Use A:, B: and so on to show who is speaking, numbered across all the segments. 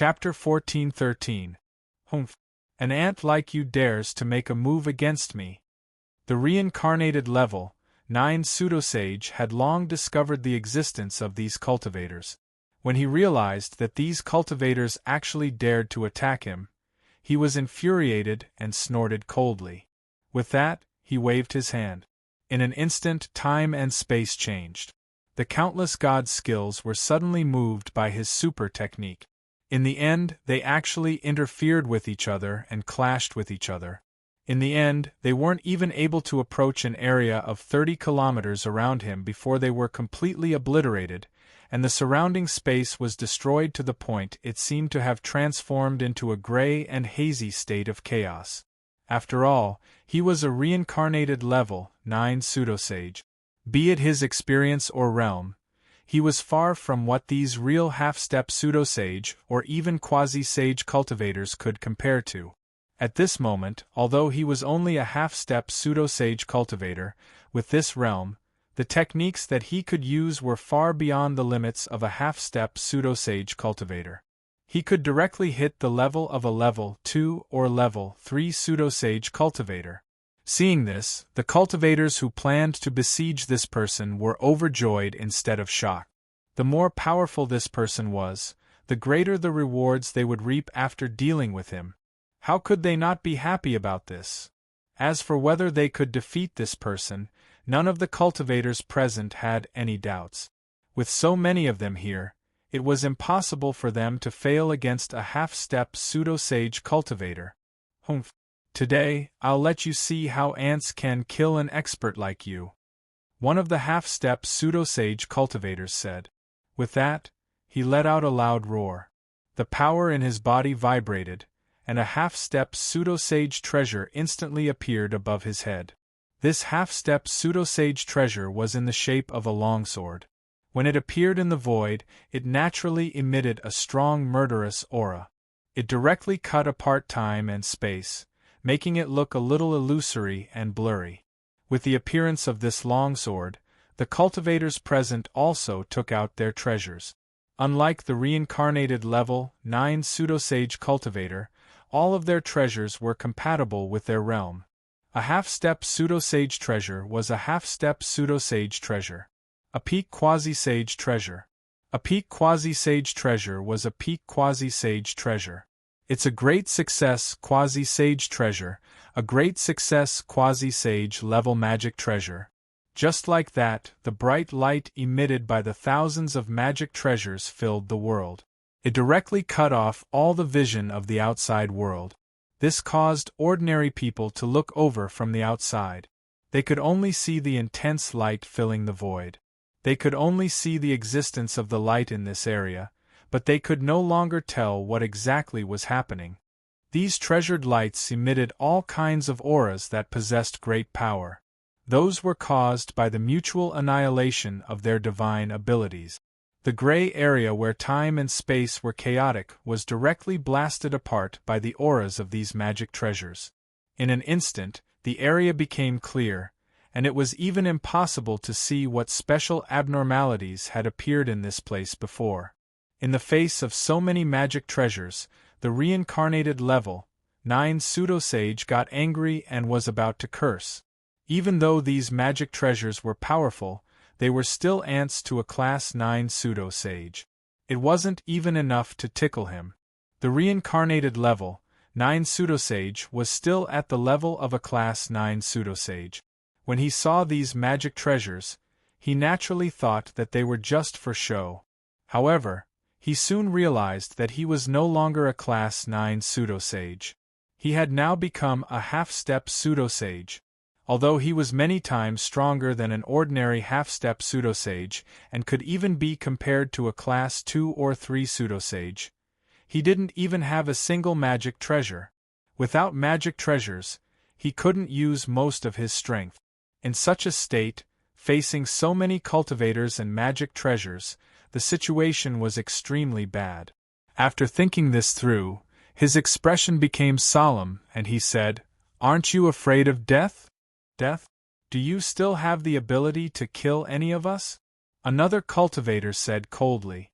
A: Chapter 14:13. Humph. An ant like you dares to make a move against me. The reincarnated level 9 pseudosage had long discovered the existence of these cultivators. When he realized that these cultivators actually dared to attack him, he was infuriated and snorted coldly. With that, he waved his hand. In an instant, time and space changed. The countless god skills were suddenly moved by his super technique. In the end, they actually interfered with each other and clashed with each other. In the end, they weren't even able to approach an area of 30 kilometers around him before they were completely obliterated, and the surrounding space was destroyed to the point it seemed to have transformed into a gray and hazy state of chaos. After all, he was a reincarnated level 9 pseudosage. Be it his experience or realm, he was far from what these real half-step pseudosage or even quasi-sage cultivators could compare to. At this moment, although he was only a half-step pseudosage cultivator, with this realm, the techniques that he could use were far beyond the limits of a half-step pseudosage cultivator. He could directly hit the level of a level 2 or level 3 pseudosage cultivator. Seeing this, the cultivators who planned to besiege this person were overjoyed instead of shocked. The more powerful this person was, the greater the rewards they would reap after dealing with him. How could they not be happy about this? As for whether they could defeat this person, none of the cultivators present had any doubts. With so many of them here, it was impossible for them to fail against a half-step pseudosage cultivator. Humph. Today, I'll let you see how ants can kill an expert like you, one of the half-step pseudosage cultivators said. With that, he let out a loud roar. The power in his body vibrated, and a half-step pseudosage treasure instantly appeared above his head. This half-step pseudosage treasure was in the shape of a longsword. When it appeared in the void, it naturally emitted a strong murderous aura. It directly cut apart time and space, making it look a little illusory and blurry. With the appearance of this longsword, the cultivators present also took out their treasures. Unlike the reincarnated level 9 pseudosage cultivator, all of their treasures were compatible with their realm. A half-step pseudosage treasure was a half-step pseudosage treasure. A peak quasi-sage treasure. A peak quasi-sage treasure was a peak quasi-sage treasure. It's a great success quasi-sage treasure, a great success quasi-sage level magic treasure. Just like that, the bright light emitted by the thousands of magic treasures filled the world. It directly cut off all the vision of the outside world. This caused ordinary people to look over from the outside. They could only see the intense light filling the void. They could only see the existence of the light in this area, but they could no longer tell what exactly was happening. These treasured lights emitted all kinds of auras that possessed great power. Those were caused by the mutual annihilation of their divine abilities. The gray area where time and space were chaotic was directly blasted apart by the auras of these magic treasures. In an instant, the area became clear, and it was even impossible to see what special abnormalities had appeared in this place before. In the face of so many magic treasures, the reincarnated level 9 pseudosage got angry and was about to curse. Even though these magic treasures were powerful, they were still ants to a class 9 pseudosage. It wasn't even enough to tickle him. The reincarnated level 9 pseudosage was still at the level of a class 9 pseudosage. When he saw these magic treasures, he naturally thought that they were just for show. However, he soon realized that he was no longer a class 9 pseudosage. He had now become a half-step pseudosage. Although he was many times stronger than an ordinary half-step pseudosage and could even be compared to a class 2 or 3 pseudosage, he didn't even have a single magic treasure. Without magic treasures, he couldn't use most of his strength. In such a state, facing so many cultivators and magic treasures, the situation was extremely bad. After thinking this through, his expression became solemn and he said, "Aren't you afraid of death? Death? Do you still have the ability to kill any of us?" Another cultivator said coldly.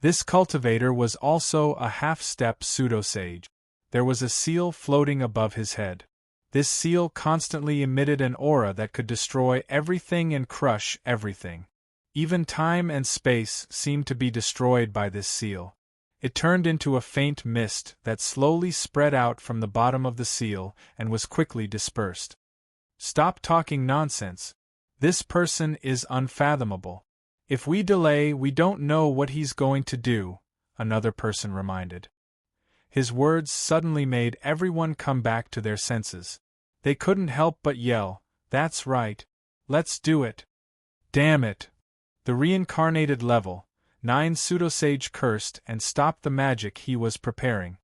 A: This cultivator was also a half-step pseudo-sage. There was a seal floating above his head. This seal constantly emitted an aura that could destroy everything and crush everything. Even time and space seemed to be destroyed by this seal. It turned into a faint mist that slowly spread out from the bottom of the seal and was quickly dispersed. Stop talking nonsense. This person is unfathomable. If we delay, we don't know what he's going to do, another person reminded. His words suddenly made everyone come back to their senses. They couldn't help but yell, "That's right. Let's do it." Damn it. The reincarnated level 9 pseudosage cursed and stopped the magic he was preparing.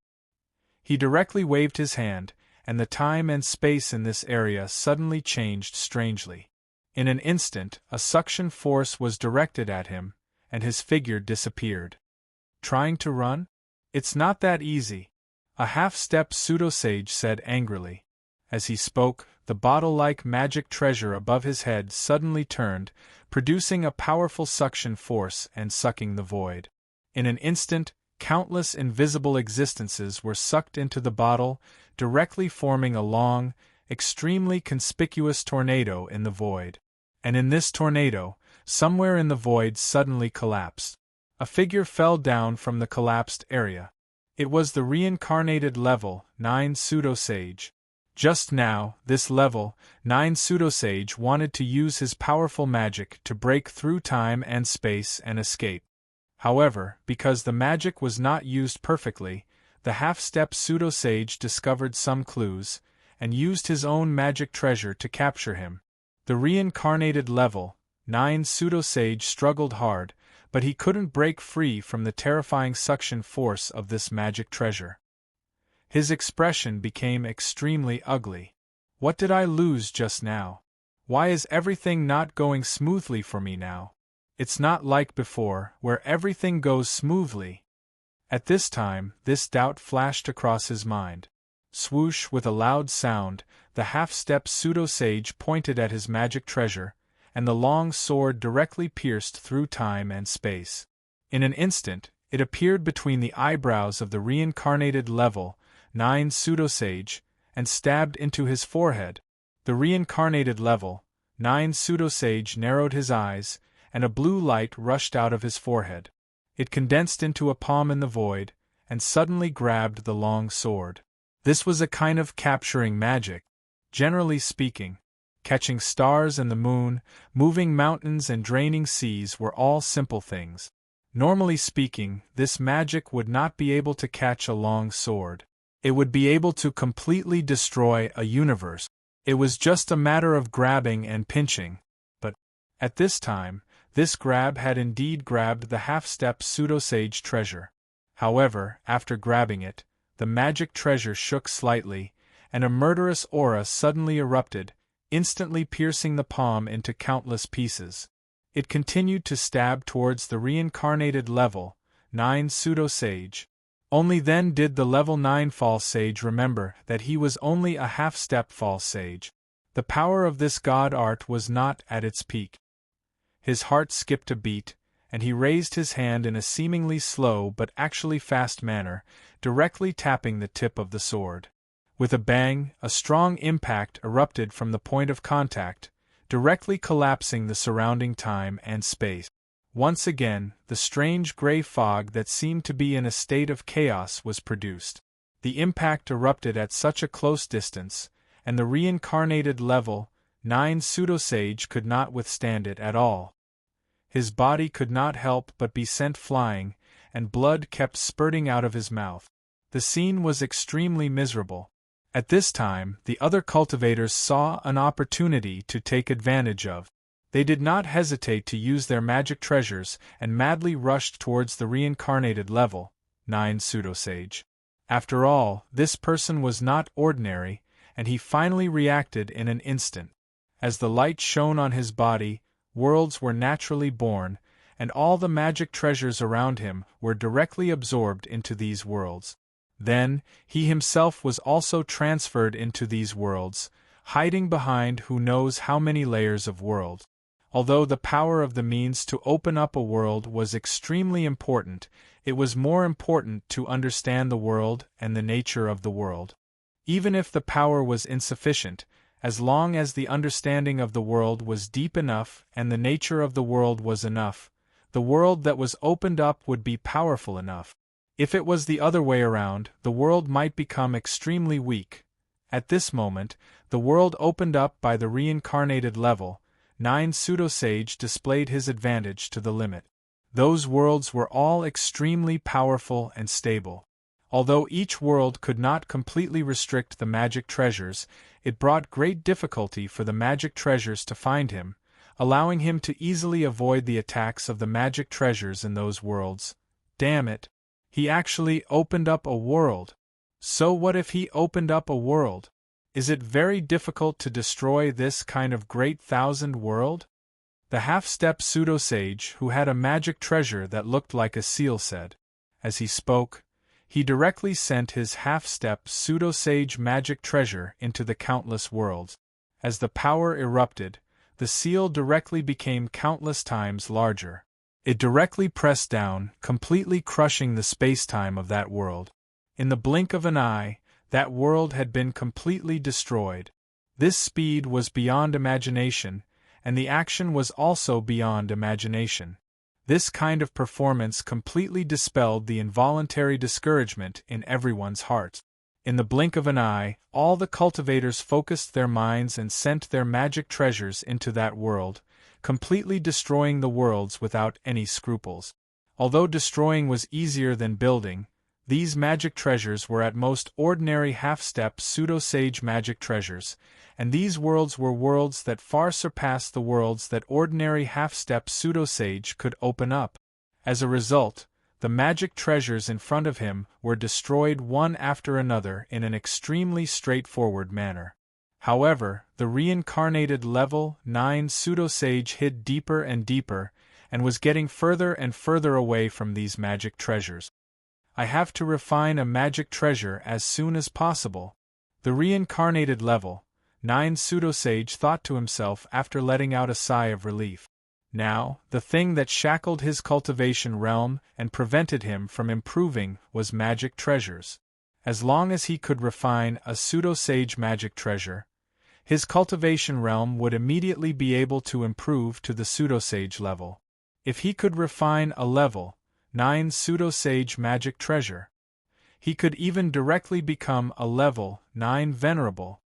A: He directly waved his hand, and the time and space in this area suddenly changed strangely. In an instant, a suction force was directed at him, and his figure disappeared. Trying to run? It's not that easy, a half-step pseudosage said angrily. As he spoke, the bottle-like magic treasure above his head suddenly turned, producing a powerful suction force and sucking the void. In an instant, countless invisible existences were sucked into the bottle, directly forming a long, extremely conspicuous tornado in the void. And in this tornado, somewhere in the void suddenly collapsed. A figure fell down from the collapsed area. It was the reincarnated level 9 pseudosage. Just now, this level 9 pseudosage wanted to use his powerful magic to break through time and space and escape. However, because the magic was not used perfectly, the half-step pseudosage discovered some clues, and used his own magic treasure to capture him. The reincarnated level 9 pseudosage struggled hard, but he couldn't break free from the terrifying suction force of this magic treasure. His expression became extremely ugly. What did I lose just now? Why is everything not going smoothly for me now? It's not like before, where everything goes smoothly. At this time, this doubt flashed across his mind. Swoosh, with a loud sound, the half-step pseudosage pointed at his magic treasure, and the long sword directly pierced through time and space. In an instant, it appeared between the eyebrows of the reincarnated level 9 pseudosage, and stabbed into his forehead. The reincarnated level 9 pseudosage narrowed his eyes, and a blue light rushed out of his forehead. It condensed into a palm in the void, and suddenly grabbed the long sword. This was a kind of capturing magic. Generally speaking, catching stars and the moon, moving mountains and draining seas were all simple things. Normally speaking, this magic would not be able to catch a long sword. It would be able to completely destroy a universe. It was just a matter of grabbing and pinching. But, at this time, this grab had indeed grabbed the half-step pseudosage treasure. However, after grabbing it, the magic treasure shook slightly, and a murderous aura suddenly erupted, instantly piercing the palm into countless pieces. It continued to stab towards the reincarnated level 9 pseudosage. Only then did the level 9 false sage remember that he was only a half-step false sage. The power of this god art was not at its peak. His heart skipped a beat, and he raised his hand in a seemingly slow but actually fast manner, directly tapping the tip of the sword. With a bang, a strong impact erupted from the point of contact, directly collapsing the surrounding time and space. Once again, the strange gray fog that seemed to be in a state of chaos was produced. The impact erupted at such a close distance, and the reincarnated level 9 pseudosage could not withstand it at all. His body could not help but be sent flying, and blood kept spurting out of his mouth. The scene was extremely miserable. At this time, the other cultivators saw an opportunity to take advantage of. They did not hesitate to use their magic treasures and madly rushed towards the reincarnated level 9 pseudosage. After all, this person was not ordinary, and he finally reacted in an instant. As the light shone on his body, worlds were naturally born, and all the magic treasures around him were directly absorbed into these worlds. Then, he himself was also transferred into these worlds, hiding behind who knows how many layers of worlds. Although the power of the means to open up a world was extremely important, it was more important to understand the world and the nature of the world. Even if the power was insufficient, as long as the understanding of the world was deep enough and the nature of the world was enough, the world that was opened up would be powerful enough. If it was the other way around, the world might become extremely weak. At this moment, the world opened up by the reincarnated level 9 pseudo-sage displayed his advantage to the limit. Those worlds were all extremely powerful and stable. Although each world could not completely restrict the magic treasures, it brought great difficulty for the magic treasures to find him, allowing him to easily avoid the attacks of the magic treasures in those worlds. Damn it! He actually opened up a world. So what if he opened up a world? Is it very difficult to destroy this kind of great thousand world? The half-step pseudo-sage who had a magic treasure that looked like a seal said. As he spoke, he directly sent his half-step pseudo-sage magic treasure into the countless worlds. As the power erupted, the seal directly became countless times larger. It directly pressed down, completely crushing the space-time of that world. In the blink of an eye, that world had been completely destroyed. This speed was beyond imagination, and the action was also beyond imagination. This kind of performance completely dispelled the involuntary discouragement in everyone's heart. In the blink of an eye, all the cultivators focused their minds and sent their magic treasures into that world, completely destroying the worlds without any scruples. Although destroying was easier than building, these magic treasures were at most ordinary half-step pseudo-sage magic treasures, and these worlds were worlds that far surpassed the worlds that ordinary half-step pseudo-sage could open up. As a result, the magic treasures in front of him were destroyed one after another in an extremely straightforward manner. However, the reincarnated level 9 pseudo-sage hid deeper and deeper, and was getting further and further away from these magic treasures. I have to refine a magic treasure as soon as possible. The reincarnated level 9 pseudo-sage thought to himself after letting out a sigh of relief. Now, the thing that shackled his cultivation realm and prevented him from improving was magic treasures. As long as he could refine a pseudo-sage magic treasure, his cultivation realm would immediately be able to improve to the pseudo-sage level. If he could refine a level 9 pseudo-sage magic treasure, he could even directly become a level 9 venerable.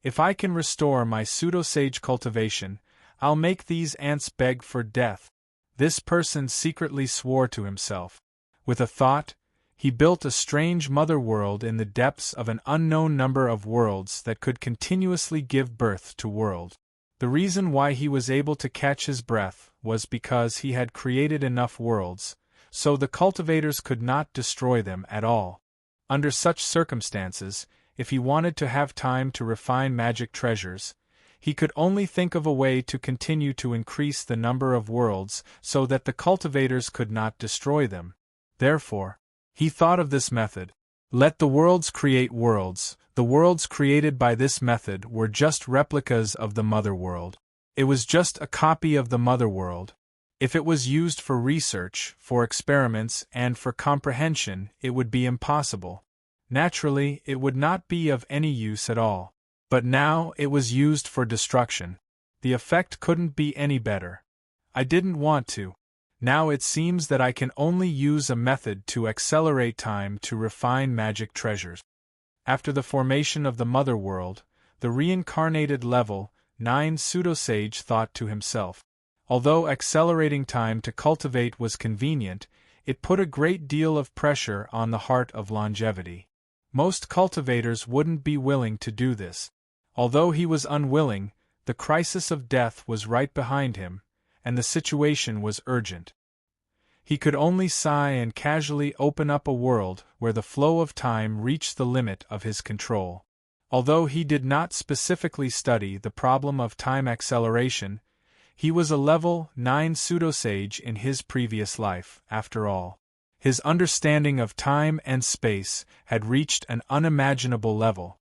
A: If I can restore my pseudo-sage cultivation, I'll make these ants beg for death. This person secretly swore to himself. With a thought, he built a strange mother world in the depths of an unknown number of worlds that could continuously give birth to worlds. The reason why he was able to catch his breath was because he had created enough worlds, so the cultivators could not destroy them at all. Under such circumstances, if he wanted to have time to refine magic treasures, he could only think of a way to continue to increase the number of worlds so that the cultivators could not destroy them. Therefore, he thought of this method. Let the worlds create worlds. The worlds created by this method were just replicas of the mother world. It was just a copy of the mother world. If it was used for research, for experiments, and for comprehension, it would be impossible. Naturally, it would not be of any use at all. But now it was used for destruction. The effect couldn't be any better. I didn't want to. Now it seems that I can only use a method to accelerate time to refine magic treasures. After the formation of the mother world, the reincarnated level 9 pseudo-sage thought to himself. Although accelerating time to cultivate was convenient, it put a great deal of pressure on the heart of longevity. Most cultivators wouldn't be willing to do this. Although he was unwilling, the crisis of death was right behind him, and the situation was urgent. He could only sigh and casually open up a world where the flow of time reached the limit of his control. Although he did not specifically study the problem of time acceleration, he was a level 9 pseudo-sage in his previous life, after all. His understanding of time and space had reached an unimaginable level.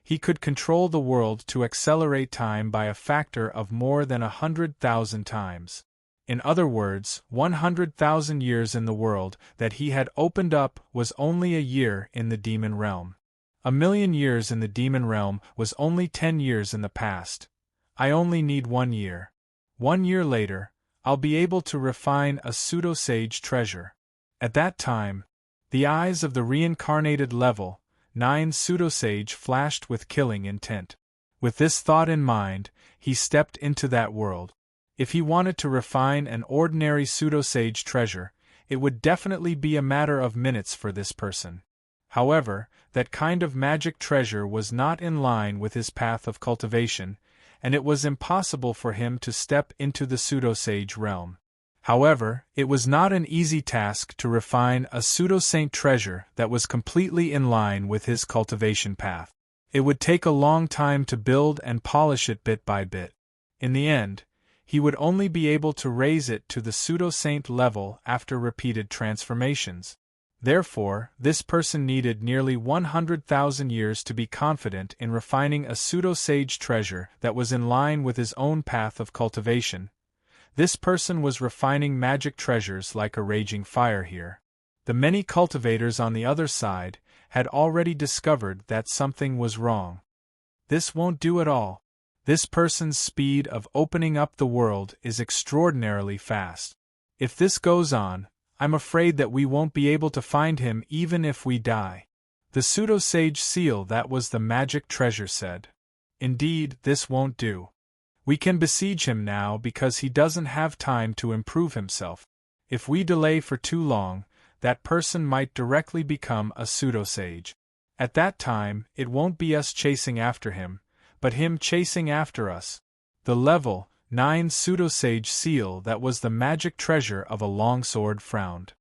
A: he could control the world to accelerate time by a factor of more than 100,000 times. In other words, 100,000 years in the world that he had opened up was only a year in the demon realm. 1,000,000 years in the demon realm was only 10 years in the past. I only need 1 year. 1 year later, I'll be able to refine a pseudo-sage treasure. At that time, the eyes of the reincarnated level 9 pseudo-sage flashed with killing intent. With this thought in mind, he stepped into that world. If he wanted to refine an ordinary pseudo-sage treasure, it would definitely be a matter of minutes for this person. However, that kind of magic treasure was not in line with his path of cultivation, and it was impossible for him to step into the pseudo-sage realm. However, it was not an easy task to refine a pseudo-saint treasure that was completely in line with his cultivation path. It would take a long time to build and polish it bit by bit. In the end, he would only be able to raise it to the pseudo-saint level after repeated transformations. Therefore, this person needed nearly 100,000 years to be confident in refining a pseudo-sage treasure that was in line with his own path of cultivation. This person was refining magic treasures like a raging fire here. The many cultivators on the other side had already discovered that something was wrong. This won't do at all. This person's speed of opening up the world is extraordinarily fast. If this goes on, I'm afraid that we won't be able to find him even if we die. The pseudo-sage seal that was the magic treasure said. Indeed, this won't do. We can besiege him now because he doesn't have time to improve himself. If we delay for too long, that person might directly become a pseudo-sage. At that time, it won't be us chasing after him, but him chasing after us. The level 9 pseudo-sage seal that was the magic treasure of a longsword frowned.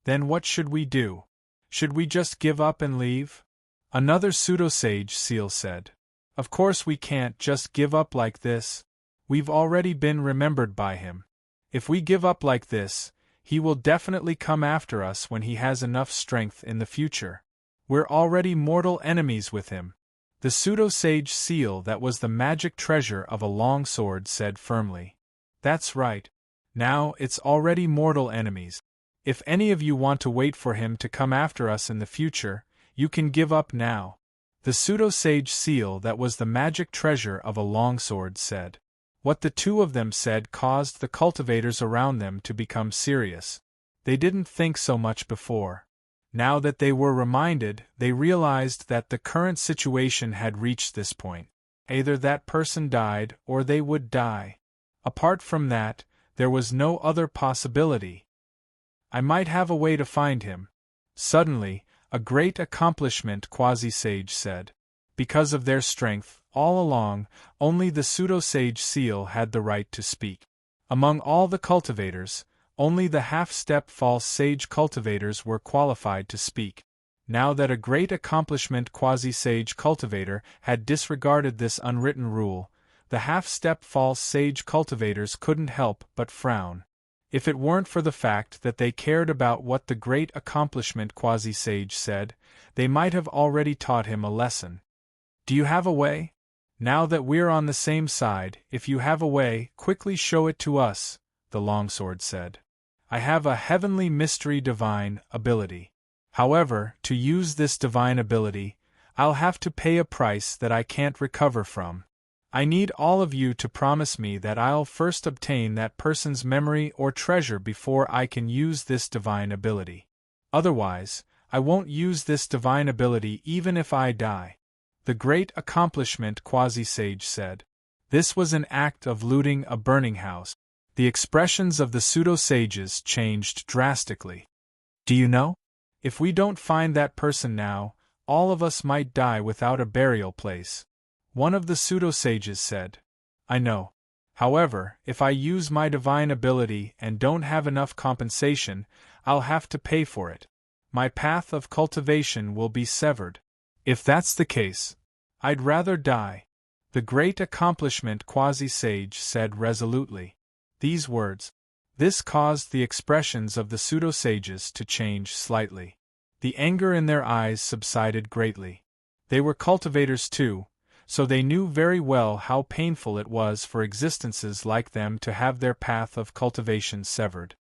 A: Then what should we do? Should we just give up and leave? Another pseudo-sage seal said. Of course we can't just give up like this. We've already been remembered by him. If we give up like this, he will definitely come after us when he has enough strength in the future. We're already mortal enemies with him. The pseudo-sage seal that was the magic treasure of a long sword said firmly. That's right. Now it's already mortal enemies. If any of you want to wait for him to come after us in the future, you can give up now. The pseudo-sage seal that was the magic treasure of a longsword said. What the two of them said caused the cultivators around them to become serious. They didn't think so much before. Now that they were reminded, they realized that the current situation had reached this point. Either that person died or they would die. Apart from that, there was no other possibility. I might have a way to find him. Suddenly, a great accomplishment quasi-sage said. Because of their strength, all along, only the pseudo-sage seal had the right to speak. Among all the cultivators, only the half-step false sage cultivators were qualified to speak. Now that a great accomplishment quasi-sage cultivator had disregarded this unwritten rule, the half-step false sage cultivators couldn't help but frown. If it weren't for the fact that they cared about what the great accomplishment quasi-sage said, they might have already taught him a lesson. Do you have a way? Now that we're on the same side, if you have a way, quickly show it to us, the longsword said. I have a heavenly mystery divine ability. However, to use this divine ability, I'll have to pay a price that I can't recover from. I need all of you to promise me that I'll first obtain that person's memory or treasure before I can use this divine ability. Otherwise, I won't use this divine ability even if I die. The great accomplishment quasi-sage said. This was an act of looting a burning house. The expressions of the pseudo-sages changed drastically. Do you know? If we don't find that person now, all of us might die without a burial place. One of the pseudo-sages said. I know. However, if I use my divine ability and don't have enough compensation, I'll have to pay for it. My path of cultivation will be severed. If that's the case, I'd rather die. The great accomplishment quasi-sage said resolutely. These words. This caused the expressions of the pseudo-sages to change slightly. The anger in their eyes subsided greatly. They were cultivators too, so they knew very well how painful it was for existences like them to have their path of cultivation severed.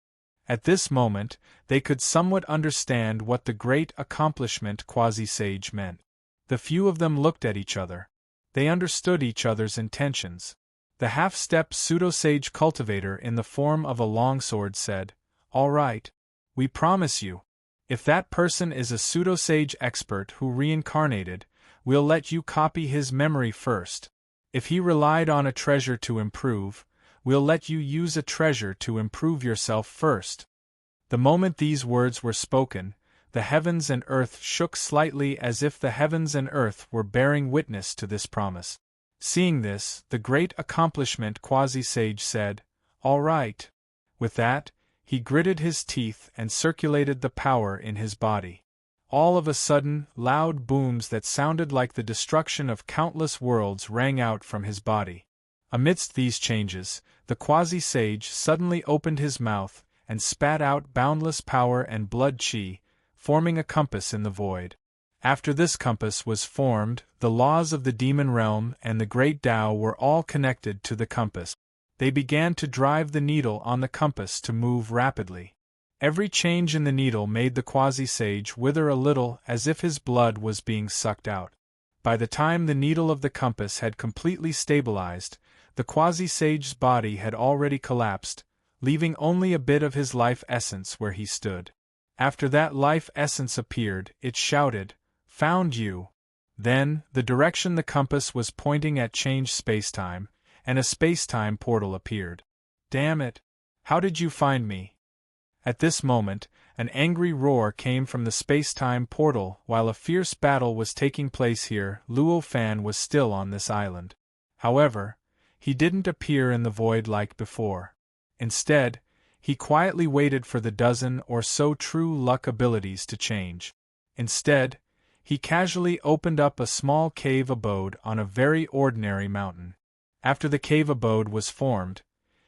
A: At this moment, they could somewhat understand what the great accomplishment quasi-sage meant. The few of them looked at each other. They understood each other's intentions. The half-step pseudo-sage cultivator in the form of a longsword said, "All right. We promise you. If that person is a pseudo-sage expert who reincarnated, we'll let you copy his memory first. If he relied on a treasure to improve, we'll let you use a treasure to improve yourself first." The moment these words were spoken, the heavens and earth shook slightly as if the heavens and earth were bearing witness to this promise. Seeing this, the great accomplishment quasi-sage said, "All right." With that, he gritted his teeth and circulated the power in his body. All of a sudden, loud booms that sounded like the destruction of countless worlds rang out from his body. Amidst these changes, the quasi-sage suddenly opened his mouth and spat out boundless power and blood chi, forming a compass in the void. After this compass was formed, the laws of the demon realm and the great Tao were all connected to the compass. They began to drive the needle on the compass to move rapidly. Every change in the needle made the quasi-sage wither a little as if his blood was being sucked out. By the time the needle of the compass had completely stabilized, the quasi-sage's body had already collapsed, leaving only a bit of his life essence where he stood. After that life essence appeared, it shouted, "Found you!" Then, the direction the compass was pointing at changed spacetime, and a spacetime portal appeared. "Damn it! How did you find me?" At this moment, an angry roar came from the spacetime portal. While a fierce battle was taking place here, Luo Fan was still on this island. However, he didn't appear in the void like before. Instead, he quietly waited for the dozen or so true luck abilities to change. Instead, he casually opened up a small cave abode on a very ordinary mountain. After the cave abode was formed,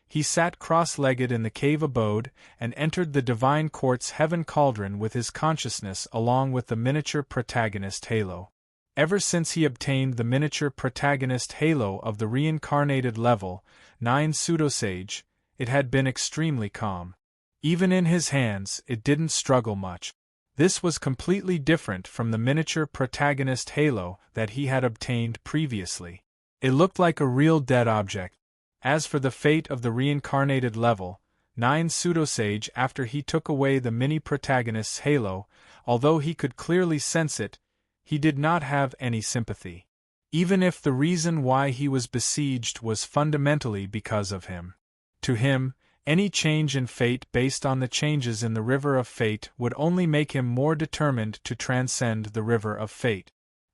A: he sat cross-legged in the cave abode and entered the divine quartz heaven cauldron with his consciousness along with the miniature protagonist halo. Ever since he obtained the miniature protagonist halo of the reincarnated level 9 pseudosage, it had been extremely calm. Even in his hands, it didn't struggle much. This was completely different from the miniature protagonist halo that he had obtained previously. It looked like a real dead object. As for the fate of the reincarnated level 9 pseudosage after he took away the mini-protagonist's halo, although he could clearly sense it, he did not have any sympathy. Even if the reason why he was besieged was fundamentally because of him. To him, any change in fate based on the changes in the river of fate would only make him more determined to transcend the river of fate.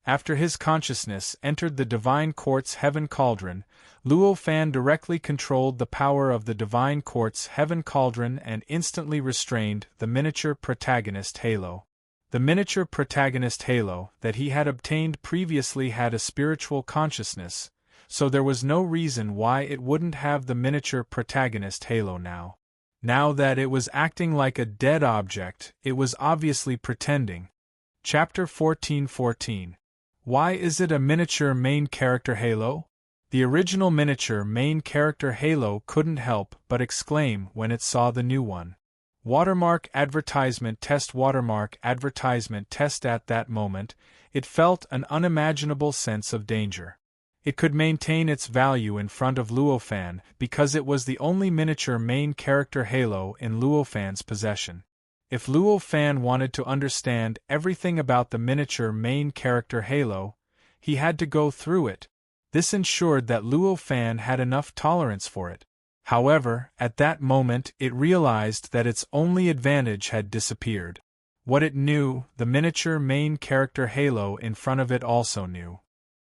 A: After his consciousness entered the divine quartz heaven cauldron, Luo Fan directly controlled the power of the divine quartz heaven cauldron and instantly restrained the miniature protagonist halo. The miniature protagonist halo that he had obtained previously had a spiritual consciousness, so there was no reason why it wouldn't have the miniature protagonist halo now. Now that it was acting like a dead object, it was obviously pretending. Chapter 14:14. Why is it a miniature main character halo? The original miniature main character halo couldn't help but exclaim when it saw the new one. Watermark advertisement test. At that moment, it felt an unimaginable sense of danger. It could maintain its value in front of Luo Fan because it was the only miniature main character halo in Luo Fan's possession. If Luo Fan wanted to understand everything about the miniature main character halo, he had to go through it. This ensured that Luo Fan had enough tolerance for it. However, at that moment it realized that its only advantage had disappeared. What it knew, the miniature main character halo in front of it also knew.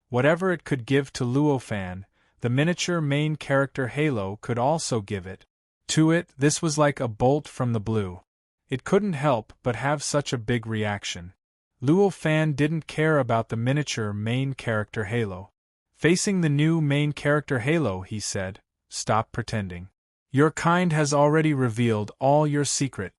A: Whatever it could give to Luo Fan, the miniature main character halo could also give it. To it, this was like a bolt from the blue. It couldn't help but have such a big reaction. Luo Fan didn't care about the miniature main character halo. Facing the new main character halo, he said, "Stop pretending. Your kind has already revealed all your secret."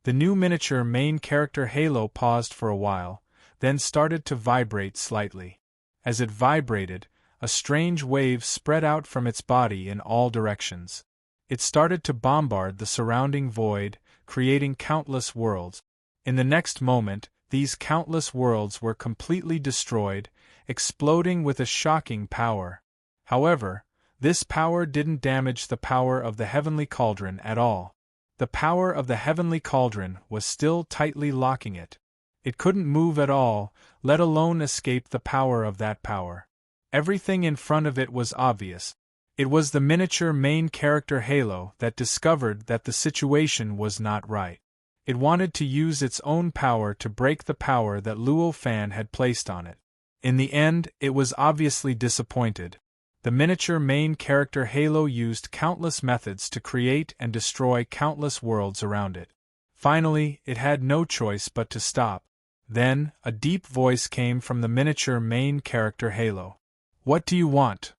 A: The new miniature main character halo paused for a while, then started to vibrate slightly. As it vibrated, a strange wave spread out from its body in all directions. It started to bombard the surrounding void, creating countless worlds. In the next moment, these countless worlds were completely destroyed, exploding with a shocking power. However, this power didn't damage the power of the heavenly cauldron at all. The power of the heavenly cauldron was still tightly locking it. It couldn't move at all, let alone escape the power of that power. Everything in front of it was obvious. It was the miniature main character Halo that discovered that the situation was not right. It wanted to use its own power to break the power that Luo Fan had placed on it. In the end, it was obviously disappointed. The miniature main character Halo used countless methods to create and destroy countless worlds around it. Finally, it had no choice but to stop. Then, a deep voice came from the miniature main character Halo. "What do you want?"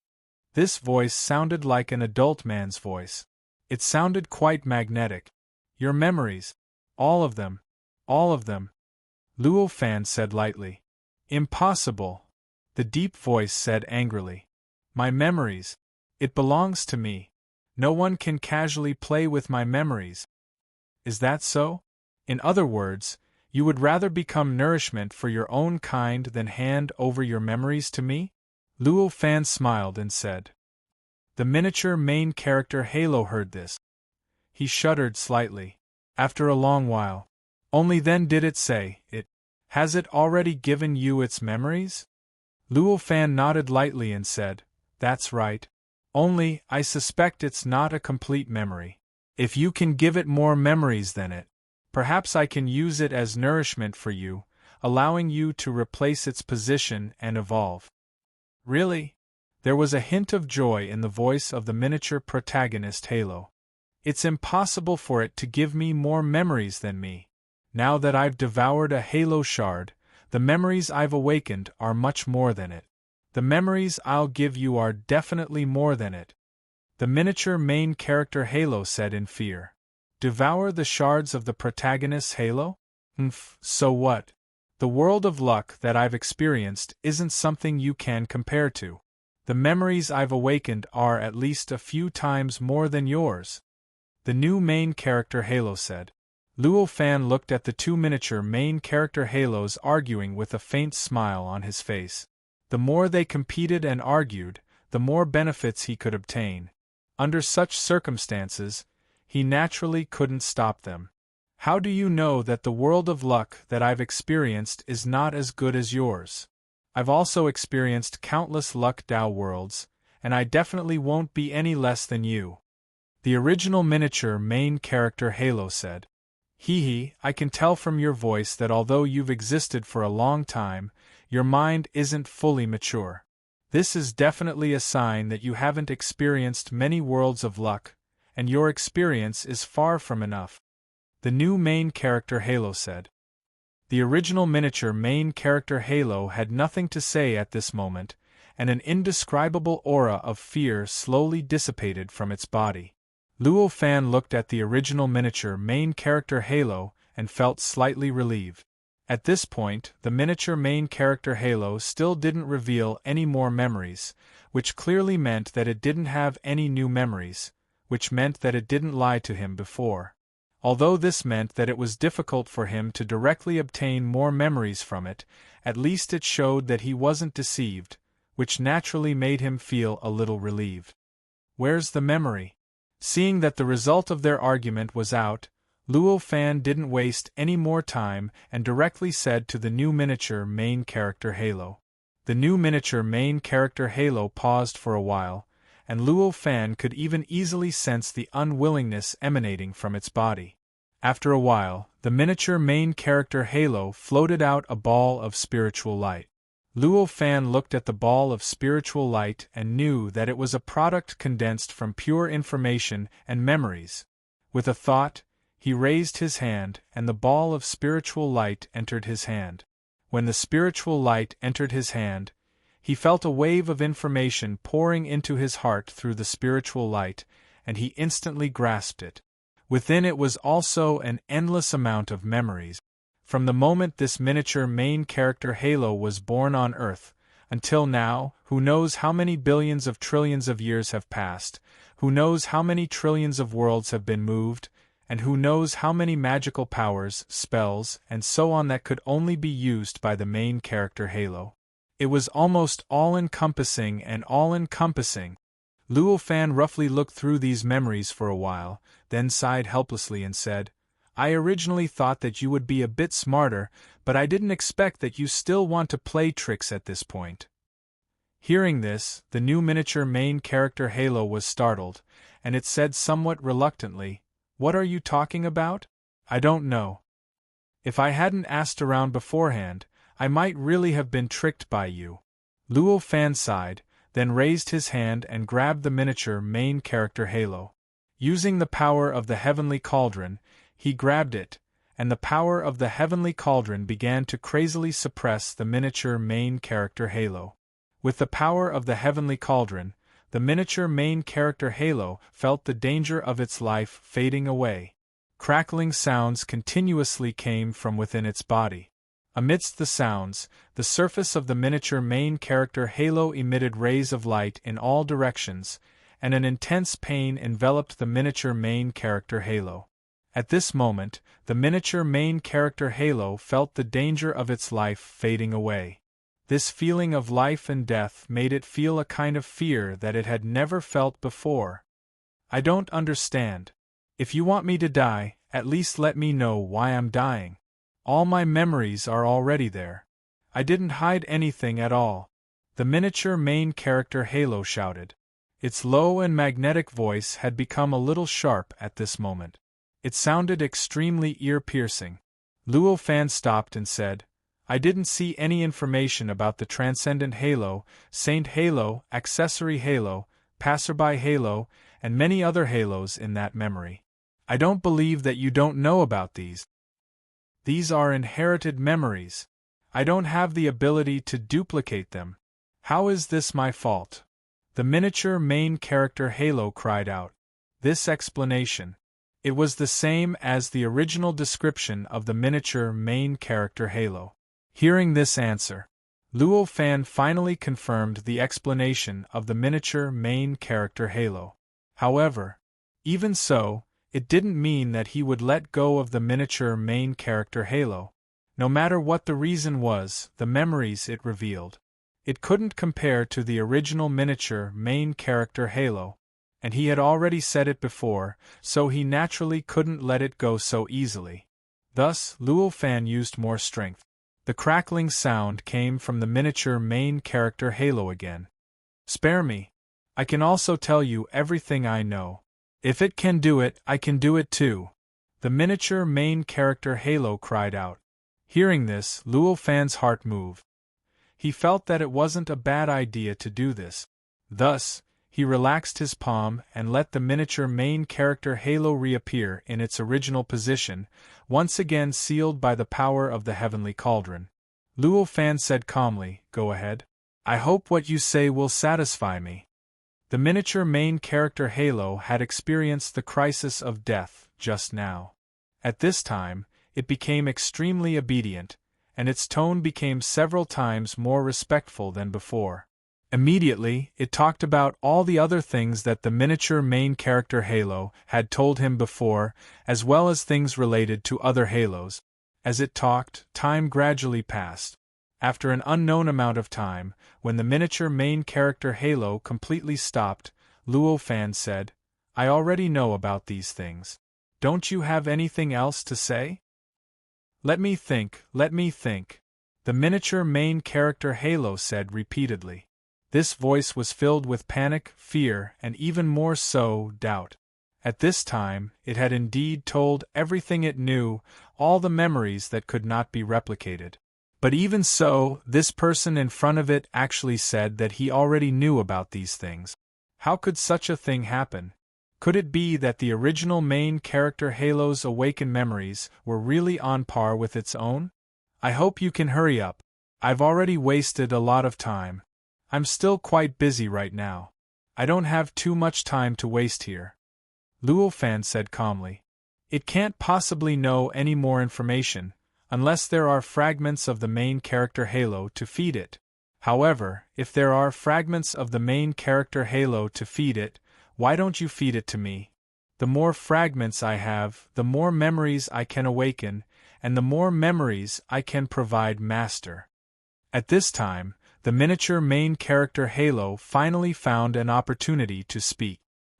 A: This voice sounded like an adult man's voice. It sounded quite magnetic. "Your memories. All of them. All of them," Luo Fan said lightly. "Impossible," the deep voice said angrily. "My memories. It belongs to me. No one can casually play with my memories." "Is that so? In other words, you would rather become nourishment for your own kind than hand over your memories to me?" Luo Fan smiled and said. The miniature main character Halo heard this. He shuddered slightly. After a long while, only then did it say, Has it already given you its memories?" Luo Fan nodded lightly and said, "That's right. Only, I suspect it's not a complete memory. If you can give it more memories than it, perhaps I can use it as nourishment for you, allowing you to replace its position and evolve." "Really?" There was a hint of joy in the voice of the miniature protagonist Halo. "It's impossible for it to give me more memories than me. Now that I've devoured a Halo shard, the memories I've awakened are much more than it. The memories I'll give you are definitely more than it," the miniature main character Halo said in fear. "Devour the shards of the protagonist's Halo? So what? The world of luck that I've experienced isn't something you can compare to. The memories I've awakened are at least a few times more than yours," the new main character Halo said. Luo Fan looked at the two miniature main character Halos arguing with a faint smile on his face. The more they competed and argued, the more benefits he could obtain. Under such circumstances, he naturally couldn't stop them. "How do you know that the world of luck that I've experienced is not as good as yours? I've also experienced countless luck Dao worlds, and I definitely won't be any less than you," the original miniature main character Halo said. "Hee, I can tell from your voice that although you've existed for a long time, your mind isn't fully mature. This is definitely a sign that you haven't experienced many worlds of luck, and your experience is far from enough," the new main character Halo said. The original miniature main character Halo had nothing to say at this moment, and an indescribable aura of fear slowly dissipated from its body. Luo Fan looked at the original miniature main character Halo and felt slightly relieved. At this point, the miniature main character Halo still didn't reveal any more memories, which clearly meant that it didn't have any new memories, which meant that it didn't lie to him before. Although this meant that it was difficult for him to directly obtain more memories from it, at least it showed that he wasn't deceived, which naturally made him feel a little relieved. "Where's the memory?" Seeing that the result of their argument was out, Luo Fan didn't waste any more time and directly said to the new miniature main character Halo. The new miniature main character Halo paused for a while, and Luo Fan could even easily sense the unwillingness emanating from its body. After a while, the miniature main character Halo floated out a ball of spiritual light. Luo Fan looked at the ball of spiritual light and knew that it was a product condensed from pure information and memories. With a thought, he raised his hand, and the ball of spiritual light entered his hand. When the spiritual light entered his hand, he felt a wave of information pouring into his heart through the spiritual light, and he instantly grasped it. Within it was also an endless amount of memories. From the moment this miniature main character Halo was born on Earth, Until now, who knows how many billions of trillions of years have passed, who knows how many trillions of worlds have been moved, and who knows how many magical powers, spells, and so on that could only be used by the main character Halo. It was almost all-encompassing and all-encompassing. Luo Fan roughly looked through these memories for a while, then sighed helplessly and said, I originally thought that you would be a bit smarter, but I didn't expect that you still want to play tricks at this point. Hearing this, the new miniature main character Halo was startled, and it said somewhat reluctantly, What are you talking about? I don't know. If I hadn't asked around beforehand, I might really have been tricked by you. Luo Fan sighed, then raised his hand and grabbed the miniature main character Halo. Using the power of the heavenly cauldron, he grabbed it, and the power of the heavenly cauldron began to crazily suppress the miniature main character Halo. With the power of the heavenly cauldron, the miniature main character Halo felt the danger of its life fading away. Crackling sounds continuously came from within its body. Amidst the sounds, the surface of the miniature main character Halo emitted rays of light in all directions, and an intense pain enveloped the miniature main character Halo. At this moment, the miniature main character Halo felt the danger of its life fading away. This feeling of life and death made it feel a kind of fear that it had never felt before. I don't understand. If you want me to die, at least let me know why I'm dying. All my memories are already there. I didn't hide anything at all. The miniature main character Halo shouted. Its low and magnetic voice had become a little sharp at this moment. It sounded extremely ear-piercing. Luo Fan stopped and said, I didn't see any information about the Transcendent Halo, Saint Halo, Accessory Halo, Passerby Halo, and many other halos in that memory. I don't believe that you don't know about these. These are inherited memories. I don't have the ability to duplicate them. How is this my fault? The miniature main character Halo cried out. This explanation. It was the same as the original description of the miniature main character Halo. Hearing this answer, Luo Fan finally confirmed the explanation of the miniature main character Halo. However, even so, it didn't mean that he would let go of the miniature main character Halo. No matter what the reason was, the memories it revealed. It couldn't compare to the original miniature main character Halo. And he had already said it before, so he naturally couldn't let it go so easily. Thus, Luo Fan used more strength. The crackling sound came from the miniature main character Halo again. Spare me. I can also tell you everything I know. If it can do it, I can do it too. The miniature main character Halo cried out. Hearing this, Luo Fan's heart moved. He felt that it wasn't a bad idea to do this. Thus, he relaxed his palm and let the miniature main character Halo reappear in its original position, once again sealed by the power of the heavenly cauldron. Luo Fan said calmly, Go ahead. I hope what you say will satisfy me. The miniature main character Halo had experienced the crisis of death just now. At this time, it became extremely obedient, and its tone became several times more respectful than before. Immediately, it talked about all the other things that the miniature main character Halo had told him before, as well as things related to other Halos. As it talked, time gradually passed. After an unknown amount of time, when the miniature main character Halo completely stopped, Luo Fan said, I already know about these things. Don't you have anything else to say? Let me think, the miniature main character Halo said repeatedly. This voice was filled with panic, fear, and even more so, doubt. At this time, it had indeed told everything it knew, all the memories that could not be replicated. But even so, this person in front of it actually said that he already knew about these things. How could such a thing happen? Could it be that the original main character Halo's awakened memories were really on par with its own? I hope you can hurry up. I've already wasted a lot of time. I'm still quite busy right now. I don't have too much time to waste here. Luo Fan said calmly. It can't possibly know any more information, unless there are fragments of the main character Halo to feed it. However, if there are fragments of the main character halo to feed it, why don't you feed it to me? The more fragments I have, the more memories I can awaken, and the more memories I can provide master. At this time, the miniature main character halo finally found an opportunity to speak.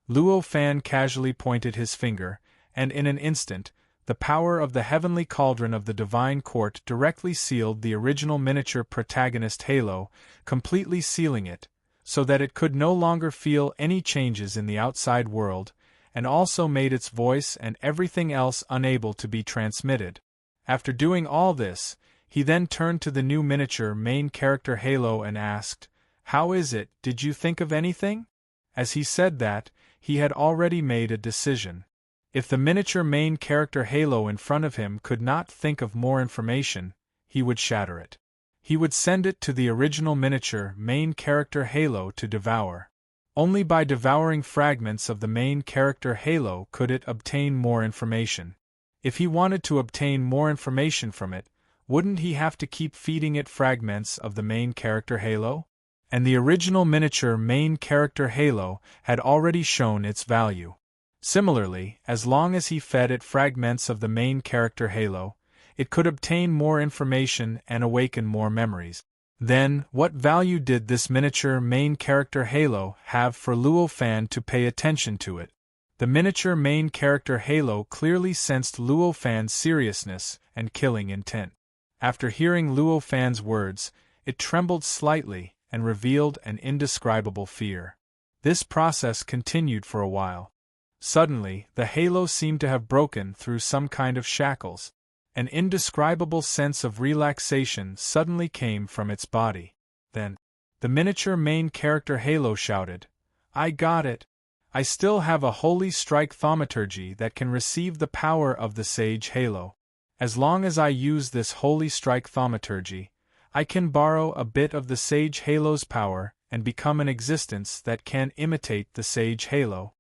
A: Luo Fan casually pointed his finger, and in an instant, the power of the heavenly cauldron of the divine court directly sealed the original miniature protagonist halo, completely sealing it, so that it could no longer feel any changes in the outside world, and also made its voice and everything else unable to be transmitted. After doing all this, he then turned to the new miniature main character halo and asked, "How is it, did you think of anything?" As he said that, he had already made a decision. If the miniature main character halo in front of him could not think of more information, he would shatter it. He would send it to the original miniature main character halo to devour. Only by devouring fragments of the main character halo could it obtain more information. If he wanted to obtain more information from it, wouldn't he have to keep feeding it fragments of the main character halo? And the original miniature main character halo had already shown its value. Similarly, as long as he fed it fragments of the main character halo, it could obtain more information and awaken more memories. Then, what value did this miniature main character halo have for Luo Fan to pay attention to it? The miniature main character halo clearly sensed Luo Fan's seriousness and killing intent. After hearing Luo Fan's words, it trembled slightly and revealed an indescribable fear. This process continued for a while. Suddenly, the halo seemed to have broken through some kind of shackles. An indescribable sense of relaxation suddenly came from its body. Then, the miniature main character halo shouted, "I got it! I still have a holy strike thaumaturgy that can receive the power of the sage halo. As long as I use this holy strike thaumaturgy, I can borrow a bit of the sage halo's power and become an existence that can imitate the sage halo."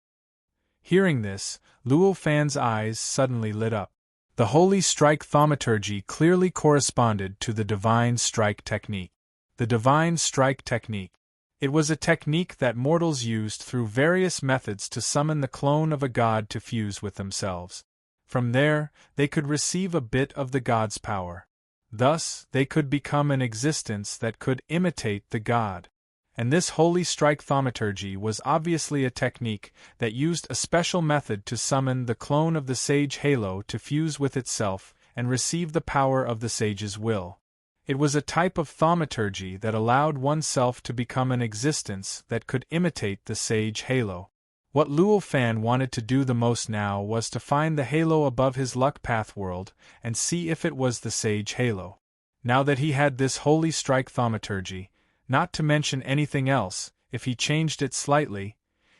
A: Hearing this, Luo Fan's eyes suddenly lit up. The holy strike thaumaturgy clearly corresponded to the divine strike technique. The divine strike technique. It was a technique that mortals used through various methods to summon the clone of a god to fuse with themselves. From there, they could receive a bit of the god's power. Thus, they could become an existence that could imitate the god. And this holy strike thaumaturgy was obviously a technique that used a special method to summon the clone of the sage halo to fuse with itself and receive the power of the sage's will. It was a type of thaumaturgy that allowed oneself to become an existence that could imitate the sage halo. What Luo Fan wanted to do the most now was to find the halo above his luck path world and see if it was the sage halo. Now that he had this holy strike thaumaturgy, not to mention anything else, if he changed it slightly,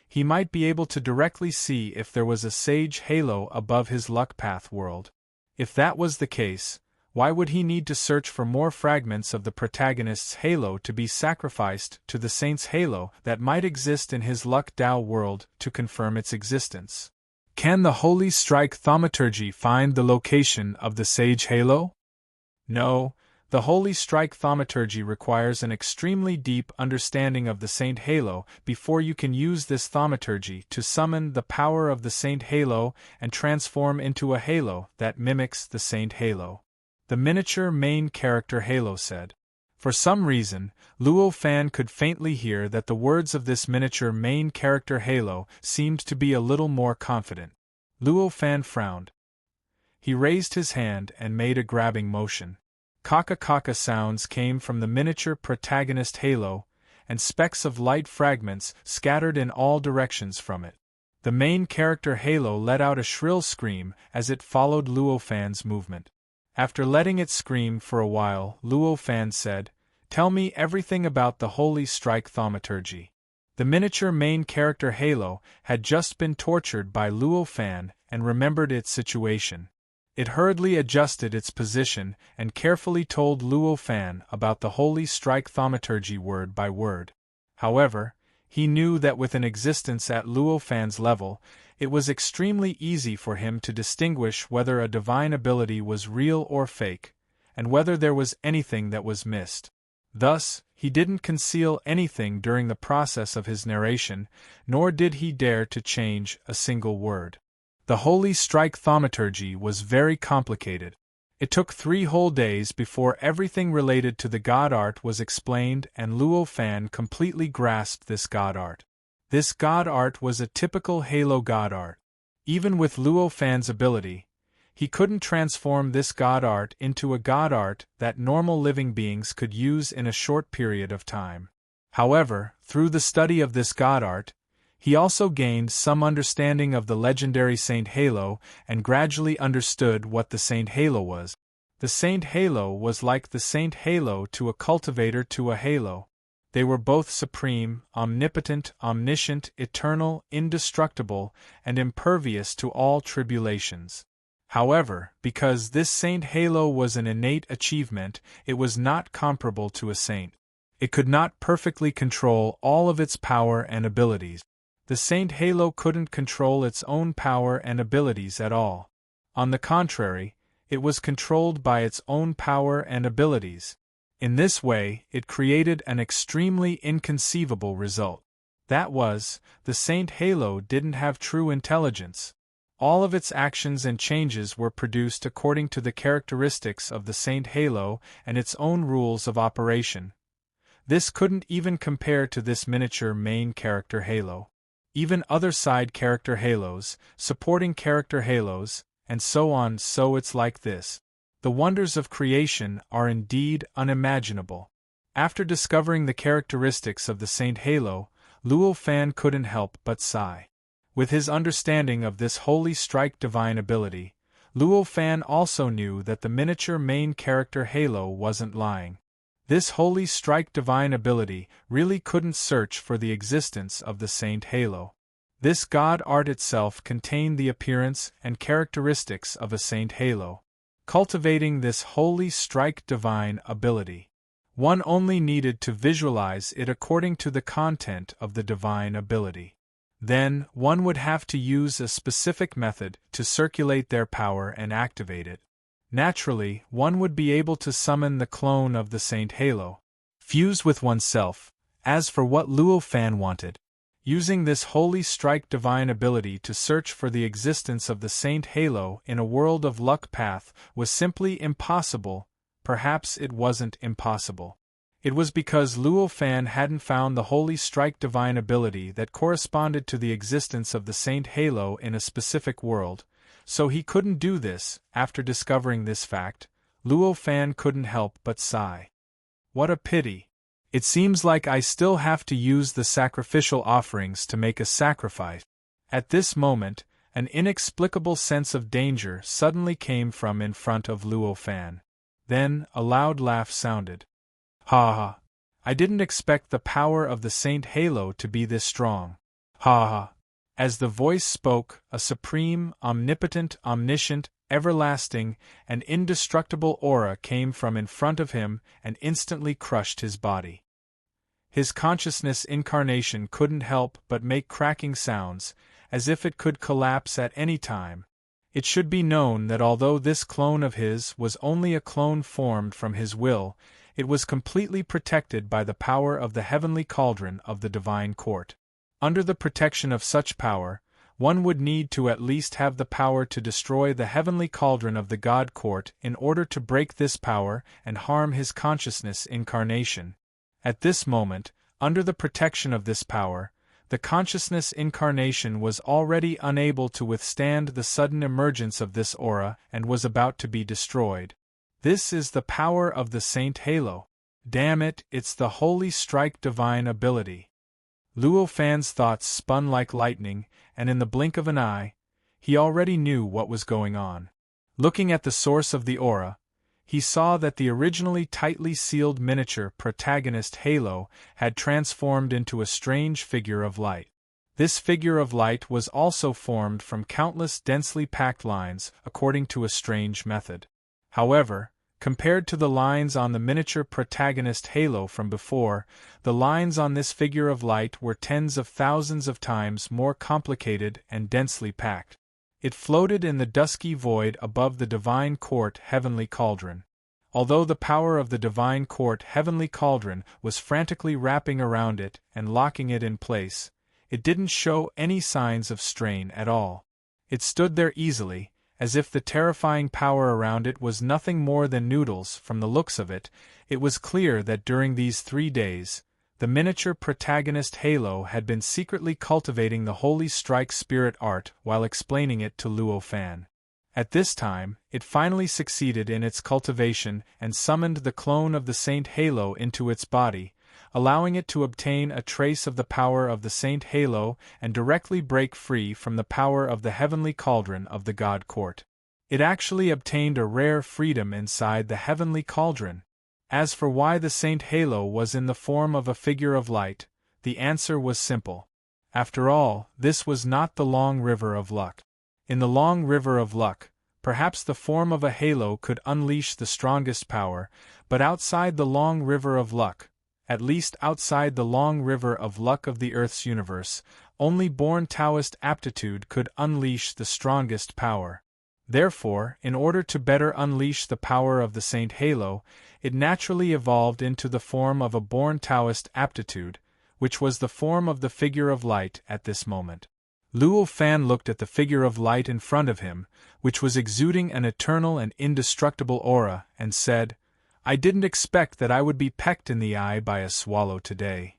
A: he might be able to directly see if there was a sage halo above his luck path world. If that was the case, why would he need to search for more fragments of the protagonist's halo to be sacrificed to the saint's halo that might exist in his luck Dao world to confirm its existence? Can the holy strike thaumaturgy find the location of the sage halo? No. The holy strike thaumaturgy requires an extremely deep understanding of the saint halo before you can use this thaumaturgy to summon the power of the saint halo and transform into a halo that mimics the saint halo. The miniature main character halo said. For some reason, Luo Fan could faintly hear that the words of this miniature main character halo seemed to be a little more confident. Luo Fan frowned. He raised his hand and made a grabbing motion. Kaka-kaka sounds came from the miniature protagonist halo, and specks of light fragments scattered in all directions from it. The main character halo let out a shrill scream as it followed Luo Fan's movement. After letting it scream for a while, Luo Fan said, "Tell me everything about the holy strike thaumaturgy." The miniature main character halo had just been tortured by Luo Fan and remembered its situation. It hurriedly adjusted its position and carefully told Luo Fan about the holy strike thaumaturgy word by word. However, he knew that with an existence at Luo Fan's level, it was extremely easy for him to distinguish whether a divine ability was real or fake, and whether there was anything that was missed. Thus, he didn't conceal anything during the process of his narration, nor did he dare to change a single word. The holy strike thaumaturgy was very complicated. It took 3 whole days before everything related to the god art was explained, and Luo Fan completely grasped this god art. This god art was a typical Halo god art. Even with Luo Fan's ability, he couldn't transform this god art into a god art that normal living beings could use in a short period of time. However, through the study of this god art, he also gained some understanding of the legendary Saint Halo and gradually understood what the Saint Halo was. The Saint Halo was like the Saint Halo to a cultivator to a halo. They were both supreme, omnipotent, omniscient, eternal, indestructible, and impervious to all tribulations. However, because this Saint Halo was an innate achievement, it was not comparable to a saint. It could not perfectly control all of its power and abilities. The Saint Halo couldn't control its own power and abilities at all. On the contrary, it was controlled by its own power and abilities. In this way, it created an extremely inconceivable result. That was, the Saint Halo didn't have true intelligence. All of its actions and changes were produced according to the characteristics of the Saint Halo and its own rules of operation. This couldn't even compare to this miniature main character Halo. Even other side character halos, supporting character halos, and so on. So it's like this. The wonders of creation are indeed unimaginable. After discovering the characteristics of the Saint Halo, Luo Fan couldn't help but sigh. With his understanding of this holy strike divine ability, Luo Fan also knew that the miniature main character Halo wasn't lying. This holy strike divine ability really couldn't search for the existence of the Saint Halo. This god art itself contained the appearance and characteristics of a Saint Halo. Cultivating this holy strike divine ability, one only needed to visualize it according to the content of the divine ability. Then, one would have to use a specific method to circulate their power and activate it. Naturally, one would be able to summon the clone of the Saint Halo, fuse with oneself. As for what Luo Fan wanted, using this holy strike divine ability to search for the existence of the Saint Halo in a world of luck path was simply impossible. Perhaps it wasn't impossible. It was because Luo Fan hadn't found the holy strike divine ability that corresponded to the existence of the Saint Halo in a specific world. So he couldn't do this. After discovering this fact, Luo Fan couldn't help but sigh. What a pity. It seems like I still have to use the sacrificial offerings to make a sacrifice. At this moment, an inexplicable sense of danger suddenly came from in front of Luo Fan. Then, a loud laugh sounded. Ha ha. I didn't expect the power of the Saint Halo to be this strong. Ha ha. As the voice spoke, a supreme, omnipotent, omniscient, everlasting, and indestructible aura came from in front of him and instantly crushed his body. His consciousness incarnation couldn't help but make cracking sounds, as if it could collapse at any time. It should be known that although this clone of his was only a clone formed from his will, it was completely protected by the power of the heavenly cauldron of the divine court. Under the protection of such power, one would need to at least have the power to destroy the heavenly cauldron of the God Court in order to break this power and harm his consciousness incarnation. At this moment, under the protection of this power, the consciousness incarnation was already unable to withstand the sudden emergence of this aura and was about to be destroyed. This is the power of the Saint Halo. Damn it, it's the holy strike divine ability. Luo Fan's thoughts spun like lightning, and in the blink of an eye, he already knew what was going on. Looking at the source of the aura, he saw that the originally tightly sealed miniature protagonist Halo had transformed into a strange figure of light. This figure of light was also formed from countless densely packed lines according to a strange method. However, compared to the lines on the miniature protagonist Halo from before, the lines on this figure of light were tens of thousands of times more complicated and densely packed. It floated in the dusky void above the divine court heavenly cauldron. Although the power of the divine court heavenly cauldron was frantically wrapping around it and locking it in place, it didn't show any signs of strain at all. It stood there easily, as if the terrifying power around it was nothing more than noodles. From the looks of it, it was clear that during these 3 days, the miniature protagonist Halo had been secretly cultivating the holy strike spirit art while explaining it to Luo Fan. At this time, it finally succeeded in its cultivation and summoned the clone of the Saint Halo into its body, allowing it to obtain a trace of the power of the Saint Halo and directly break free from the power of the heavenly cauldron of the God Court. It actually obtained a rare freedom inside the heavenly cauldron. As for why the Saint Halo was in the form of a figure of light, the answer was simple. After all, this was not the long river of luck. In the long river of luck, perhaps the form of a halo could unleash the strongest power, but outside the long river of luck, at least outside the long river of luck of the Earth's universe, only born Taoist aptitude could unleash the strongest power. Therefore, in order to better unleash the power of the Saint Halo, it naturally evolved into the form of a born Taoist aptitude, which was the form of the figure of light at this moment. Luo Fan looked at the figure of light in front of him, which was exuding an eternal and indestructible aura, and said, "I didn't expect that I would be pecked in the eye by a swallow today."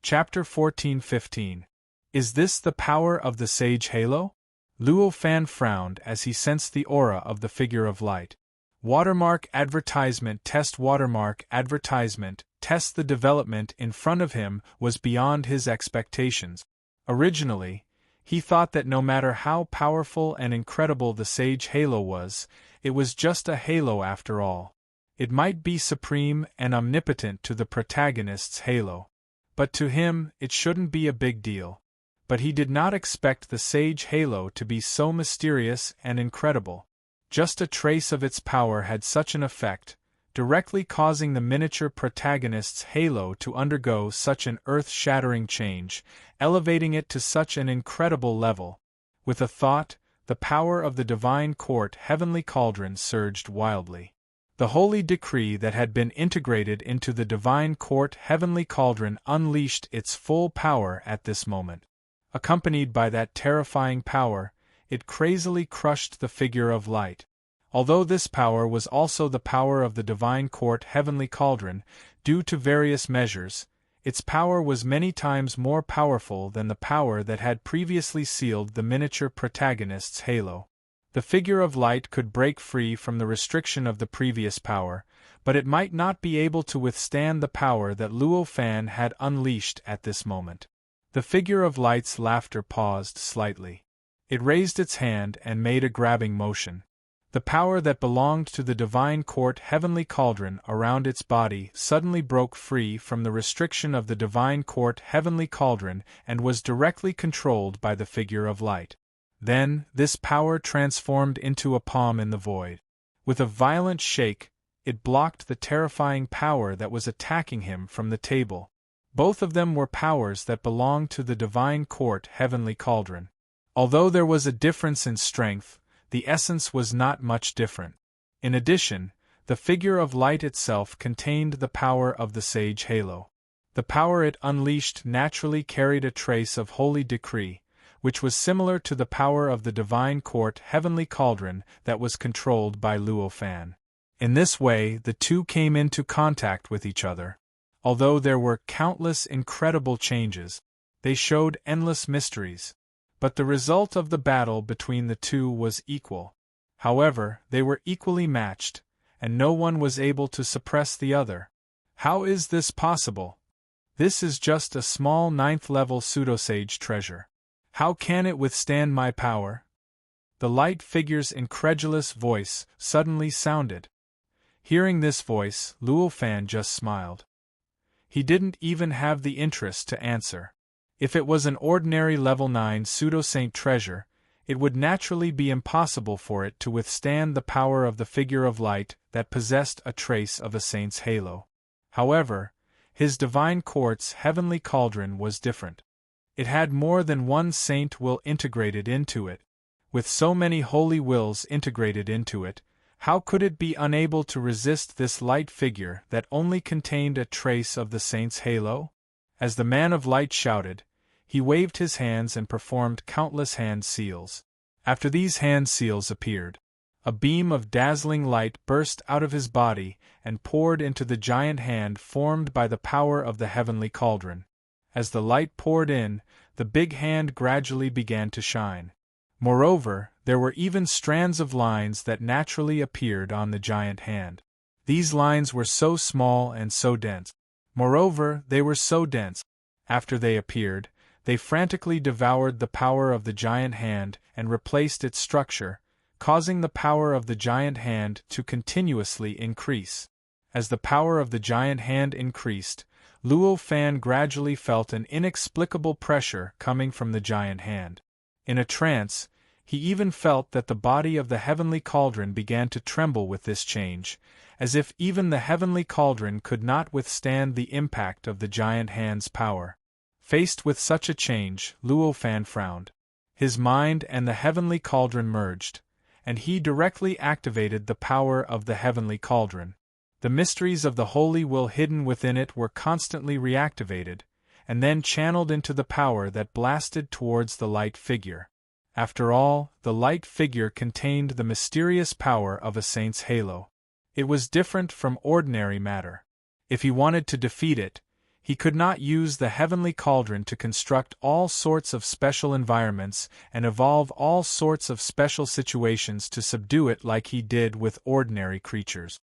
A: Chapter 14-15. Is this the power of the Sage Halo? Luo Fan frowned as he sensed the aura of the figure of light. Watermark advertisement test. Watermark advertisement test. The development in front of him was beyond his expectations. Originally, he thought that no matter how powerful and incredible the Sage Halo was, it was just a halo after all. It might be supreme and omnipotent to the protagonist's halo. But to him, it shouldn't be a big deal. But he did not expect the Sage Halo to be so mysterious and incredible. Just a trace of its power had such an effect, directly causing the miniature protagonist's halo to undergo such an earth-shattering change, elevating it to such an incredible level. With a thought, the power of the divine court heavenly cauldron surged wildly. The holy decree that had been integrated into the divine court heavenly cauldron unleashed its full power at this moment. Accompanied by that terrifying power, it crazily crushed the figure of light. Although this power was also the power of the divine court heavenly cauldron, due to various measures, its power was many times more powerful than the power that had previously sealed the miniature protagonist's halo. The figure of light could break free from the restriction of the previous power, but it might not be able to withstand the power that Luo Fan had unleashed at this moment. The figure of light's laughter paused slightly. It raised its hand and made a grabbing motion. The power that belonged to the divine court heavenly cauldron around its body suddenly broke free from the restriction of the divine court heavenly cauldron and was directly controlled by the figure of light. Then, this power transformed into a palm in the void. With a violent shake, it blocked the terrifying power that was attacking him from the table. Both of them were powers that belonged to the divine court heavenly cauldron. Although there was a difference in strength, the essence was not much different. In addition, the figure of light itself contained the power of the Sage Halo. The power it unleashed naturally carried a trace of holy decree, which was similar to the power of the divine court heavenly cauldron that was controlled by Luo Fan. In this way, the two came into contact with each other. Although there were countless incredible changes, they showed endless mysteries. But the result of the battle between the two was equal. However, they were equally matched, and no one was able to suppress the other. How is this possible? This is just a small 9th-level pseudosage treasure. How can it withstand my power? The light figure's incredulous voice suddenly sounded. Hearing this voice, Luo Fan just smiled. He didn't even have the interest to answer. If it was an ordinary level 9 pseudo-saint treasure, it would naturally be impossible for it to withstand the power of the figure of light that possessed a trace of a saint's halo. However, his divine court's heavenly cauldron was different. It had more than one saint will integrated into it. With so many holy wills integrated into it, How could it be unable to resist this light figure that only contained a trace of the saint's halo? As the man of light shouted, he waved his hands and performed countless hand seals. After these hand seals appeared, a beam of dazzling light burst out of his body and poured into the giant hand formed by the power of the heavenly cauldron. As the light poured in, the big hand gradually began to shine. Moreover, there were even strands of lines that naturally appeared on the giant hand. These lines were so small and so dense. Moreover, they were so dense. After they appeared, they frantically devoured the power of the giant hand and replaced its structure, causing the power of the giant hand to continuously increase. As the power of the giant hand increased, Luo Fan gradually felt an inexplicable pressure coming from the giant hand. In a trance, he even felt that the body of the heavenly cauldron began to tremble with this change, as if even the heavenly cauldron could not withstand the impact of the giant hand's power. Faced with such a change, Luo Fan frowned. His mind and the heavenly cauldron merged, and he directly activated the power of the heavenly cauldron. The mysteries of the holy will hidden within it were constantly reactivated, and then channeled into the power that blasted towards the light figure. After all, the light figure contained the mysterious power of a saint's halo. It was different from ordinary matter. If he wanted to defeat it, he could not use the heavenly cauldron to construct all sorts of special environments and evolve all sorts of special situations to subdue it like he did with ordinary creatures.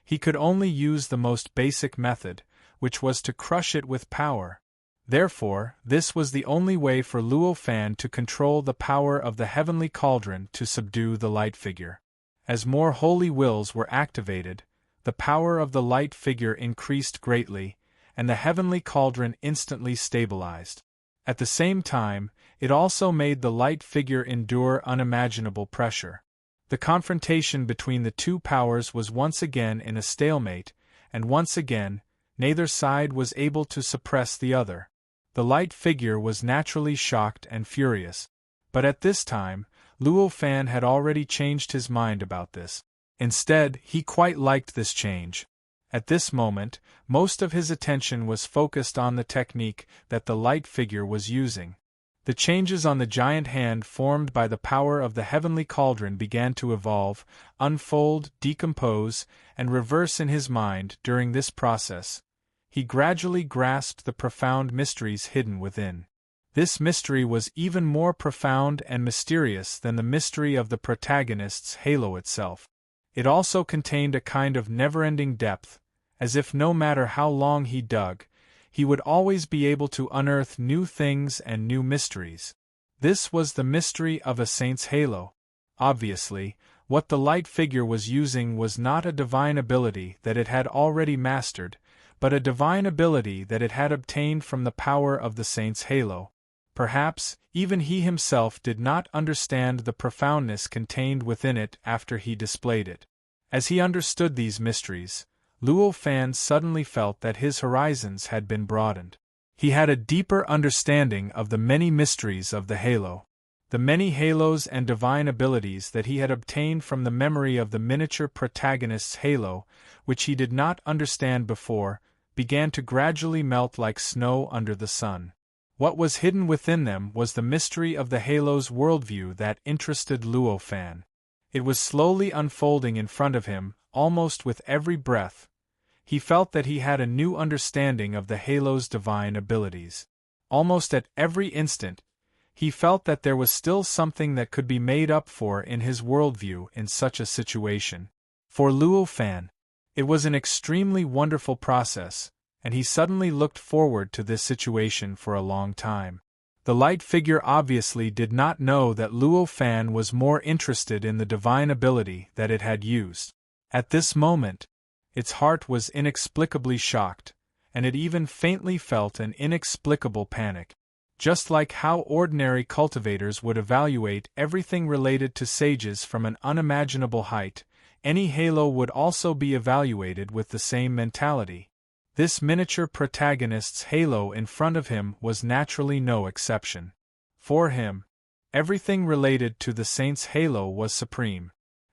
A: He could only use the most basic method, which was to crush it with power. Therefore, this was the only way for Luo Fan to control the power of the heavenly cauldron to subdue the light figure. As more holy wills were activated, the power of the light figure increased greatly, and the heavenly cauldron instantly stabilized. At the same time, it also made the light figure endure unimaginable pressure. The confrontation between the two powers was once again in a stalemate, and once again, neither side was able to suppress the other. The light figure was naturally shocked and furious. But at this time, Luo Fan had already changed his mind about this. Instead, he quite liked this change. At this moment, most of his attention was focused on the technique that the light figure was using. The changes on the giant hand formed by the power of the heavenly cauldron began to evolve, unfold, decompose, and reverse in his mind. During this process, he gradually grasped the profound mysteries hidden within. This mystery was even more profound and mysterious than the mystery of the protagonist's halo itself. It also contained a kind of never-ending depth, as if no matter how long he dug, he would always be able to unearth new things and new mysteries. This was the mystery of a saint's halo. Obviously, what the light figure was using was not a divine ability that it had already mastered, but a divine ability that it had obtained from the power of the saint's halo. Perhaps, even he himself did not understand the profoundness contained within it after he displayed it. As he understood these mysteries, Luo Fan suddenly felt that his horizons had been broadened. He had a deeper understanding of the many mysteries of the halo. The many halos and divine abilities that he had obtained from the memory of the miniature protagonist's halo, which he did not understand before, began to gradually melt like snow under the sun. What was hidden within them was the mystery of the halo's worldview that interested Luo Fan. It was slowly unfolding in front of him, almost with every breath. He felt that he had a new understanding of the halo's divine abilities. Almost at every instant, he felt that there was still something that could be made up for in his worldview in such a situation. For Luo Fan, it was an extremely wonderful process, and he suddenly looked forward to this situation for a long time. The light figure obviously did not know that Luo Fan was more interested in the divine ability that it had used. At this moment, its heart was inexplicably shocked, and it even faintly felt an inexplicable panic. Just like how ordinary cultivators would evaluate everything related to sages from an unimaginable height, any halo would also be evaluated with the same mentality. This miniature protagonist's halo in front of him was naturally no exception. For him, everything related to the saint's halo was supreme.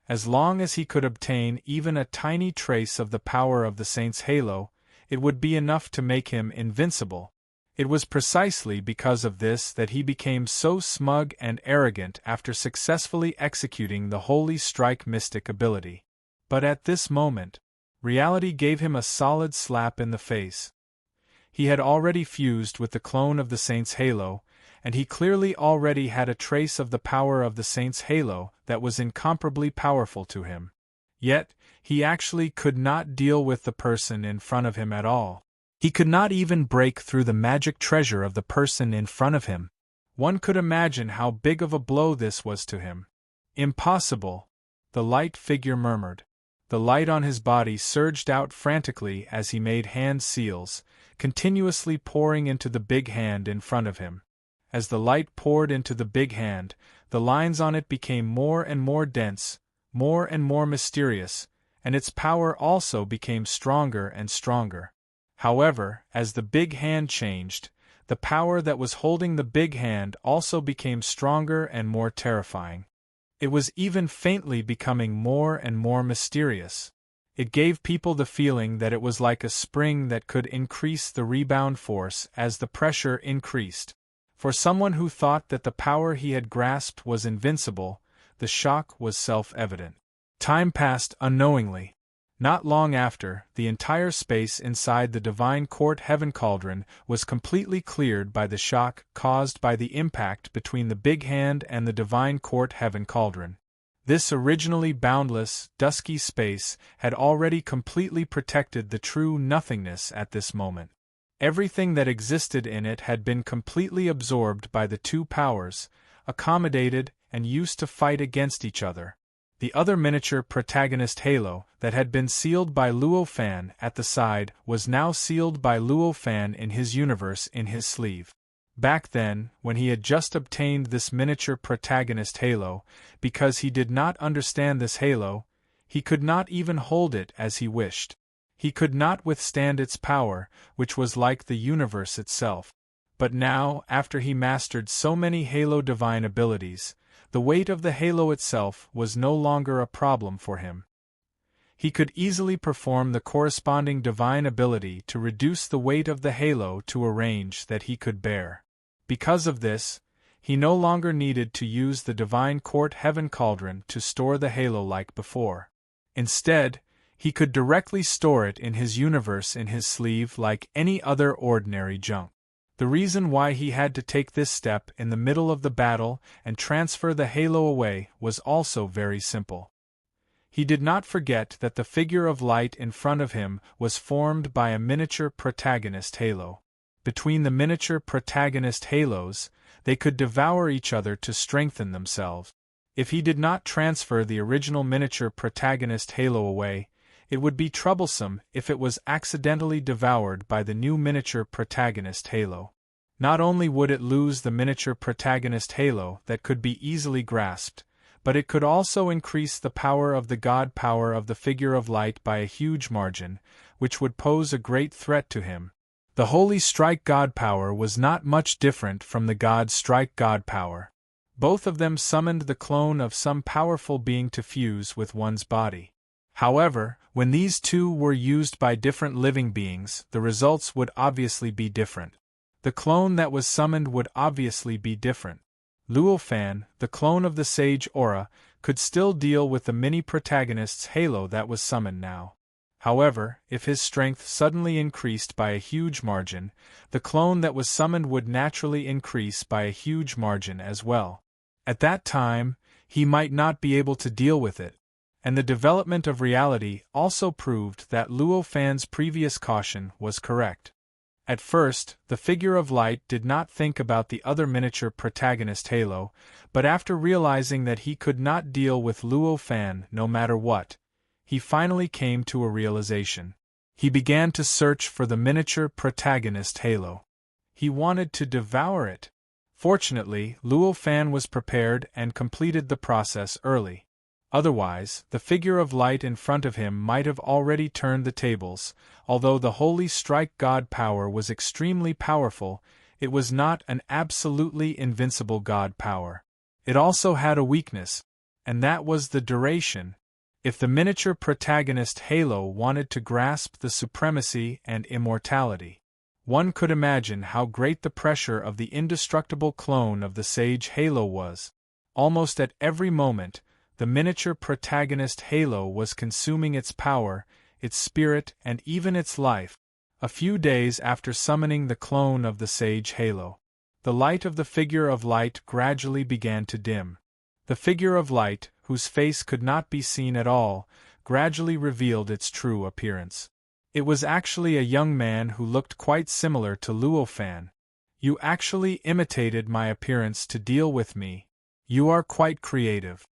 A: As long as he could obtain even a tiny trace of the power of the saint's halo, it would be enough to make him invincible. It was precisely because of this that he became so smug and arrogant after successfully executing the holy strike mystic ability. But at this moment, reality gave him a solid slap in the face. He had already fused with the clone of the saint's halo, and he clearly already had a trace of the power of the saint's halo that was incomparably powerful to him. Yet, he actually could not deal with the person in front of him at all. He could not even break through the magic treasure of the person in front of him. One could imagine how big of a blow this was to him. Impossible, the light figure murmured. The light on his body surged out frantically as he made hand seals, continuously pouring into the big hand in front of him. As the light poured into the big hand, the lines on it became more and more dense, more and more mysterious, and its power also became stronger and stronger. However, as the big hand changed, the power that was holding the big hand also became stronger and more terrifying. It was even faintly becoming more and more mysterious. It gave people the feeling that it was like a spring that could increase the rebound force as the pressure increased. For someone who thought that the power he had grasped was invincible, the shock was self-evident. Time passed unknowingly. Not long after, the entire space inside the divine court heaven cauldron was completely cleared by the shock caused by the impact between the big hand and the divine court heaven cauldron. This originally boundless, dusky space had already completely protected the true nothingness at this moment. Everything that existed in it had been completely absorbed by the two powers, accommodated, and used to fight against each other. The other miniature protagonist halo, that had been sealed by Luo Fan at the side, was now sealed by Luo Fan in his universe in his sleeve. Back then, when he had just obtained this miniature protagonist halo, because he did not understand this halo, he could not even hold it as he wished. He could not withstand its power, which was like the universe itself. But now, after he mastered so many halo divine abilities, the weight of the halo itself was no longer a problem for him. He could easily perform the corresponding divine ability to reduce the weight of the halo to a range that he could bear. Because of this, he no longer needed to use the divine court heaven cauldron to store the halo like before. Instead, he could directly store it in his universe in his sleeve like any other ordinary junk. The reason why he had to take this step in the middle of the battle and transfer the halo away was also very simple. He did not forget that the figure of light in front of him was formed by a miniature protagonist halo. Between the miniature protagonist halos, they could devour each other to strengthen themselves. If he did not transfer the original miniature protagonist halo away, it would be troublesome if it was accidentally devoured by the new miniature protagonist halo. Not only would it lose the miniature protagonist halo that could be easily grasped, but it could also increase the power of the god power of the figure of light by a huge margin, which would pose a great threat to him. The Holy Strike God power was not much different from the God Strike God power. Both of them summoned the clone of some powerful being to fuse with one's body. However, when these two were used by different living beings, the results would obviously be different. The clone that was summoned would obviously be different. Luo Fan, the clone of the Sage Aura, could still deal with the mini-protagonist's halo that was summoned now. However, if his strength suddenly increased by a huge margin, the clone that was summoned would naturally increase by a huge margin as well. At that time, he might not be able to deal with it. And the development of reality also proved that Luo Fan's previous caution was correct. At first, the figure of light did not think about the other miniature protagonist halo, but after realizing that he could not deal with Luo Fan no matter what, he finally came to a realization. He began to search for the miniature protagonist halo. He wanted to devour it. Fortunately, Luo Fan was prepared and completed the process early. Otherwise, the figure of light in front of him might have already turned the tables. Although the Holy Strike God power was extremely powerful, it was not an absolutely invincible God power. It also had a weakness, and that was the duration. If the miniature protagonist Halo wanted to grasp the supremacy and immortality, one could imagine how great the pressure of the indestructible clone of the sage Halo was. Almost at every moment, the miniature protagonist Halo was consuming its power, its spirit, and even its life. A few days after summoning the clone of the sage Halo, the light of the figure of light gradually began to dim. The figure of light, whose face could not be seen at all, gradually revealed its true appearance. It was actually a young man who looked quite similar to Luo Fan. "You actually imitated my appearance to deal with me. You are quite creative."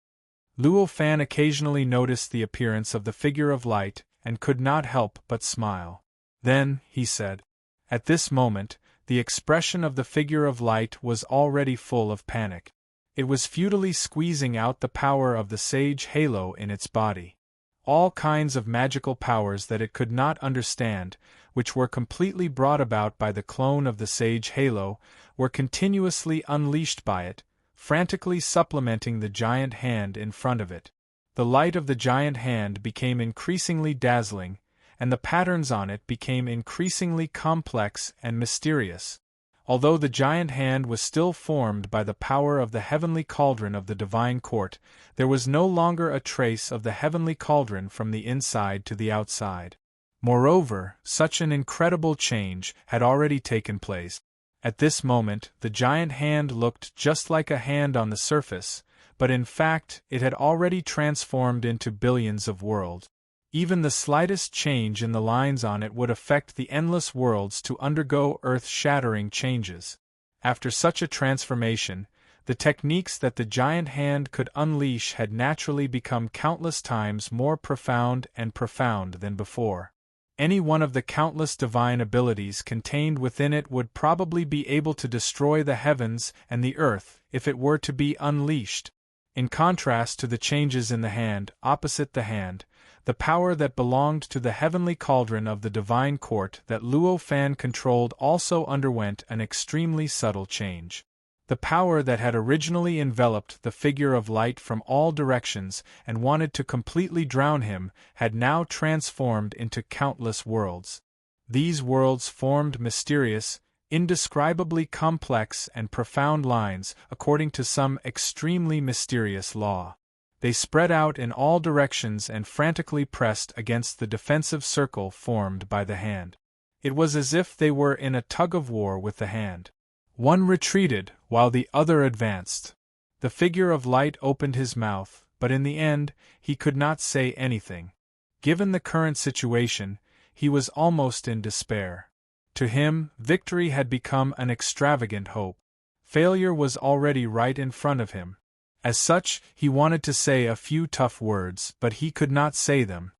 A: Luo Fan occasionally noticed the appearance of the figure of light and could not help but smile. "Then," he said. At this moment, the expression of the figure of light was already full of panic. It was futilely squeezing out the power of the sage Halo in its body. All kinds of magical powers that it could not understand, which were completely brought about by the clone of the sage Halo, were continuously unleashed by it, frantically supplementing the giant hand in front of it. The light of the giant hand became increasingly dazzling, and the patterns on it became increasingly complex and mysterious. Although the giant hand was still formed by the power of the heavenly cauldron of the divine court, there was no longer a trace of the heavenly cauldron from the inside to the outside. Moreover, such an incredible change had already taken place. At this moment, the giant hand looked just like a hand on the surface, but in fact, it had already transformed into billions of worlds. Even the slightest change in the lines on it would affect the endless worlds to undergo earth-shattering changes. After such a transformation, the techniques that the giant hand could unleash had naturally become countless times more profound than before. Any one of the countless divine abilities contained within it would probably be able to destroy the heavens and the earth if it were to be unleashed. In contrast to the changes in the hand, opposite the hand, the power that belonged to the heavenly cauldron of the divine court that Luo Fan controlled also underwent an extremely subtle change. The power that had originally enveloped the figure of light from all directions and wanted to completely drown him had now transformed into countless worlds. These worlds formed mysterious, indescribably complex and profound lines according to some extremely mysterious law. They spread out in all directions and frantically pressed against the defensive circle formed by the hand. It was as if they were in a tug-of-war with the hand. One retreated, while the other advanced. The figure of light opened his mouth, but in the end, he could not say anything. Given the current situation, he was almost in despair. To him, victory had become an extravagant hope. Failure was already right in front of him. As such, he wanted to say a few tough words, but he could not say them.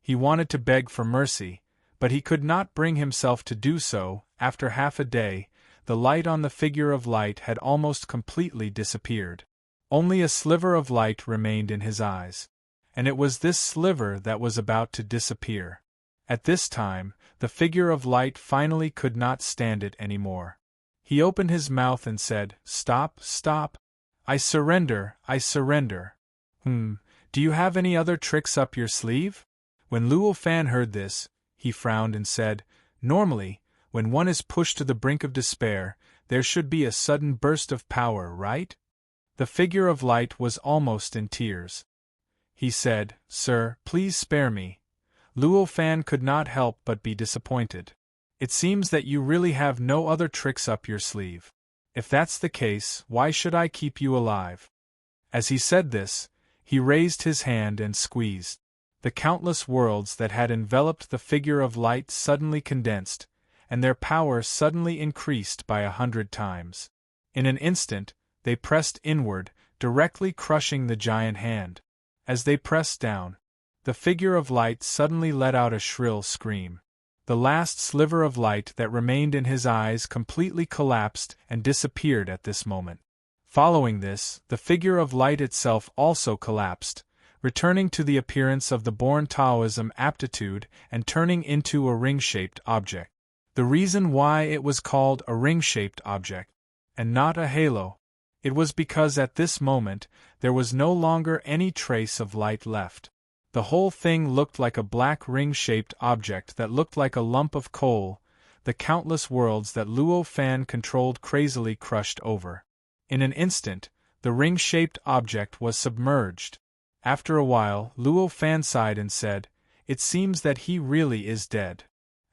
A: He wanted to beg for mercy, but he could not bring himself to do so. After half a day, the light on the figure of light had almost completely disappeared. Only a sliver of light remained in his eyes. And it was this sliver that was about to disappear. At this time, the figure of light finally could not stand it anymore. He opened his mouth and said, "Stop, stop. I surrender, I surrender." Do you have any other tricks up your sleeve?" When Luo Fan heard this, he frowned and said, "Normally, when one is pushed to the brink of despair, there should be a sudden burst of power, right?" The figure of light was almost in tears. He said, "Sir, please spare me." Luo Fan could not help but be disappointed. "It seems that you really have no other tricks up your sleeve. If that's the case, why should I keep you alive?" As he said this, he raised his hand and squeezed. The countless worlds that had enveloped the figure of light suddenly condensed, and their power suddenly increased by 100 times. In an instant, they pressed inward, directly crushing the giant hand. As they pressed down, the figure of light suddenly let out a shrill scream. The last sliver of light that remained in his eyes completely collapsed and disappeared at this moment. Following this, the figure of light itself also collapsed, returning to the appearance of the born Taoism aptitude and turning into a ring-shaped object. The reason why it was called a ring-shaped object, and not a halo, It was because at this moment, there was no longer any trace of light left. The whole thing looked like a black ring-shaped object that looked like a lump of coal, the countless worlds that Luo Fan controlled crazily crushed over. In an instant, the ring-shaped object was submerged. After a while, Luo Fan sighed and said, "It seems that he really is dead."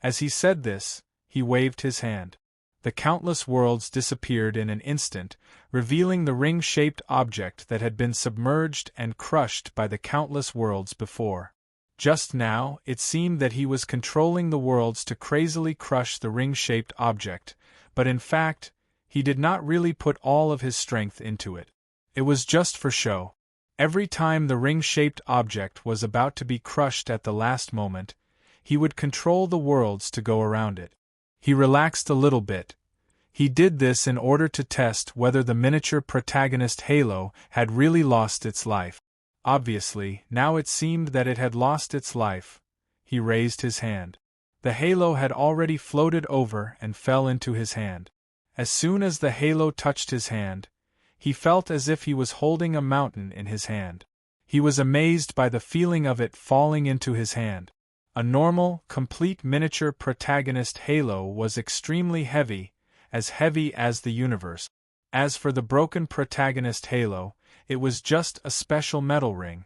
A: As he said this, he waved his hand. The countless worlds disappeared in an instant, revealing the ring-shaped object that had been submerged and crushed by the countless worlds before. Just now, it seemed that he was controlling the worlds to crazily crush the ring-shaped object, but in fact, he did not really put all of his strength into it. It was just for show. Every time the ring-shaped object was about to be crushed at the last moment, he would control the worlds to go around it. He relaxed a little bit. He did this in order to test whether the miniature protagonist Halo had really lost its life. Obviously, now it seemed that it had lost its life. He raised his hand. The halo had already floated over and fell into his hand. As soon as the halo touched his hand, he felt as if he was holding a mountain in his hand. He was amazed by the feeling of it falling into his hand. A normal, complete miniature protagonist halo was extremely heavy as the universe. As for the broken protagonist halo, it was just a special metal ring.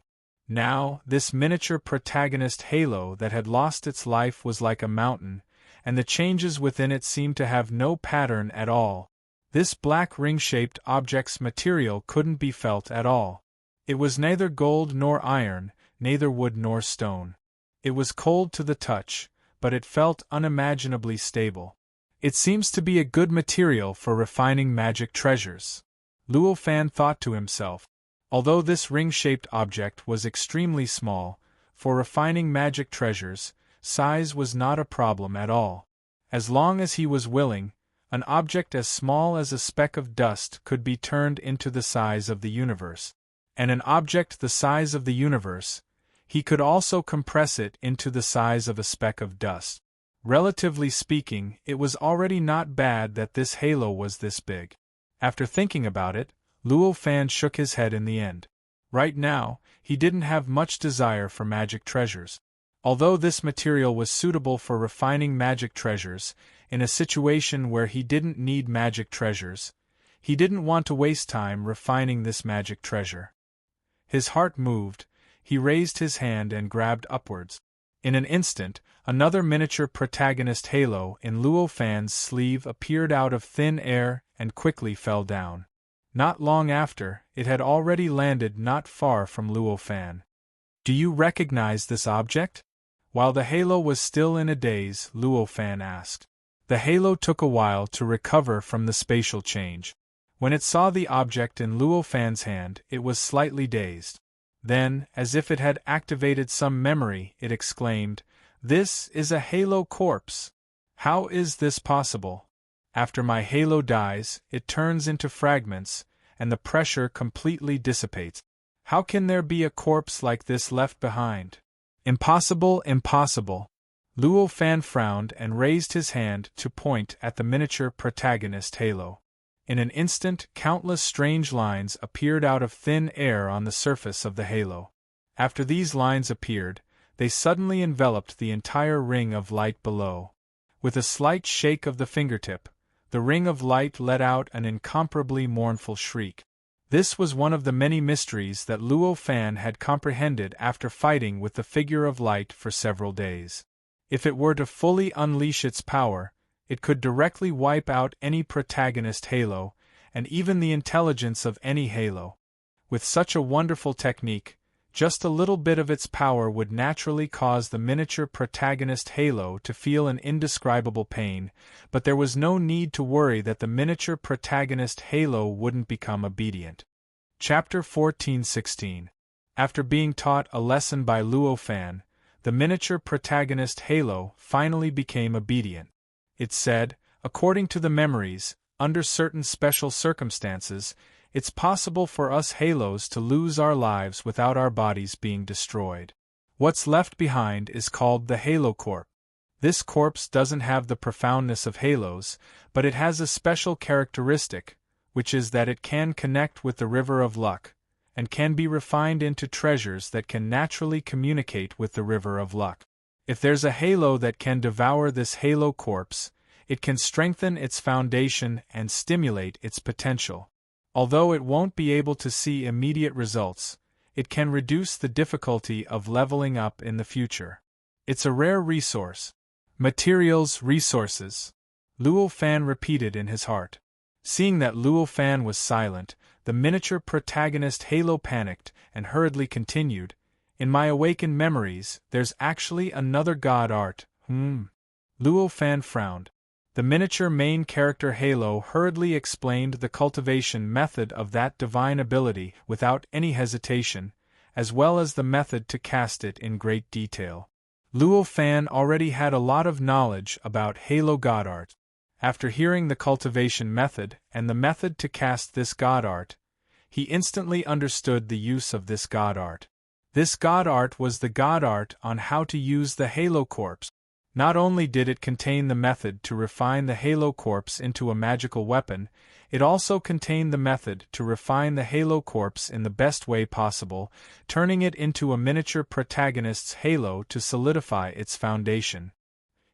A: Now, this miniature protagonist halo that had lost its life was like a mountain, and the changes within it seemed to have no pattern at all. This black ring-shaped object's material couldn't be felt at all. It was neither gold nor iron, neither wood nor stone. It was cold to the touch, but it felt unimaginably stable. It seems to be a good material for refining magic treasures, Luo Fan thought to himself. Although this ring-shaped object was extremely small, for refining magic treasures, size was not a problem at all. As long as he was willing, an object as small as a speck of dust could be turned into the size of the universe. And an object the size of the universe, he could also compress it into the size of a speck of dust. Relatively speaking, it was already not bad that this halo was this big. After thinking about it, Luo Fan shook his head in the end. Right now, he didn't have much desire for magic treasures. Although this material was suitable for refining magic treasures, in a situation where he didn't need magic treasures, he didn't want to waste time refining this magic treasure. His heart moved, he raised his hand and grabbed upwards. In an instant, another miniature protagonist halo in Luo Fan's sleeve appeared out of thin air and quickly fell down. Not long after, it had already landed not far from Luo Fan. "Do you recognize this object?" While the halo was still in a daze, Luo Fan asked. The halo took a while to recover from the spatial change. When it saw the object in Luo Fan's hand, it was slightly dazed. Then, as if it had activated some memory, it exclaimed, "This is a halo corpse. How is this possible? After my halo dies, it turns into fragments, and the pressure completely dissipates. How can there be a corpse like this left behind? Impossible, impossible." Luo Fan frowned and raised his hand to point at the miniature protagonist halo. In an instant, countless strange lines appeared out of thin air on the surface of the halo. After these lines appeared, they suddenly enveloped the entire ring of light below. With a slight shake of the fingertip, the ring of light let out an incomparably mournful shriek. This was one of the many mysteries that Luo Fan had comprehended after fighting with the figure of light for several days. If it were to fully unleash its power, it could directly wipe out any protagonist halo, and even the intelligence of any halo. With such a wonderful technique, just a little bit of its power would naturally cause the miniature protagonist halo to feel an indescribable pain, but there was no need to worry that the miniature protagonist halo wouldn't become obedient. Chapter 14-16. After being taught a lesson by Luo Fan, the miniature protagonist halo finally became obedient. It said, "According to the memories, under certain special circumstances, it's possible for us halos to lose our lives without our bodies being destroyed. What's left behind is called the halo corpse. This corpse doesn't have the profoundness of halos, but it has a special characteristic, which is that it can connect with the river of luck, and can be refined into treasures that can naturally communicate with the river of luck. If there's a halo that can devour this halo corpse, it can strengthen its foundation and stimulate its potential. Although it won't be able to see immediate results, it can reduce the difficulty of leveling up in the future. It's a rare resource. Materials, resources. Luo Fan repeated in his heart. Seeing that Luo Fan was silent, the miniature protagonist Halo panicked and hurriedly continued, "In my awakened memories, there's actually another god art." Luo Fan frowned. The miniature main character Halo hurriedly explained the cultivation method of that divine ability without any hesitation, as well as the method to cast it in great detail. Luo Fan already had a lot of knowledge about Halo god art. After hearing the cultivation method and the method to cast this god art, he instantly understood the use of this god art. This god art was the god art on how to use the Halo corpse. Not only did it contain the method to refine the Halo corpse into a magical weapon, it also contained the method to refine the Halo corpse in the best way possible, turning it into a miniature protagonist's Halo to solidify its foundation.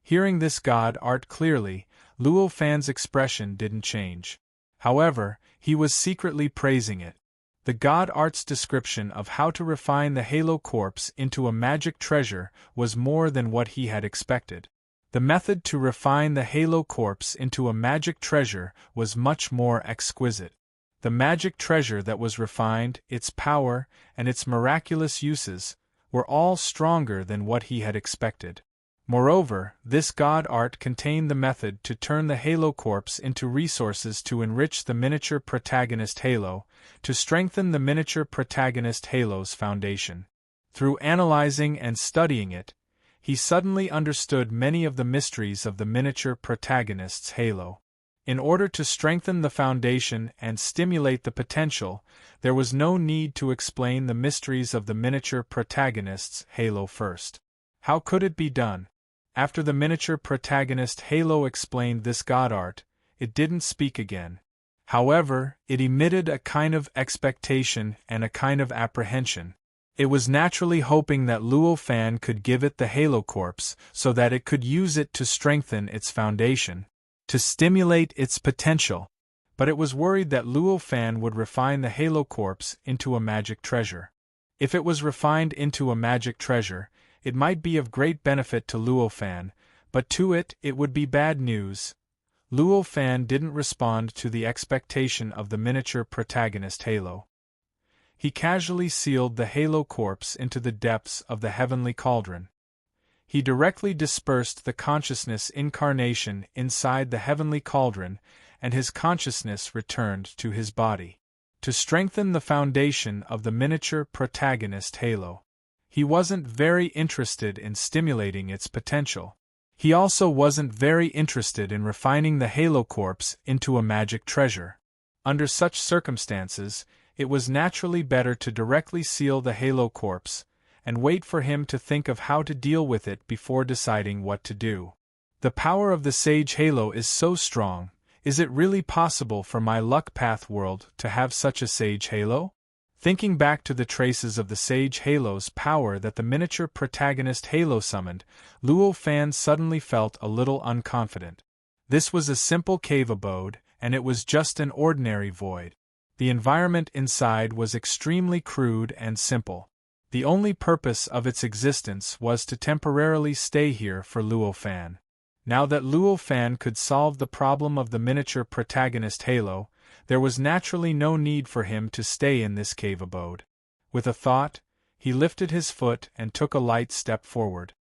A: Hearing this god art clearly, Luo Fan's expression didn't change. However, he was secretly praising it. The god art's description of how to refine the Halo corpse into a magic treasure was more than what he had expected. The method to refine the Halo corpse into a magic treasure was much more exquisite. The magic treasure that was refined, its power, and its miraculous uses, were all stronger than what he had expected. Moreover, this god art contained the method to turn the Halo corpse into resources to enrich the miniature protagonist Halo, to strengthen the miniature protagonist Halo's foundation. Through analyzing and studying it, he suddenly understood many of the mysteries of the miniature protagonist's Halo. In order to strengthen the foundation and stimulate the potential, there was no need to explain the mysteries of the miniature protagonist's Halo first. How could it be done? After the miniature protagonist Halo explained this god art, it didn't speak again. However, it emitted a kind of expectation and a kind of apprehension. It was naturally hoping that Luo Fan could give it the Halo corpse so that it could use it to strengthen its foundation, to stimulate its potential. But it was worried that Luo Fan would refine the Halo corpse into a magic treasure. If it was refined into a magic treasure, it might be of great benefit to Luo Fan, but to it would be bad news. Luo Fan didn't respond to the expectation of the miniature protagonist Halo. He casually sealed the Halo corpse into the depths of the heavenly cauldron. He directly dispersed the consciousness incarnation inside the heavenly cauldron, and his consciousness returned to his body. To strengthen the foundation of the miniature protagonist Halo, he wasn't very interested in stimulating its potential. He also wasn't very interested in refining the Halo corpse into a magic treasure. Under such circumstances, it was naturally better to directly seal the Halo corpse, and wait for him to think of how to deal with it before deciding what to do. The power of the Sage Halo is so strong. Is it really possible for my luck path world to have such a Sage Halo? Thinking back to the traces of the Sage Halo's power that the miniature protagonist Halo summoned, Luo Fan suddenly felt a little unconfident. This was a simple cave abode, and it was just an ordinary void. The environment inside was extremely crude and simple. The only purpose of its existence was to temporarily stay here for Luo Fan. Now that Luo Fan could solve the problem of the miniature protagonist Halo, there was naturally no need for him to stay in this cave abode. With a thought, he lifted his foot and took a light step forward.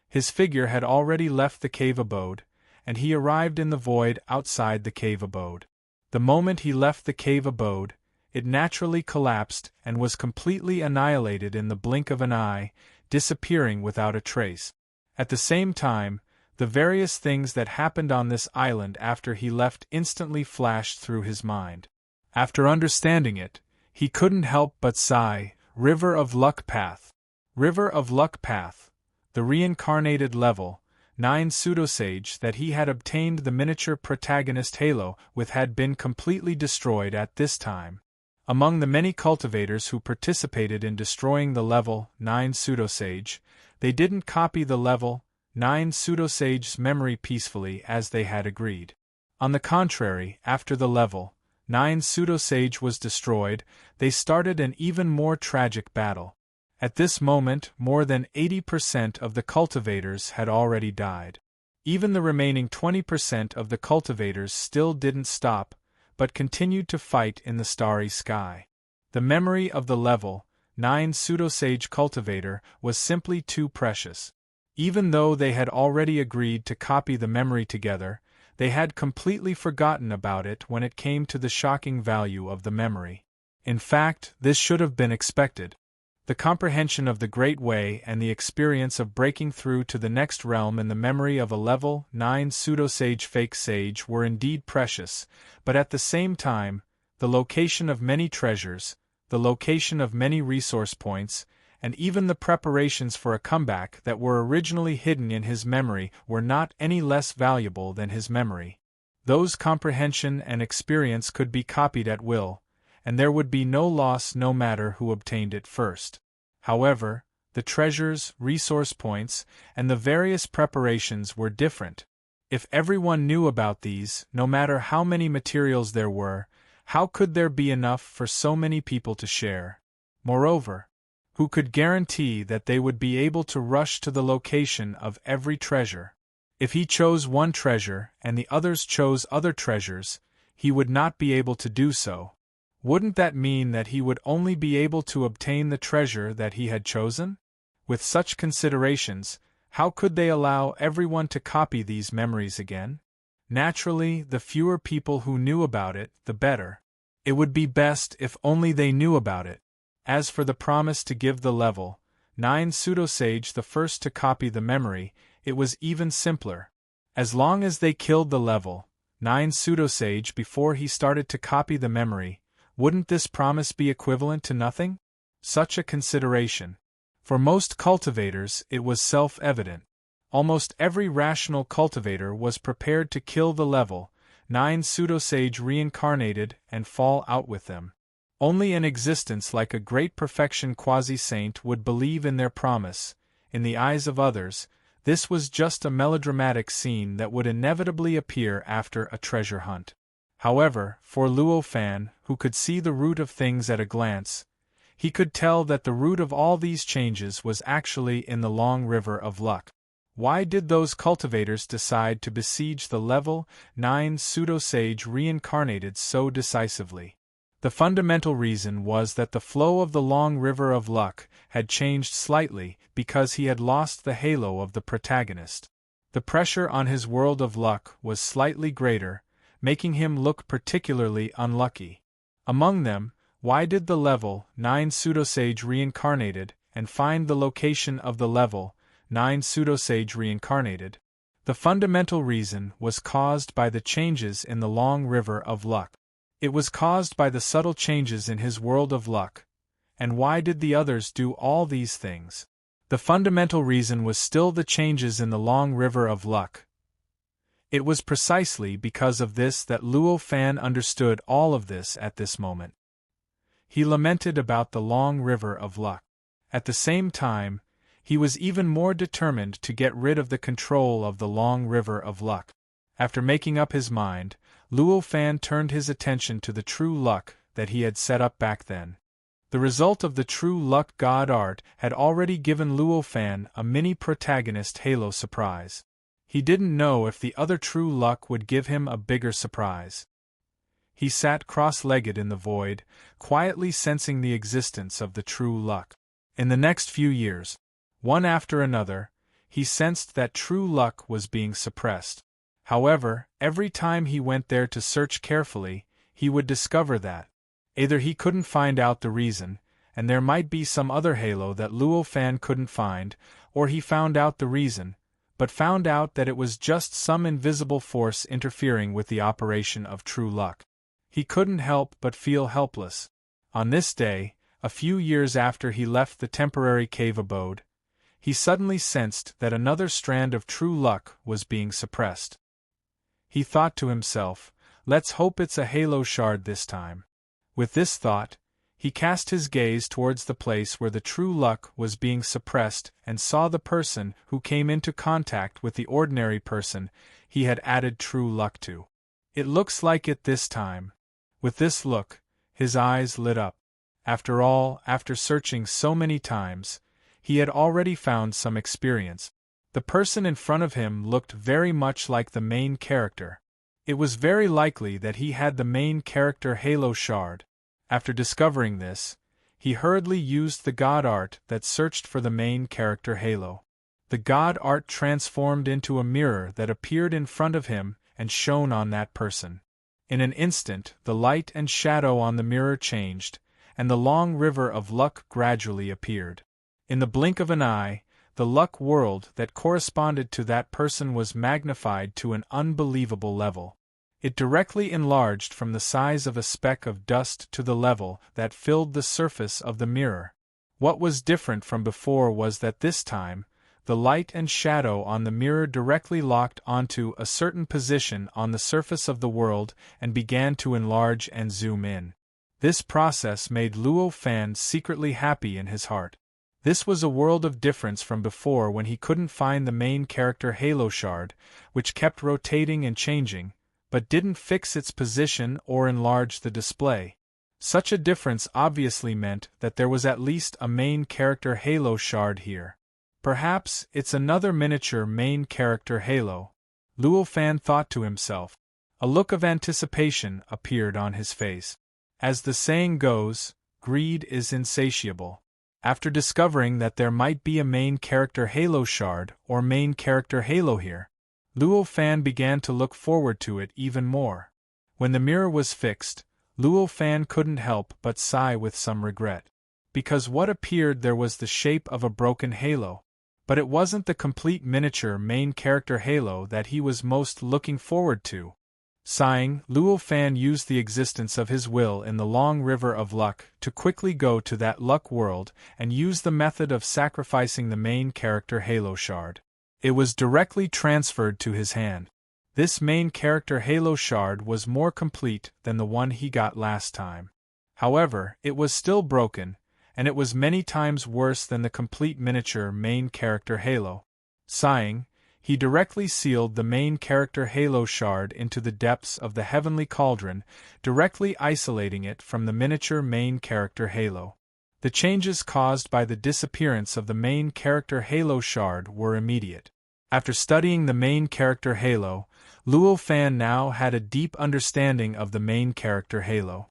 A: His figure had already left the cave abode, and he arrived in the void outside the cave abode. The moment he left the cave abode, it naturally collapsed and was completely annihilated in the blink of an eye, disappearing without a trace. At the same time, the various things that happened on this island after he left instantly flashed through his mind. After understanding it, he couldn't help but sigh. River of Luck Path. River of Luck Path. The reincarnated level, 9 pseudosage that he had obtained the miniature protagonist halo with had been completely destroyed at this time. Among the many cultivators who participated in destroying the level 9 pseudosage, they didn't copy the level 9 pseudosage's memory peacefully as they had agreed. On the contrary, after the level 9 pseudosage was destroyed, they started an even more tragic battle. At this moment, more than 80% of the cultivators had already died. Even the remaining 20% of the cultivators still didn't stop, but continued to fight in the starry sky. The memory of the level 9 pseudosage cultivator was simply too precious. Even though they had already agreed to copy the memory together, they had completely forgotten about it when it came to the shocking value of the memory. In fact, this should have been expected. The comprehension of the Great Way and the experience of breaking through to the next realm in the memory of a level 9 pseudosage fake sage were indeed precious, but at the same time, the location of many treasures, the location of many resource points, and even the preparations for a comeback that were originally hidden in his memory were not any less valuable than his memory. Those comprehension and experience could be copied at will, and there would be no loss no matter who obtained it first. However, the treasures, resource points, and the various preparations were different. If everyone knew about these, no matter how many materials there were, how could there be enough for so many people to share? Moreover, who could guarantee that they would be able to rush to the location of every treasure? If he chose one treasure and the others chose other treasures, he would not be able to do so. Wouldn't that mean that he would only be able to obtain the treasure that he had chosen? With such considerations, how could they allow everyone to copy these memories again? Naturally, the fewer people who knew about it, the better. It would be best if only they knew about it. As for the promise to give the level 9 pseudosage the first to copy the memory, it was even simpler. As long as they killed the level 9 pseudosage before he started to copy the memory, wouldn't this promise be equivalent to nothing? Such a consideration. For most cultivators, it was self-evident. Almost every rational cultivator was prepared to kill the level 9 pseudosage reincarnated and fall out with them. Only an existence like a great perfection quasi-saint would believe in their promise. In the eyes of others, this was just a melodramatic scene that would inevitably appear after a treasure hunt. However, for Luo Fan, who could see the root of things at a glance, he could tell that the root of all these changes was actually in the long river of luck. Why did those cultivators decide to besiege the level 9 pseudosage reincarnated so decisively? The fundamental reason was that the flow of the long river of luck had changed slightly because he had lost the halo of the protagonist. The pressure on his world of luck was slightly greater, making him look particularly unlucky. Among them, why did the level 9 pseudosage reincarnated and find the location of the level 9 pseudosage reincarnated? The fundamental reason was caused by the changes in the long river of luck. It was caused by the subtle changes in his world of luck. And why did the others do all these things? The fundamental reason was still the changes in the long river of luck. It was precisely because of this that Luo Fan understood all of this at this moment. He lamented about the long river of luck. At the same time, he was even more determined to get rid of the control of the long river of luck. After making up his mind, Luo Fan turned his attention to the true luck that he had set up back then. The result of the true luck god art had already given Luo Fan a mini-protagonist halo surprise. He didn't know if the other true luck would give him a bigger surprise. He sat cross-legged in the void, quietly sensing the existence of the true luck. In the next few years, one after another, he sensed that true luck was being suppressed. However, every time he went there to search carefully, he would discover that either he couldn't find out the reason, and there might be some other halo that Luo Fan couldn't find, or he found out the reason, but found out that it was just some invisible force interfering with the operation of true luck. He couldn't help but feel helpless. On this day, a few years after he left the temporary cave abode, he suddenly sensed that another strand of true luck was being suppressed. He thought to himself, "Let's hope it's a halo shard this time." With this thought, he cast his gaze towards the place where the true luck was being suppressed and saw the person who came into contact with the ordinary person he had added true luck to. "It looks like it this time." With this look, his eyes lit up. After all, after searching so many times, he had already found some experience. The person in front of him looked very much like the main character. It was very likely that he had the main character halo shard. After discovering this, he hurriedly used the god art that searched for the main character halo. The god art transformed into a mirror that appeared in front of him and shone on that person. In an instant, the light and shadow on the mirror changed, and the long river of luck gradually appeared. In the blink of an eye, the luck world that corresponded to that person was magnified to an unbelievable level. It directly enlarged from the size of a speck of dust to the level that filled the surface of the mirror. What was different from before was that this time, the light and shadow on the mirror directly locked onto a certain position on the surface of the world and began to enlarge and zoom in. This process made Luo Fan secretly happy in his heart. This was a world of difference from before when he couldn't find the main character halo shard, which kept rotating and changing, but didn't fix its position or enlarge the display. Such a difference obviously meant that there was at least a main character halo shard here. Perhaps it's another miniature main character halo, Luo Fan thought to himself. A look of anticipation appeared on his face. As the saying goes, greed is insatiable. After discovering that there might be a main character halo shard or main character halo here, Luo Fan began to look forward to it even more. When the mirror was fixed, Luo Fan couldn't help but sigh with some regret. Because what appeared there was the shape of a broken halo. But it wasn't the complete miniature main character halo that he was most looking forward to. Sighing, Luo Fan used the existence of his will in the long river of luck to quickly go to that luck world and use the method of sacrificing the main character halo shard. It was directly transferred to his hand. This main character halo shard was more complete than the one he got last time. However, it was still broken, and it was many times worse than the complete miniature main character halo. Sighing, he directly sealed the main character halo shard into the depths of the heavenly cauldron, directly isolating it from the miniature main character halo. The changes caused by the disappearance of the main character halo shard were immediate. After studying the main character halo, Luo Fan now had a deep understanding of the main character halo.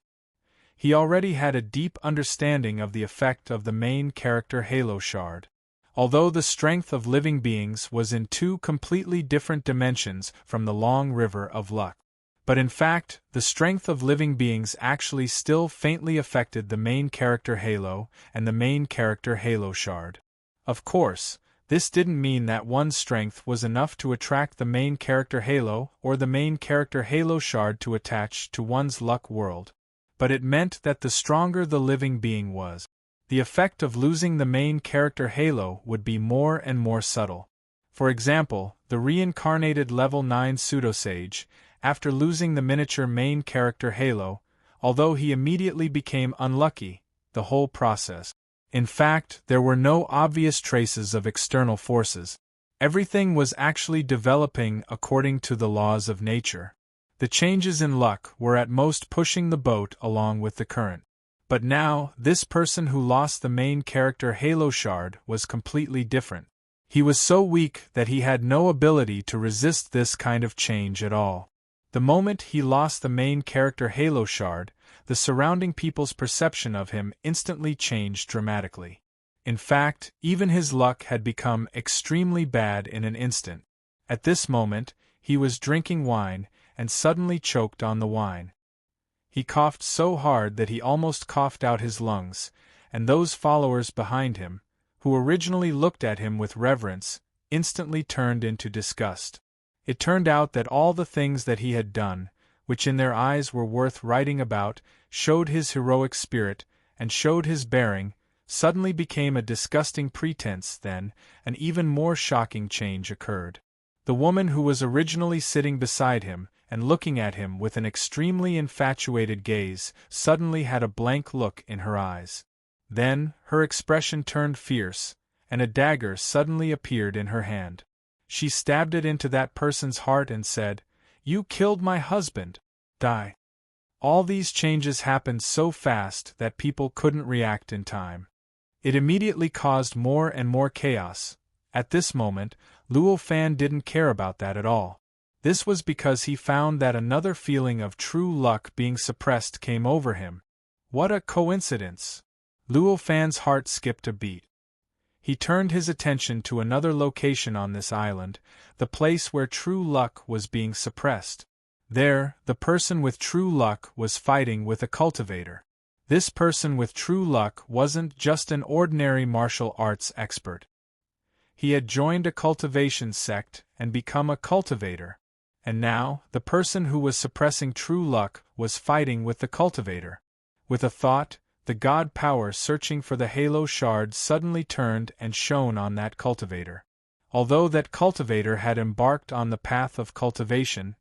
A: He already had a deep understanding of the effect of the main character halo shard. Although the strength of living beings was in two completely different dimensions from the long river of luck. But in fact, the strength of living beings actually still faintly affected the main character halo and the main character halo shard. Of course, this didn't mean that one's strength was enough to attract the main character halo or the main character halo shard to attach to one's luck world. But it meant that the stronger the living being was, the effect of losing the main character halo would be more and more subtle. For example, the reincarnated level 9 pseudosage, after losing the miniature main character halo, although he immediately became unlucky, the whole process. In fact, there were no obvious traces of external forces. Everything was actually developing according to the laws of nature. The changes in luck were at most pushing the boat along with the current. But now, this person who lost the main character halo shard was completely different. He was so weak that he had no ability to resist this kind of change at all. The moment he lost the main character halo shard, the surrounding people's perception of him instantly changed dramatically. In fact, even his luck had become extremely bad in an instant. At this moment, he was drinking wine, and suddenly choked on the wine. He coughed so hard that he almost coughed out his lungs, and those followers behind him, who originally looked at him with reverence, instantly turned into disgust. It turned out that all the things that he had done, which in their eyes were worth writing about, showed his heroic spirit, and showed his bearing, suddenly became a disgusting pretense. Then, an even more shocking change occurred. The woman who was originally sitting beside him, and looking at him with an extremely infatuated gaze, suddenly had a blank look in her eyes. Then, her expression turned fierce, and a dagger suddenly appeared in her hand. She stabbed it into that person's heart and said, "You killed my husband. Die." All these changes happened so fast that people couldn't react in time. It immediately caused more and more chaos. At this moment, Luo Fan didn't care about that at all. This was because he found that another feeling of true luck being suppressed came over him. What a coincidence! Luo Fan's heart skipped a beat. He turned his attention to another location on this island, the place where true luck was being suppressed. There, the person with true luck was fighting with a cultivator. This person with true luck wasn't just an ordinary martial arts expert. He had joined a cultivation sect and become a cultivator. And now, the person who was suppressing true luck was fighting with the cultivator. With a thought, the god power searching for the halo shard suddenly turned and shone on that cultivator. Although that cultivator had embarked on the path of cultivation,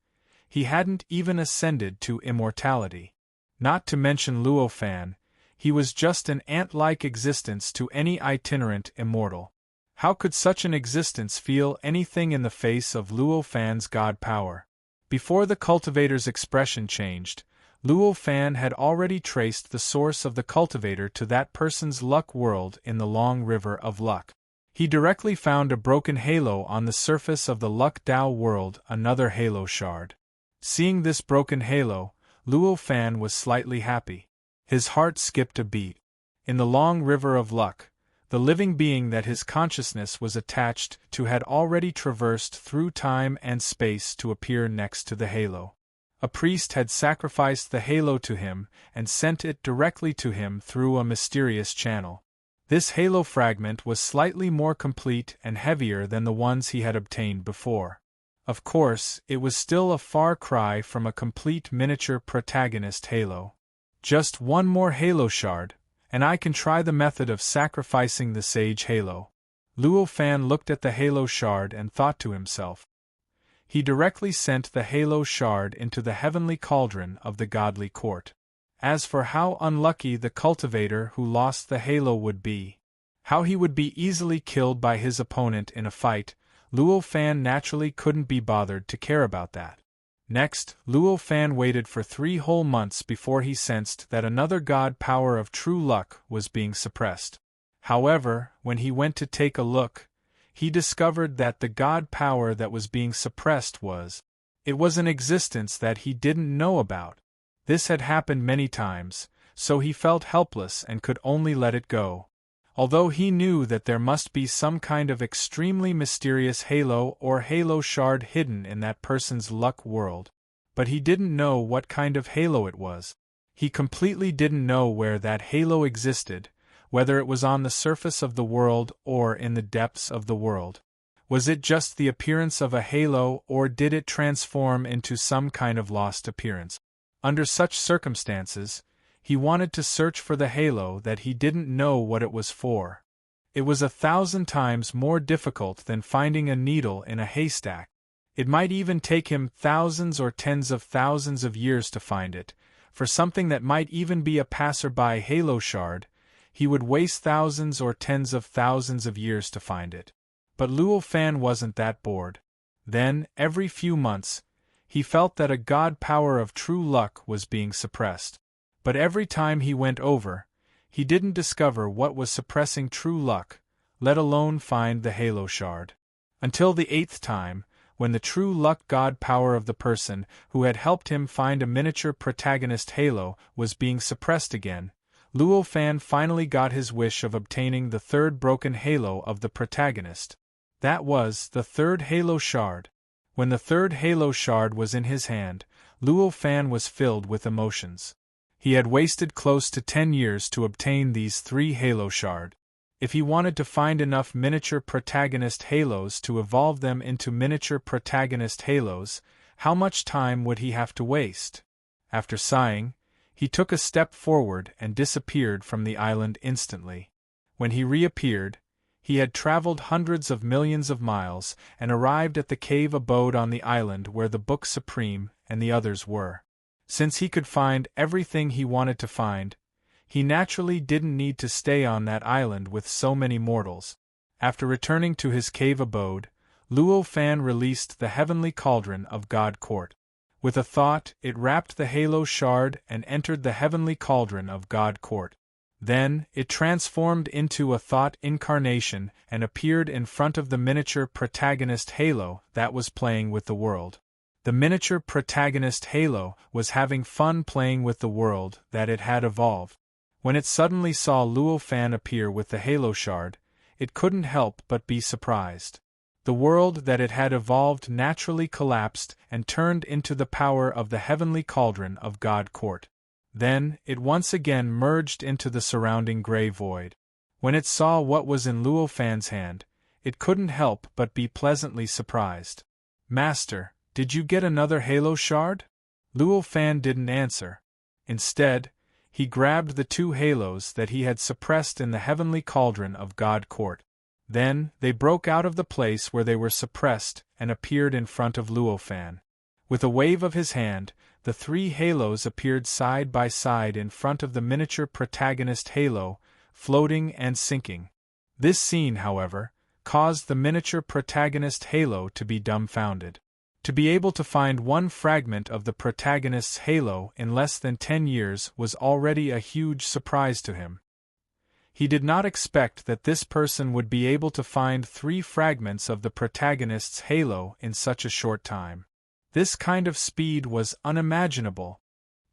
A: he hadn't even ascended to immortality. Not to mention Luo Fan, he was just an ant-like existence to any itinerant immortal. How could such an existence feel anything in the face of Luo Fan's god power? Before the cultivator's expression changed, Luo Fan had already traced the source of the cultivator to that person's luck world in the long river of luck. He directly found a broken halo on the surface of the luck Dao world, another halo shard. Seeing this broken halo, Luo Fan was slightly happy. His heart skipped a beat. In the long river of luck, the living being that his consciousness was attached to had already traversed through time and space to appear next to the halo. A priest had sacrificed the halo to him and sent it directly to him through a mysterious channel. This halo fragment was slightly more complete and heavier than the ones he had obtained before. Of course, it was still a far cry from a complete miniature protagonist halo. Just one more halo shard, and I can try the method of sacrificing the sage halo. Luo Fan looked at the halo shard and thought to himself. He directly sent the halo shard into the heavenly cauldron of the godly court. As for how unlucky the cultivator who lost the halo would be, how he would be easily killed by his opponent in a fight, Luo Fan naturally couldn't be bothered to care about that. Next, Luo Fan waited for 3 whole months before he sensed that another god power of true luck was being suppressed. However, when he went to take a look, he discovered that the god power that was being suppressed was an existence that he didn't know about. This had happened many times, so he felt helpless and could only let it go. Although he knew that there must be some kind of extremely mysterious halo or halo shard hidden in that person's luck world, but he didn't know what kind of halo it was. He completely didn't know where that halo existed, whether it was on the surface of the world or in the depths of the world. Was it just the appearance of a halo, or did it transform into some kind of lost appearance? Under such circumstances, he wanted to search for the halo that he didn't know what it was for. It was 1,000 times more difficult than finding a needle in a haystack. It might even take him thousands or tens of thousands of years to find it. For something that might even be a passerby halo shard, he would waste thousands or tens of thousands of years to find it. But Luo Fan wasn't that bored. Then, every few months, he felt that a god power of true luck was being suppressed. But every time he went over, he didn't discover what was suppressing true luck, let alone find the halo shard. Until the 8th time, when the true luck god power of the person who had helped him find a miniature protagonist halo was being suppressed again, Luo Fan finally got his wish of obtaining the 3rd broken halo of the protagonist. That was the 3rd halo shard. When the 3rd halo shard was in his hand, Luo Fan was filled with emotions. He had wasted close to 10 years to obtain these 3 halo shard. If he wanted to find enough miniature protagonist halos to evolve them into miniature protagonist halos, how much time would he have to waste? After sighing, he took a step forward and disappeared from the island instantly. When he reappeared, he had traveled hundreds of millions of miles and arrived at the cave abode on the island where the Book Supreme and the others were. Since he could find everything he wanted to find, he naturally didn't need to stay on that island with so many mortals. After returning to his cave abode, Luo Fan released the heavenly cauldron of God Court. With a thought, it wrapped the halo shard and entered the heavenly cauldron of God Court. Then, it transformed into a thought incarnation and appeared in front of the miniature protagonist Halo that was playing with the world. The miniature protagonist Halo was having fun playing with the world that it had evolved. When it suddenly saw Luo Fan appear with the Halo shard, it couldn't help but be surprised. The world that it had evolved naturally collapsed and turned into the power of the heavenly cauldron of God Court. Then, it once again merged into the surrounding gray void. When it saw what was in Luo Fan's hand, it couldn't help but be pleasantly surprised. "Master, did you get another halo shard?" Luo Fan didn't answer. Instead, he grabbed the two halos that he had suppressed in the heavenly cauldron of God Court. Then, they broke out of the place where they were suppressed and appeared in front of Luo Fan. With a wave of his hand, the three halos appeared side by side in front of the miniature protagonist Halo, floating and sinking. This scene, however, caused the miniature protagonist Halo to be dumbfounded. To be able to find one fragment of the protagonist's halo in less than 10 years was already a huge surprise to him. He did not expect that this person would be able to find 3 fragments of the protagonist's halo in such a short time. This kind of speed was unimaginable.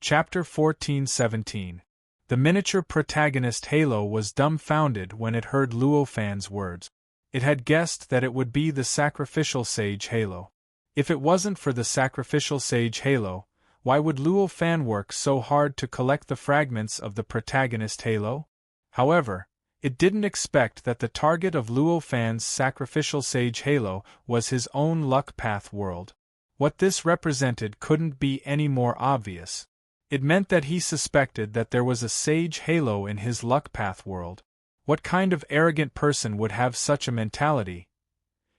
A: Chapter 14-17. The miniature protagonist Halo was dumbfounded when it heard Luo Fan's words. It had guessed that it would be the sacrificial sage Halo. If it wasn't for the sacrificial sage Halo, why would Luo Fan work so hard to collect the fragments of the protagonist Halo? However, it didn't expect that the target of Luo Fan's sacrificial sage Halo was his own luck path world. What this represented couldn't be any more obvious. It meant that he suspected that there was a sage halo in his luck path world. What kind of arrogant person would have such a mentality?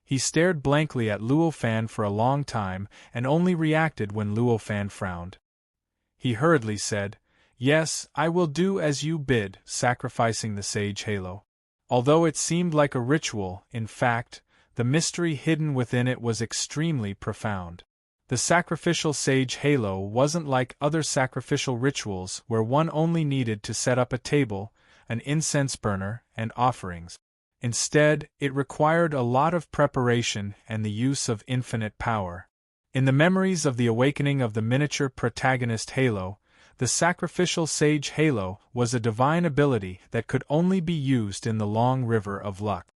A: He stared blankly at Luo Fan for a long time and only reacted when Luo Fan frowned. He hurriedly said, "Yes, I will do as you bid," sacrificing the sage halo. Although it seemed like a ritual, in fact, the mystery hidden within it was extremely profound. The sacrificial sage halo wasn't like other sacrificial rituals where one only needed to set up a table, an incense burner, and offerings. Instead, it required a lot of preparation and the use of infinite power. In the memories of the awakening of the miniature protagonist Halo, the sacrificial sage Halo was a divine ability that could only be used in the long river of luck.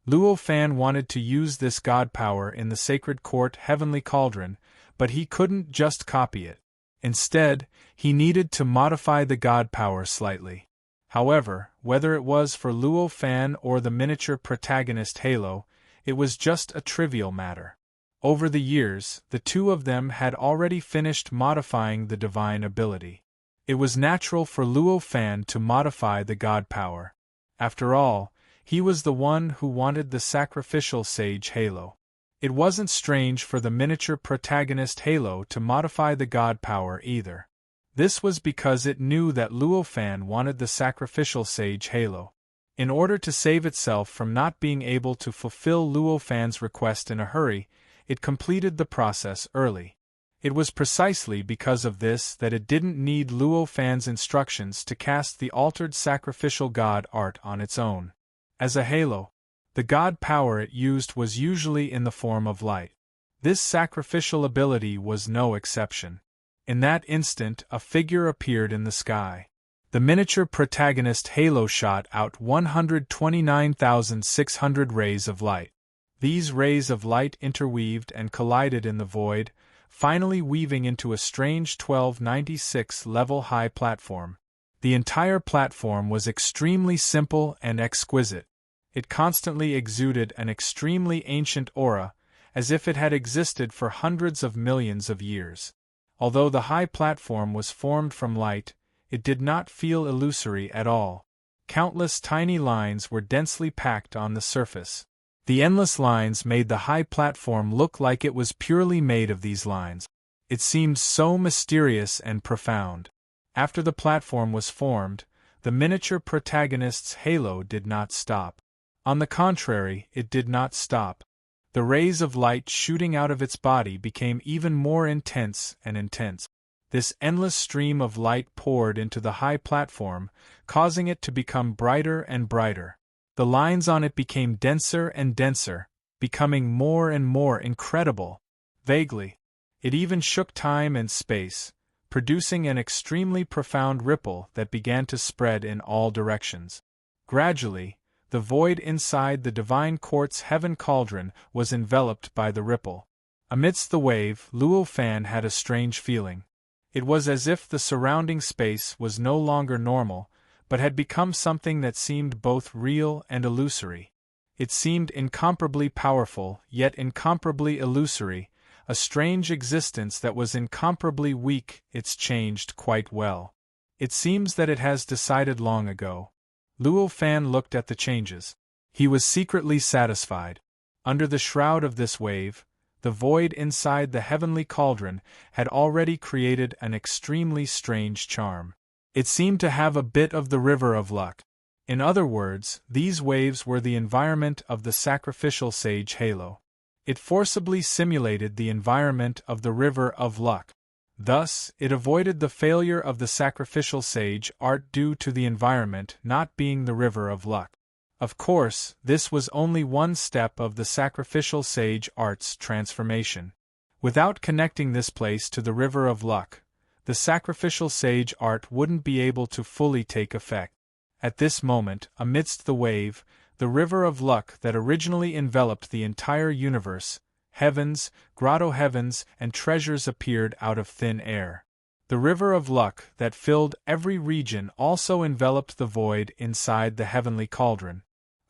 A: Luo Fan wanted to use this god power in the sacred court heavenly cauldron, but he couldn't just copy it. Instead, he needed to modify the god power slightly. However, whether it was for Luo Fan or the miniature protagonist Halo, it was just a trivial matter. Over the years, the two of them had already finished modifying the divine ability. It was natural for Luo Fan to modify the god power. After all, he was the one who wanted the sacrificial sage Halo. It wasn't strange for the miniature protagonist Halo to modify the god power either. This was because it knew that Luo Fan wanted the sacrificial sage Halo. In order to save itself from not being able to fulfill Luo Fan's request in a hurry, it completed the process early. It was precisely because of this that it didn't need Luo Fan's instructions to cast the altered sacrificial god art on its own. As a halo, the god power it used was usually in the form of light. This sacrificial ability was no exception. In that instant, a figure appeared in the sky. The miniature protagonist Halo shot out 129,600 rays of light. These rays of light interweaved and collided in the void, finally weaving into a strange 1296-level-high platform. The entire platform was extremely simple and exquisite. It constantly exuded an extremely ancient aura, as if it had existed for hundreds of millions of years. Although the high platform was formed from light, it did not feel illusory at all. countless tiny lines were densely packed on the surface. The endless lines made the high platform look like it was purely made of these lines. It seemed so mysterious and profound. After the platform was formed, the miniature protagonist's halo did not stop. On the contrary, it did not stop. The rays of light shooting out of its body became even more intense and intense. This endless stream of light poured into the high platform, causing it to become brighter and brighter. The lines on it became denser and denser, becoming more and more incredible. Vaguely, it even shook time and space, producing an extremely profound ripple that began to spread in all directions. Gradually, the void inside the divine court's heaven cauldron was enveloped by the ripple. Amidst the wave, Luo Fan had a strange feeling. It was as if the surrounding space was no longer normal, but had become something that seemed both real and illusory. It seemed incomparably powerful, yet incomparably illusory, a strange existence that was incomparably weak. It's changed quite well. It seems that it has decided long ago. Luo Fan looked at the changes. He was secretly satisfied. Under the shroud of this wave, the void inside the heavenly cauldron had already created an extremely strange charm. It seemed to have a bit of the river of luck. In other words, these waves were the environment of the sacrificial sage halo. It forcibly simulated the environment of the river of luck. Thus, it avoided the failure of the sacrificial sage art due to the environment not being the river of luck. Of course, this was only one step of the sacrificial sage art's transformation. Without connecting this place to the river of luck, the sacrificial sage art wouldn't be able to fully take effect. At this moment, amidst the wave, the river of luck that originally enveloped the entire universe, heavens, grotto heavens, and treasures appeared out of thin air. The river of luck that filled every region also enveloped the void inside the heavenly cauldron.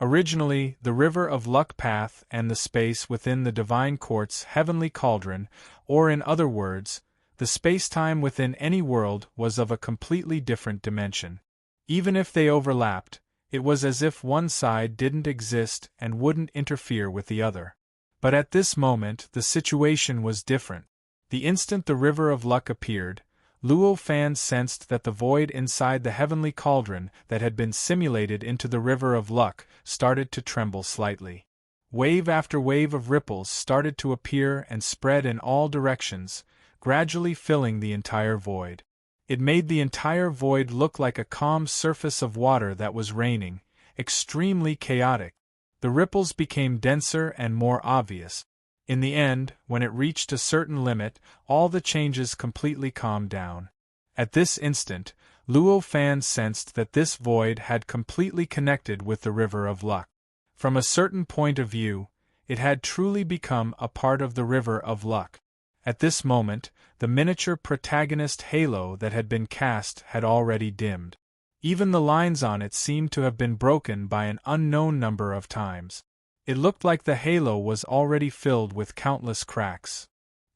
A: Originally, the river of luck path and the space within the divine court's heavenly cauldron, or in other words, the space-time within any world was of a completely different dimension. Even if they overlapped, it was as if one side didn't exist and wouldn't interfere with the other. But at this moment the situation was different. The instant the river of luck appeared, Luo Fan sensed that the void inside the heavenly cauldron that had been simulated into the river of luck started to tremble slightly. Wave after wave of ripples started to appear and spread in all directions, gradually filling the entire void. It made the entire void look like a calm surface of water that was raining, extremely chaotic. The ripples became denser and more obvious. In the end, when it reached a certain limit, all the changes completely calmed down. At this instant, Luo Fan sensed that this void had completely connected with the river of luck. From a certain point of view, it had truly become a part of the river of luck. At this moment, the miniature protagonist halo that had been cast had already dimmed. Even the lines on it seemed to have been broken by an unknown number of times. It looked like the halo was already filled with countless cracks.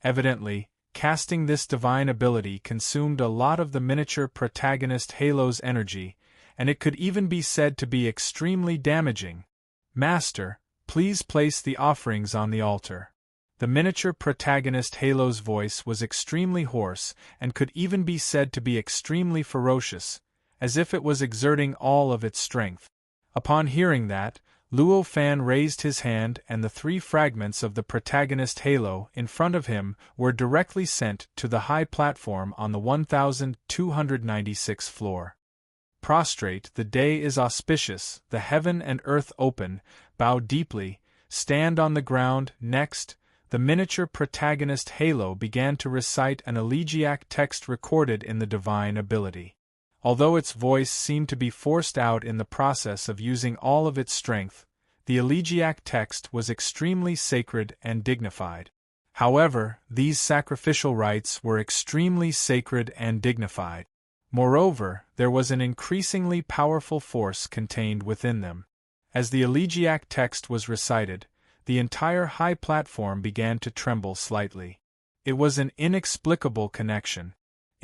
A: Evidently, casting this divine ability consumed a lot of the miniature protagonist halo's energy, and it could even be said to be extremely damaging. "Master, please place the offerings on the altar." The miniature protagonist halo's voice was extremely hoarse and could even be said to be extremely ferocious, as if it was exerting all of its strength. Upon hearing that, Luo Fan raised his hand and the 3 fragments of the protagonist halo in front of him were directly sent to the high platform on the 1296th floor. Prostrate, the day is auspicious, the heaven and earth open, bow deeply, stand on the ground. Next, the miniature protagonist halo began to recite an elegiac text recorded in the divine ability. Although its voice seemed to be forced out in the process of using all of its strength, the elegiac text was extremely sacred and dignified. However, these sacrificial rites were extremely sacred and dignified. Moreover, there was an increasingly powerful force contained within them. As the elegiac text was recited, the entire high platform began to tremble slightly. It was an inexplicable connection.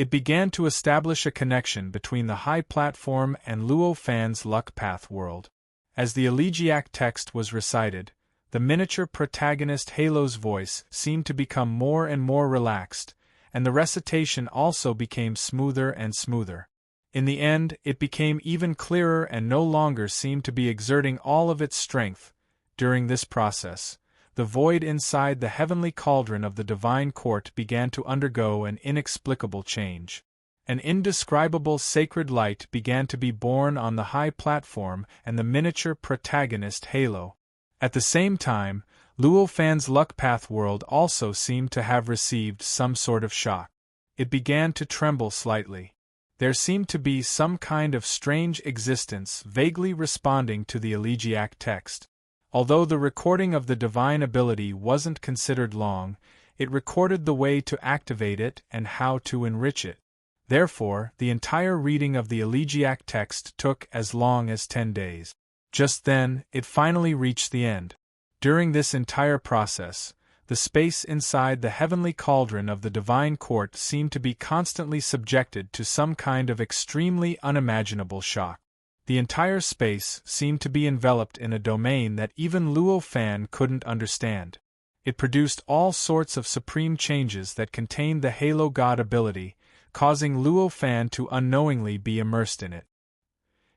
A: It began to establish a connection between the high platform and Luo Fan's luck path world. As the elegiac text was recited, the miniature protagonist Halo's voice seemed to become more and more relaxed, and the recitation also became smoother and smoother. In the end, it became even clearer and no longer seemed to be exerting all of its strength. During this process, the void inside the heavenly cauldron of the divine court began to undergo an inexplicable change. An indescribable sacred light began to be born on the high platform and the miniature protagonist Halo. At the same time, Luo Fan's luck path world also seemed to have received some sort of shock. It began to tremble slightly. There seemed to be some kind of strange existence vaguely responding to the elegiac text. Although the recording of the divine ability wasn't considered long, it recorded the way to activate it and how to enrich it. Therefore, the entire reading of the elegiac text took as long as 10 days. Just then, it finally reached the end. During this entire process, the space inside the heavenly cauldron of the divine court seemed to be constantly subjected to some kind of extremely unimaginable shock. The entire space seemed to be enveloped in a domain that even Luo Fan couldn't understand. It produced all sorts of supreme changes that contained the Halo God ability, causing Luo Fan to unknowingly be immersed in it.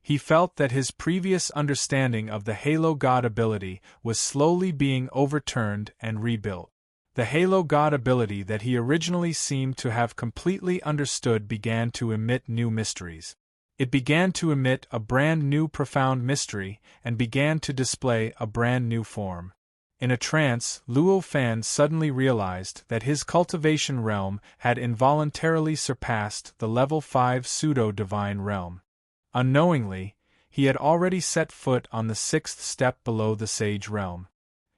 A: He felt that his previous understanding of the Halo God ability was slowly being overturned and rebuilt. The Halo God ability that he originally seemed to have completely understood began to emit new mysteries. It began to emit a brand new profound mystery and began to display a brand new form. In a trance, Luo Fan suddenly realized that his cultivation realm had involuntarily surpassed the level 5 pseudo-divine realm. Unknowingly, he had already set foot on the 6th step below the sage realm.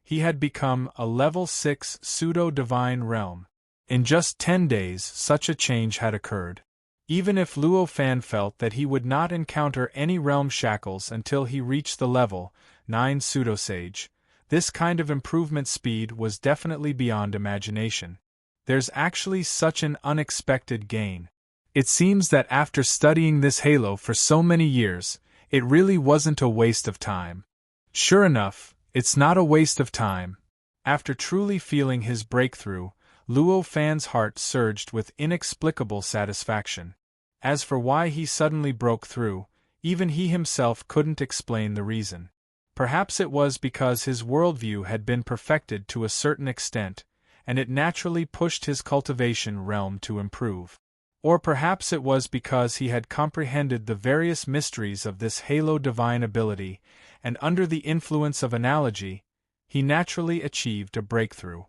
A: He had become a level 6 pseudo-divine realm. In just 10 days, such a change had occurred. Even if Luo Fan felt that he would not encounter any realm shackles until he reached the level 9 pseudo-sage, this kind of improvement speed was definitely beyond imagination. There's actually such an unexpected gain. It seems that after studying this Halo for so many years, it really wasn't a waste of time. Sure enough, it's not a waste of time. After truly feeling his breakthrough, Luo Fan's heart surged with inexplicable satisfaction. As for why he suddenly broke through, even he himself couldn't explain the reason. Perhaps it was because his worldview had been perfected to a certain extent, and it naturally pushed his cultivation realm to improve. Or perhaps it was because he had comprehended the various mysteries of this Halo divine ability, and under the influence of analogy, he naturally achieved a breakthrough.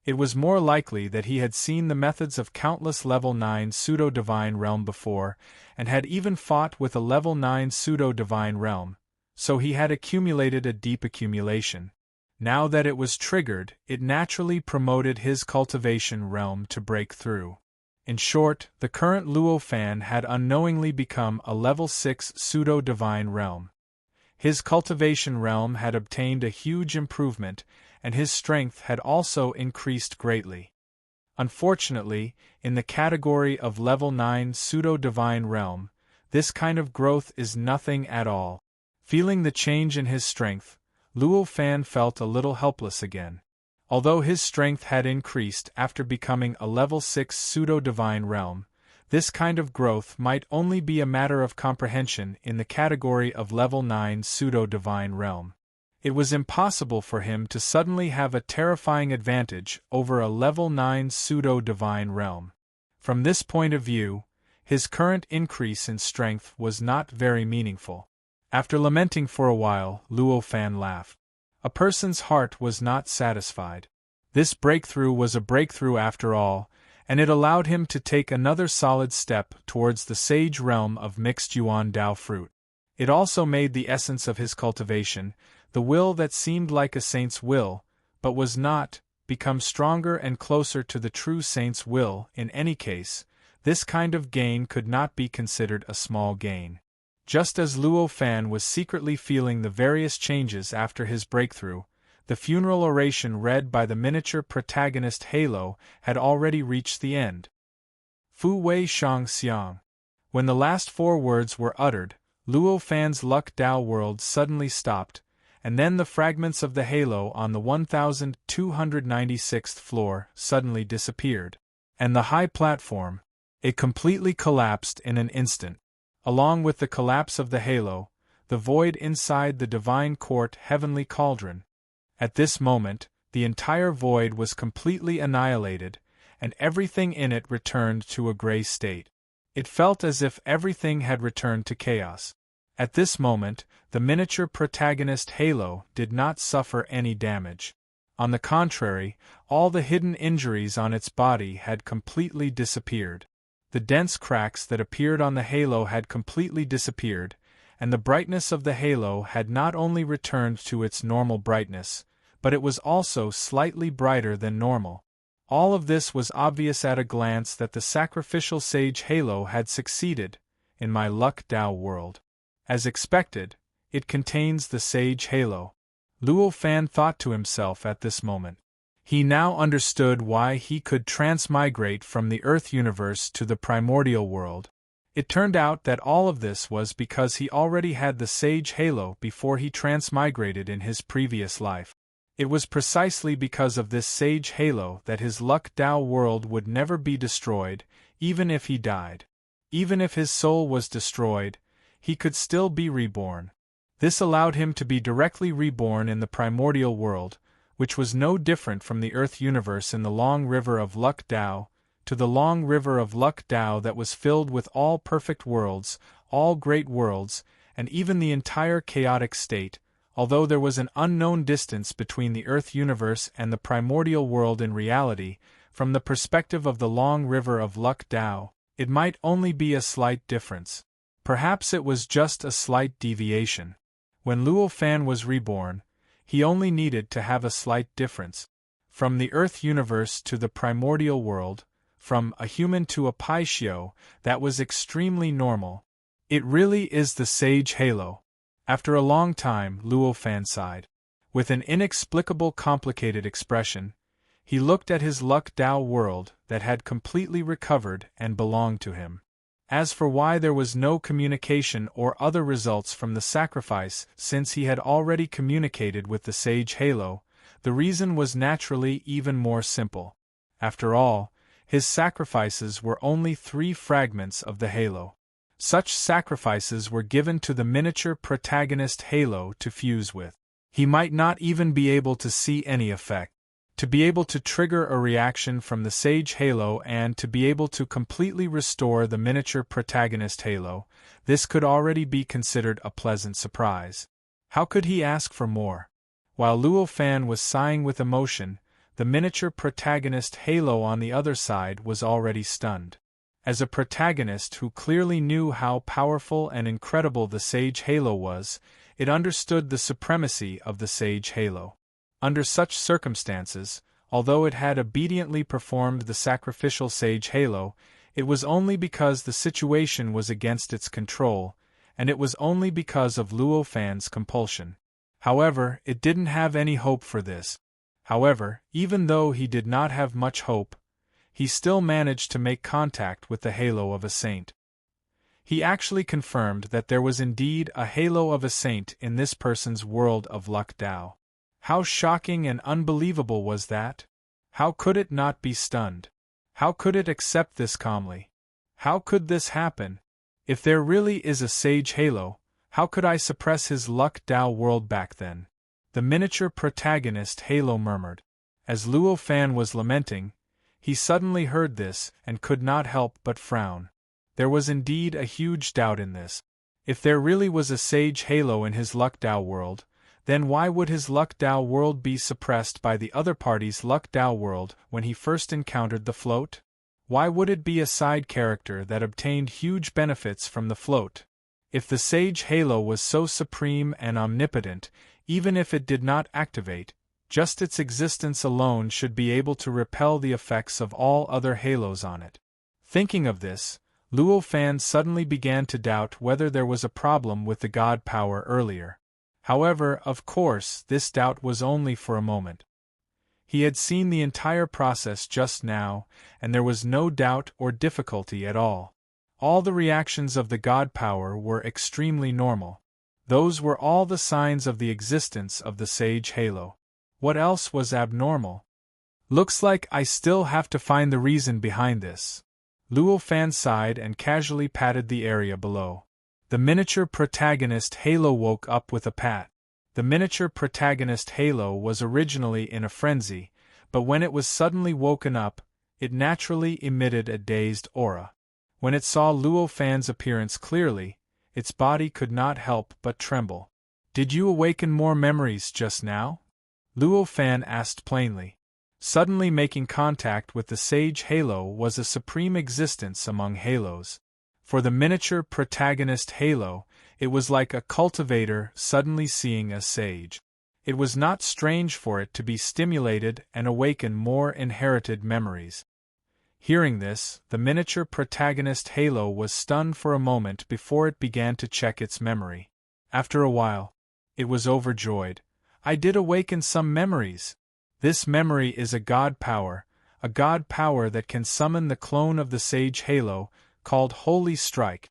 A: It was more likely that he had seen the methods of countless level 9 pseudo-divine realm before, and had even fought with a level 9 pseudo-divine realm, so he had accumulated a deep accumulation. Now that it was triggered, it naturally promoted his cultivation realm to break through. In short, the current Luo Fan had unknowingly become a level 6 pseudo-divine realm. His cultivation realm had obtained a huge improvement, and his strength had also increased greatly. Unfortunately, in the category of level 9 pseudo-divine realm, this kind of growth is nothing at all. Feeling the change in his strength, Luo Fan felt a little helpless again. Although his strength had increased after becoming a level 6 pseudo-divine realm, this kind of growth might only be a matter of comprehension in the category of level 9 pseudo-divine realm. It was impossible for him to suddenly have a terrifying advantage over a level 9 pseudo-divine realm. From this point of view, his current increase in strength was not very meaningful. After lamenting for a while, Luo Fan laughed. A person's heart was not satisfied. This breakthrough was a breakthrough after all, and it allowed him to take another solid step towards the sage realm of mixed Yuan Dao fruit. It also made the essence of his cultivation, the will that seemed like a saint's will, but was not, become stronger and closer to the true saint's will. In any case, this kind of gain could not be considered a small gain. Just as Luo Fan was secretly feeling the various changes after his breakthrough, the funeral oration read by the miniature protagonist Halo had already reached the end. Fu Wei Shang Xiang. When the last four words were uttered, Luo Fan's Luck Dao world suddenly stopped, and then the fragments of the halo on the 1296th floor suddenly disappeared. And the high platform, it completely collapsed in an instant. Along with the collapse of the halo, the void inside the divine court heavenly cauldron. At this moment, the entire void was completely annihilated, and everything in it returned to a gray state. It felt as if everything had returned to chaos. At this moment, the miniature protagonist Halo did not suffer any damage. On the contrary, all the hidden injuries on its body had completely disappeared. The dense cracks that appeared on the halo had completely disappeared, and the brightness of the halo had not only returned to its normal brightness, but it was also slightly brighter than normal. All of this was obvious at a glance that the sacrificial sage halo had succeeded in my Luck Dao world. As expected, it contains the sage halo. Luo Fan thought to himself at this moment. He now understood why he could transmigrate from the Earth universe to the primordial world. It turned out that all of this was because he already had the sage halo before he transmigrated in his previous life. It was precisely because of this sage halo that his Luck Dao world would never be destroyed, even if he died. Even if his soul was destroyed, he could still be reborn. This allowed him to be directly reborn in the primordial world, which was no different from the Earth universe in the long river of Luck Dao, to the long river of Luck Dao that was filled with all perfect worlds, all great worlds, and even the entire chaotic state. Although there was an unknown distance between the Earth universe and the primordial world in reality, from the perspective of the long river of Luck Dao, it might only be a slight difference. Perhaps it was just a slight deviation. When Luo Fan was reborn, he only needed to have a slight difference. From the Earth universe to the primordial world, from a human to a Paixio, that was extremely normal. It really is the sage halo. After a long time, Luo Fan sighed. With an inexplicable complicated expression, he looked at his Luck Dao world that had completely recovered and belonged to him. As for why there was no communication or other results from the sacrifice since he had already communicated with the sage halo, the reason was naturally even more simple. After all, his sacrifices were only 3 fragments of the halo. Such sacrifices were given to the miniature protagonist halo to fuse with. He might not even be able to see any effect. To be able to trigger a reaction from the sage halo and to be able to completely restore the miniature protagonist halo, this could already be considered a pleasant surprise. How could he ask for more? While Luo Fan was sighing with emotion, the miniature protagonist halo on the other side was already stunned. As a protagonist who clearly knew how powerful and incredible the sage halo was, it understood the supremacy of the sage halo. Under such circumstances, although it had obediently performed the sacrificial sage halo, it was only because the situation was against its control, and it was only because of Luo Fan's compulsion. However, it didn't have any hope for this. However, even though he did not have much hope, he still managed to make contact with the halo of a saint. He actually confirmed that there was indeed a halo of a saint in this person's world of Luck Dao. How shocking and unbelievable was that? How could it not be stunned? How could it accept this calmly? How could this happen? If there really is a sage halo, how could I suppress his Luck Dao world back then? The miniature protagonist halo murmured. As Luo Fan was lamenting, he suddenly heard this and could not help but frown. There was indeed a huge doubt in this. If there really was a sage halo in his Luck Dao world, then why would his Luck Dao world be suppressed by the other party's Luck Dao world when he first encountered the float? Why would it be a side character that obtained huge benefits from the float? If the sage halo was so supreme and omnipotent, even if it did not activate, just its existence alone should be able to repel the effects of all other halos on it. Thinking of this, Luo Fan suddenly began to doubt whether there was a problem with the god power earlier. However, of course, this doubt was only for a moment. He had seen the entire process just now, and there was no doubt or difficulty at all. All the reactions of the god power were extremely normal. Those were all the signs of the existence of the sage halo. What else was abnormal? Looks like I still have to find the reason behind this. Luo Fan sighed and casually patted the area below. The miniature protagonist Halo woke up with a pat. The miniature protagonist Halo was originally in a frenzy, but when it was suddenly woken up, it naturally emitted a dazed aura. When it saw Luo Fan's appearance clearly, its body could not help but tremble. "Did you awaken more memories just now?" Luo Fan asked plainly. Suddenly making contact with the sage Halo was a supreme existence among Halos. For the miniature protagonist Halo, it was like a cultivator suddenly seeing a sage. It was not strange for it to be stimulated and awaken more inherited memories. Hearing this, the miniature protagonist Halo was stunned for a moment before it began to check its memory. After a while, it was overjoyed. "I did awaken some memories. This memory is a god power that can summon the clone of the sage Halo, called Holy Strike."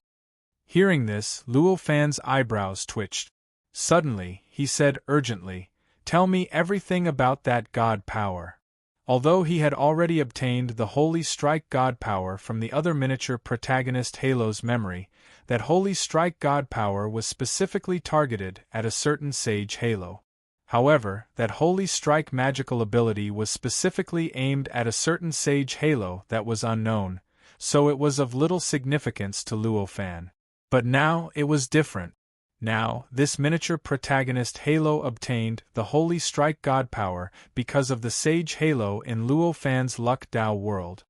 A: Hearing this, Luo Fan's eyebrows twitched. Suddenly, he said urgently, "Tell me everything about that god power." Although he had already obtained the Holy Strike god power from the other miniature protagonist Halo's memory, that Holy Strike god power was specifically targeted at a certain sage Halo. However, that Holy Strike magical ability was specifically aimed at a certain sage Halo that was unknown, so it was of little significance to Luo Fan. But now it was different. Now, this miniature protagonist Halo obtained the Holy Strike god power because of the sage Halo in Luo Fan's Luck Dao world.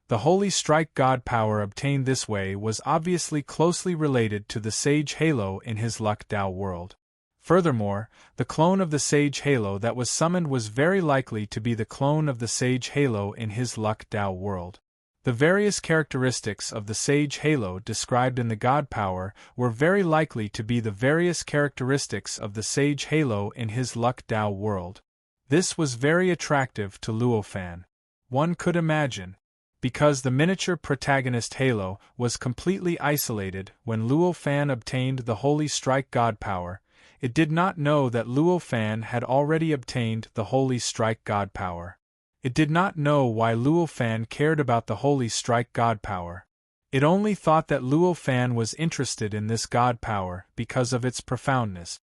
A: The Holy Strike god power obtained this way was obviously closely related to the sage Halo in his Luck Dao world. Furthermore, the clone of the sage Halo that was summoned was very likely to be the clone of the sage Halo in his Luck Dao world. The various characteristics of the sage Halo described in the god power were very likely to be the various characteristics of the sage Halo in his Luck Dao world. This was very attractive to Luo Fan. One could imagine. Because the miniature protagonist Halo was completely isolated when Luo Fan obtained the Holy Strike god power, it did not know that Luo Fan had already obtained the Holy Strike god power. It did not know why Luo Fan cared about the Holy Strike god power. It only thought that Luo Fan was interested in this god power because of its profoundness.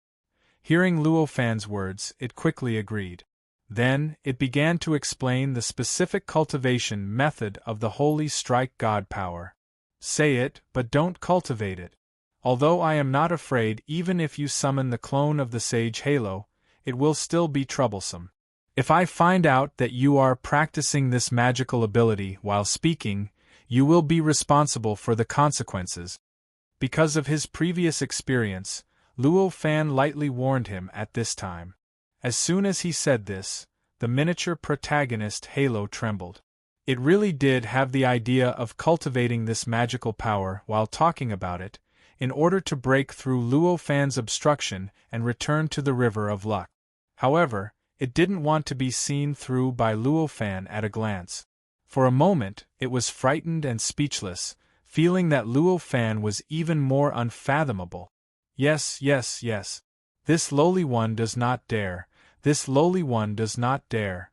A: Hearing Luo Fan's words, it quickly agreed. Then, it began to explain the specific cultivation method of the Holy Strike god power. "Say it, but don't cultivate it. Although I am not afraid even if you summon the clone of the sage Halo, it will still be troublesome. If I find out that you are practicing this magical ability while speaking, you will be responsible for the consequences." Because of his previous experience, Luo Fan lightly warned him at this time. As soon as he said this, the miniature protagonist Halo trembled. It really did have the idea of cultivating this magical power while talking about it, in order to break through Luo Fan's obstruction and return to the River of Luck. However, it didn't want to be seen through by Luo Fan at a glance. For a moment, it was frightened and speechless, feeling that Luo Fan was even more unfathomable. Yes. This lowly one does not dare. This lowly one does not dare,"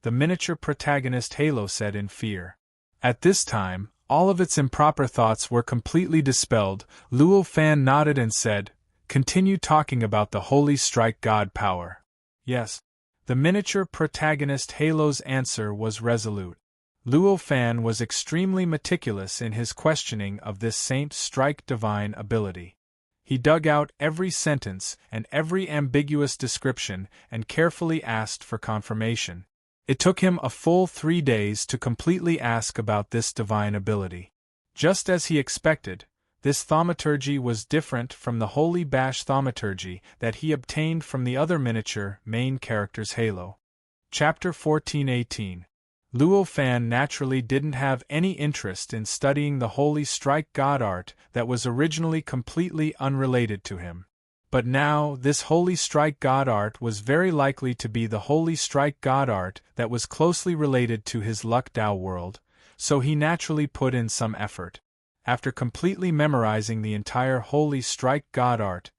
A: the miniature protagonist Halo said in fear. At this time, all of its improper thoughts were completely dispelled. Luo Fan nodded and said, "Continue talking about the Holy Strike god power." "Yes." The miniature protagonist Halo's answer was resolute. Luo Fan was extremely meticulous in his questioning of this Saint Strike divine ability. He dug out every sentence and every ambiguous description and carefully asked for confirmation. It took him a full 3 days to completely ask about this divine ability. Just as he expected, this thaumaturgy was different from the Holy Bash thaumaturgy that he obtained from the other miniature main character's Halo. Chapter 14:18. Luo Fan naturally didn't have any interest in studying the Holy Strike god art that was originally completely unrelated to him. But now, this Holy Strike God art was very likely to be the Holy Strike God art that was closely related to his Luck Dao world, so he naturally put in some effort. After completely memorizing the entire Holy Strike God art,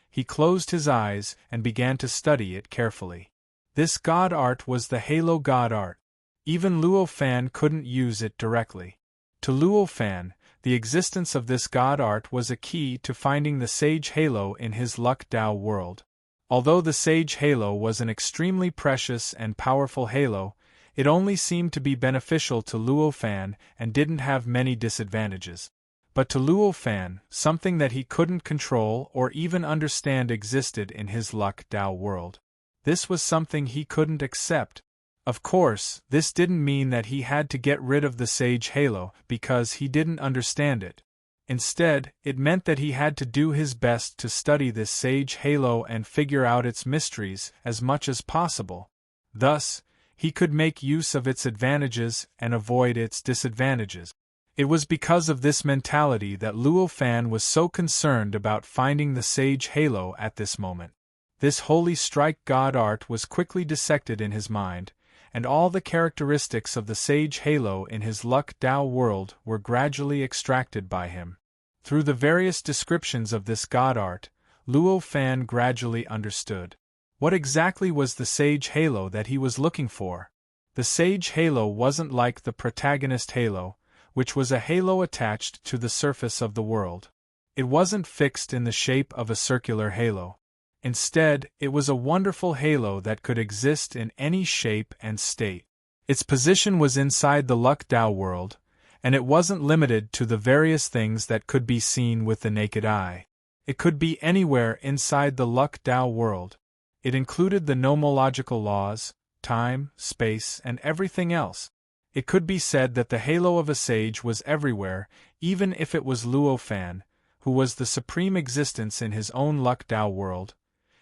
A: he closed his eyes and began to study it carefully. This God art was the Halo God art. Even Luo Fan couldn't use it directly. To Luo Fan, the existence of this God art was a key to finding the Sage Halo in his Luck Dao world. Although the Sage Halo was an extremely precious and powerful halo, it only seemed to be beneficial to Luo Fan and didn't have many disadvantages. But to Luo Fan, something that he couldn't control or even understand existed in his Luck Dao world. This was something he couldn't accept. Of course, this didn't mean that he had to get rid of the Sage Halo because he didn't understand it. Instead, it meant that he had to do his best to study this Sage Halo and figure out its mysteries as much as possible. Thus, he could make use of its advantages and avoid its disadvantages. It was because of this mentality that Luo Fan was so concerned about finding the Sage Halo at this moment. This Holy Strike God art was quickly dissected in his mind, and all the characteristics of the Sage Halo in his Luck Dao world were gradually extracted by him. Through the various descriptions of this God art, Luo Fan gradually understood. What exactly was the Sage Halo that he was looking for? The Sage Halo wasn't like the protagonist Halo, which was a halo attached to the surface of the world. It wasn't fixed in the shape of a circular halo. Instead, it was a wonderful halo that could exist in any shape and state. Its position was inside the Luck Dao world, and it wasn't limited to the various things that could be seen with the naked eye. It could be anywhere inside the Luck Dao world. It included the nomological laws, time, space, and everything else. It could be said that the halo of a sage was everywhere, even if it was Luo Fan, who was the supreme existence in his own Luck Dao world.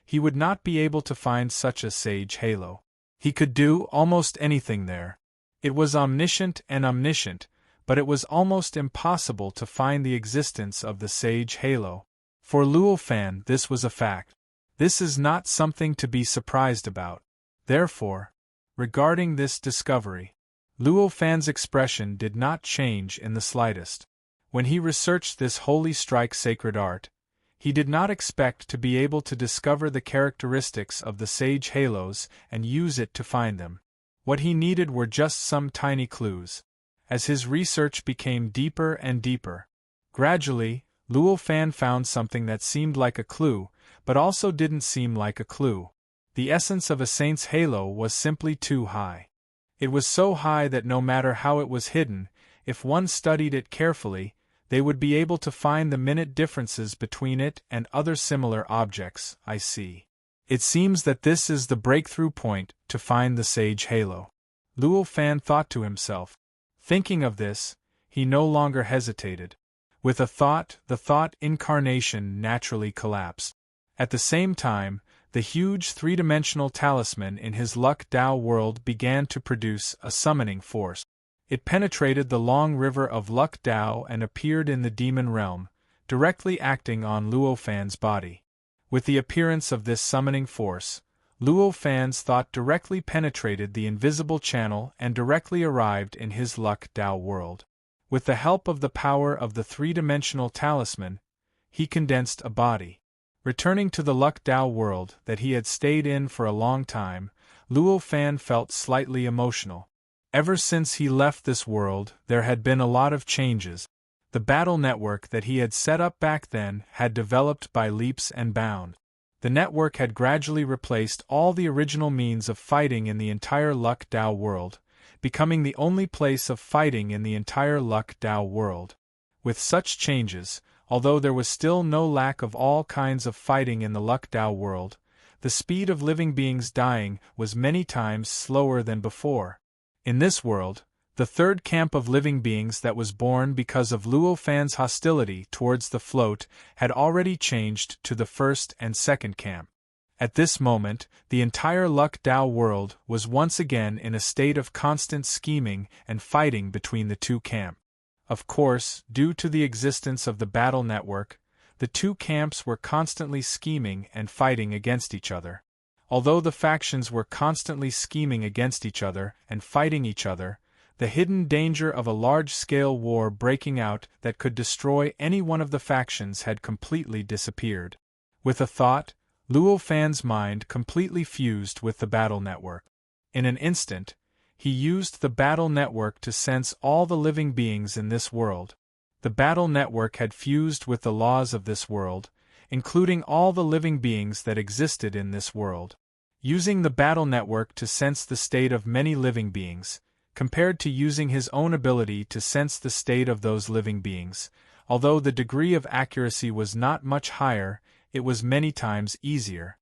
A: He would not be able to find such a sage halo. He could do almost anything there. It was omniscient and omniscient, but it was almost impossible to find the existence of the sage halo. For Luo Fan, this was a fact. This is not something to be surprised about. Therefore, regarding this discovery, Luo Fan's expression did not change in the slightest. When he researched this Holy Strike sacred art, he did not expect to be able to discover the characteristics of the sage halos and use it to find them. What he needed were just some tiny clues. As his research became deeper and deeper, gradually, Luo Fan found something that seemed like a clue, but also didn't seem like a clue. The essence of a saint's halo was simply too high. It was so high that no matter how it was hidden, if one studied it carefully, they would be able to find the minute differences between it and other similar objects. I see. It seems that this is the breakthrough point to find the sage halo. Luo Fan thought to himself. Thinking of this, he no longer hesitated. With a thought, the thought incarnation naturally collapsed. At the same time, the huge three-dimensional talisman in his Luck Dao world began to produce a summoning force. It penetrated the long river of Luck Dao and appeared in the demon realm, directly acting on Luo Fan's body. With the appearance of this summoning force, Luo Fan's thought directly penetrated the invisible channel and directly arrived in his Luck Dao world. With the help of the power of the three-dimensional talisman, he condensed a body. Returning to the Luck Dao world that he had stayed in for a long time, Luo Fan felt slightly emotional. Ever since he left this world, there had been a lot of changes. The battle network that he had set up back then had developed by leaps and bounds. The network had gradually replaced all the original means of fighting in the entire Luck Dao world, becoming the only place of fighting in the entire Luck Dao world. With such changes, although there was still no lack of all kinds of fighting in the Luck Dao world, the speed of living beings dying was many times slower than before. In this world, the third camp of living beings that was born because of Luo Fan's hostility towards the float had already changed to the first and second camp. At this moment, the entire Luck Dao world was once again in a state of constant scheming and fighting between the two camps. Of course, due to the existence of the battle network, the two camps were constantly scheming and fighting against each other. Although the factions were constantly scheming against each other and fighting each other, the hidden danger of a large-scale war breaking out that could destroy any one of the factions had completely disappeared. With a thought, Luo Fan's mind completely fused with the battle network. In an instant, he used the battle network to sense all the living beings in this world. The battle network had fused with the laws of this world, including all the living beings that existed in this world. Using the battle network to sense the state of many living beings, compared to using his own ability to sense the state of those living beings, although the degree of accuracy was not much higher, it was many times easier.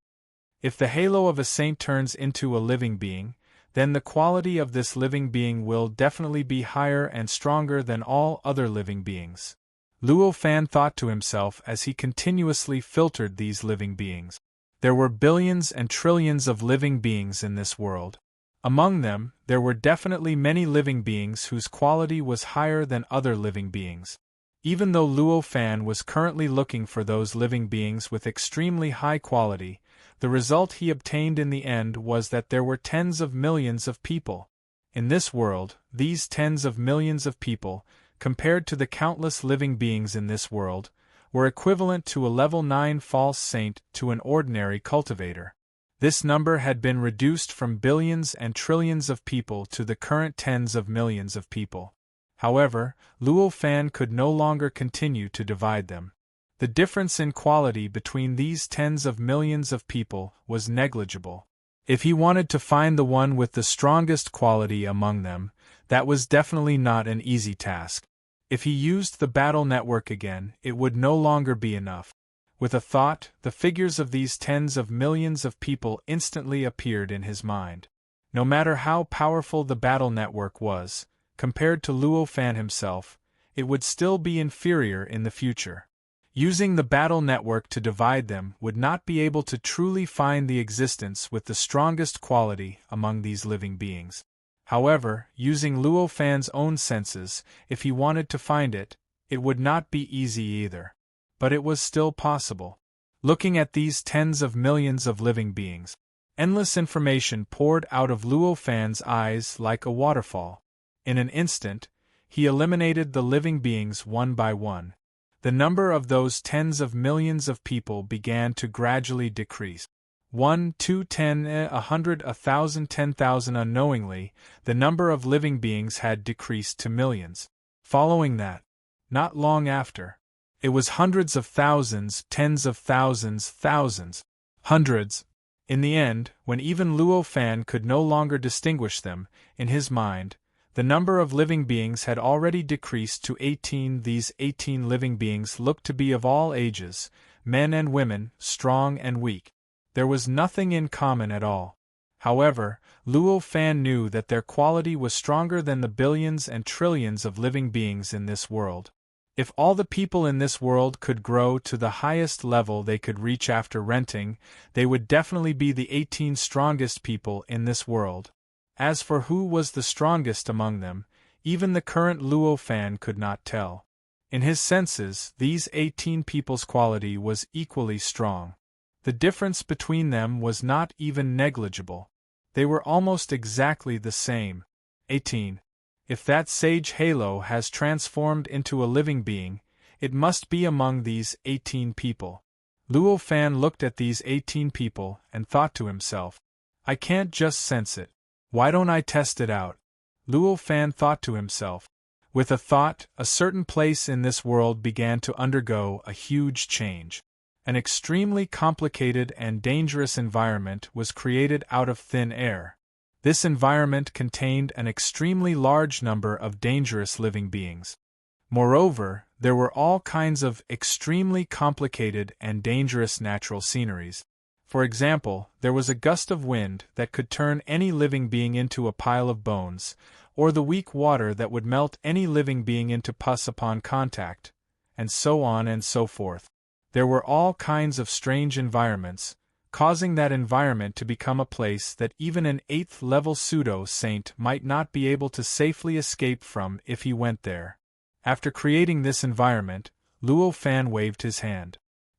A: If the halo of a saint turns into a living being, then the quality of this living being will definitely be higher and stronger than all other living beings. Luo Fan thought to himself as he continuously filtered these living beings. There were billions and trillions of living beings in this world. Among them, there were definitely many living beings whose quality was higher than other living beings. Even though Luo Fan was currently looking for those living beings with extremely high quality, the result he obtained in the end was that there were tens of millions of people. In this world, these tens of millions of people, compared to the countless living beings in this world, were equivalent to a level 9 false saint to an ordinary cultivator. This number had been reduced from billions and trillions of people to the current tens of millions of people. However, Luo Fan could no longer continue to divide them. The difference in quality between these tens of millions of people was negligible. If he wanted to find the one with the strongest quality among them, that was definitely not an easy task. If he used the battle network again, it would no longer be enough. With a thought, the figures of these tens of millions of people instantly appeared in his mind. No matter how powerful the battle network was, compared to Luo Fan himself, it would still be inferior in the future. Using the battle network to divide them would not be able to truly find the existence with the strongest quality among these living beings. However, using Luo Fan's own senses, if he wanted to find it, it would not be easy either. But it was still possible. Looking at these tens of millions of living beings, endless information poured out of Luo Fan's eyes like a waterfall. In an instant, he eliminated the living beings one by one. The number of those tens of millions of people began to gradually decrease. 1, 2, 10, 100, 1,000, 10,000. Unknowingly, the number of living beings had decreased to millions. Following that, not long after, it was hundreds of thousands, tens of thousands, thousands, hundreds. In the end, when even Luo Fan could no longer distinguish them, in his mind, the number of living beings had already decreased to 18. These 18 living beings looked to be of all ages, men and women, strong and weak. There was nothing in common at all. However, Luo Fan knew that their quality was stronger than the billions and trillions of living beings in this world. If all the people in this world could grow to the highest level they could reach after renting, they would definitely be the 18 strongest people in this world. As for who was the strongest among them, even the current Luo Fan could not tell. In his senses, these 18 people's quality was equally strong. The difference between them was not even negligible. They were almost exactly the same. 18. If that sage halo has transformed into a living being, it must be among these 18 people. Luo Fan looked at these 18 people and thought to himself, I can't just sense it. Why don't I test it out? Luo Fan thought to himself. With a thought, a certain place in this world began to undergo a huge change. An extremely complicated and dangerous environment was created out of thin air. This environment contained an extremely large number of dangerous living beings. Moreover, there were all kinds of extremely complicated and dangerous natural sceneries. For example, there was a gust of wind that could turn any living being into a pile of bones, or the weak water that would melt any living being into pus upon contact, and so on and so forth. There were all kinds of strange environments, causing that environment to become a place that even an 8th-level pseudo-saint might not be able to safely escape from if he went there. After creating this environment, Luo Fan waved his hand.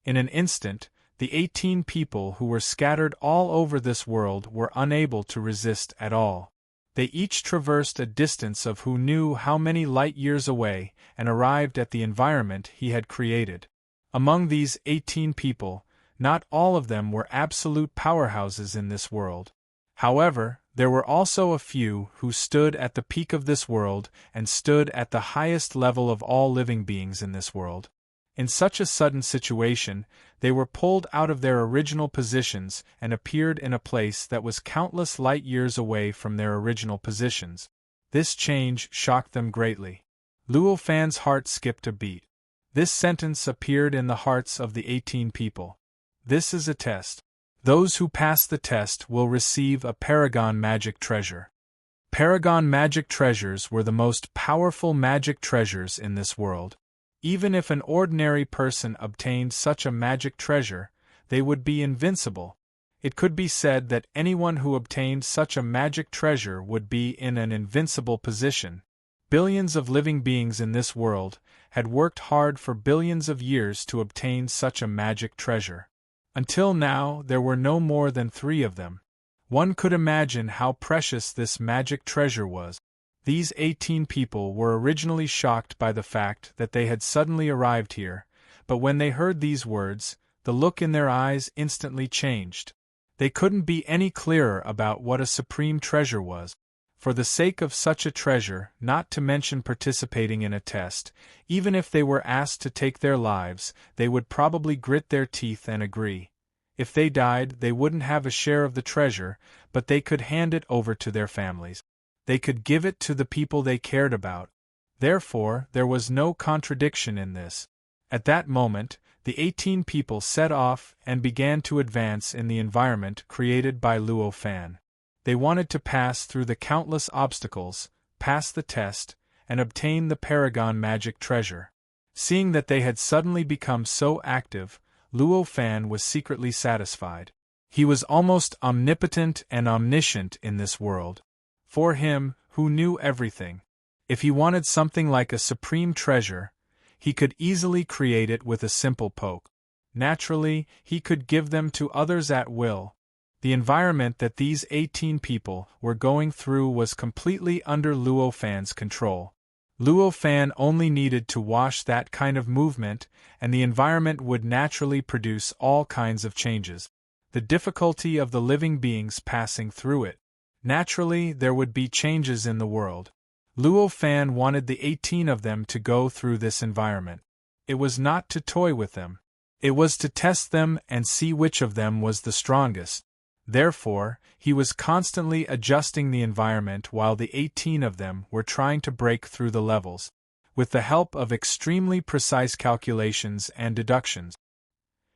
A: In an instant, the 18 people who were scattered all over this world were unable to resist at all. They each traversed a distance of who knew how many light-years away and arrived at the environment he had created. Among these 18 people, not all of them were absolute powerhouses in this world. However, there were also a few who stood at the peak of this world and stood at the highest level of all living beings in this world. In such a sudden situation, they were pulled out of their original positions and appeared in a place that was countless light years away from their original positions. This change shocked them greatly. Luo Fan's heart skipped a beat. This sentence appeared in the hearts of the 18 people. This is a test. Those who pass the test will receive a Paragon Magic Treasure. Paragon Magic Treasures were the most powerful magic treasures in this world. Even if an ordinary person obtained such a magic treasure, they would be invincible. It could be said that anyone who obtained such a magic treasure would be in an invincible position. Billions of living beings in this world had worked hard for billions of years to obtain such a magic treasure. Until now, there were no more than 3 of them. One could imagine how precious this magic treasure was. These 18 people were originally shocked by the fact that they had suddenly arrived here, but when they heard these words, the look in their eyes instantly changed. They couldn't be any clearer about what a supreme treasure was. For the sake of such a treasure, not to mention participating in a test, even if they were asked to take their lives, they would probably grit their teeth and agree. If they died, they wouldn't have a share of the treasure, but they could hand it over to their families. They could give it to the people they cared about. Therefore, there was no contradiction in this. At that moment, the 18 people set off and began to advance in the environment created by Luo Fan. They wanted to pass through the countless obstacles, pass the test, and obtain the Paragon Magic Treasure. Seeing that they had suddenly become so active, Luo Fan was secretly satisfied. He was almost omnipotent and omniscient in this world. For him, who knew everything, if he wanted something like a supreme treasure, he could easily create it with a simple poke. Naturally, he could give them to others at will. The environment that these 18 people were going through was completely under Luo Fan's control. Luo Fan only needed to wash that kind of movement, and the environment would naturally produce all kinds of changes. The difficulty of the living beings passing through it. Naturally, there would be changes in the world. Luo Fan wanted the 18 of them to go through this environment. It was not to toy with them. It was to test them and see which of them was the strongest. Therefore, he was constantly adjusting the environment while the 18 of them were trying to break through the levels, with the help of extremely precise calculations and deductions.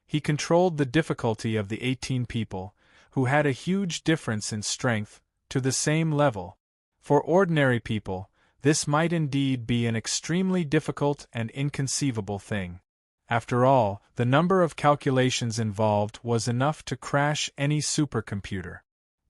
A: He controlled the difficulty of the 18 people, who had a huge difference in strength, to the same level. For ordinary people, this might indeed be an extremely difficult and inconceivable thing. After all, the number of calculations involved was enough to crash any supercomputer.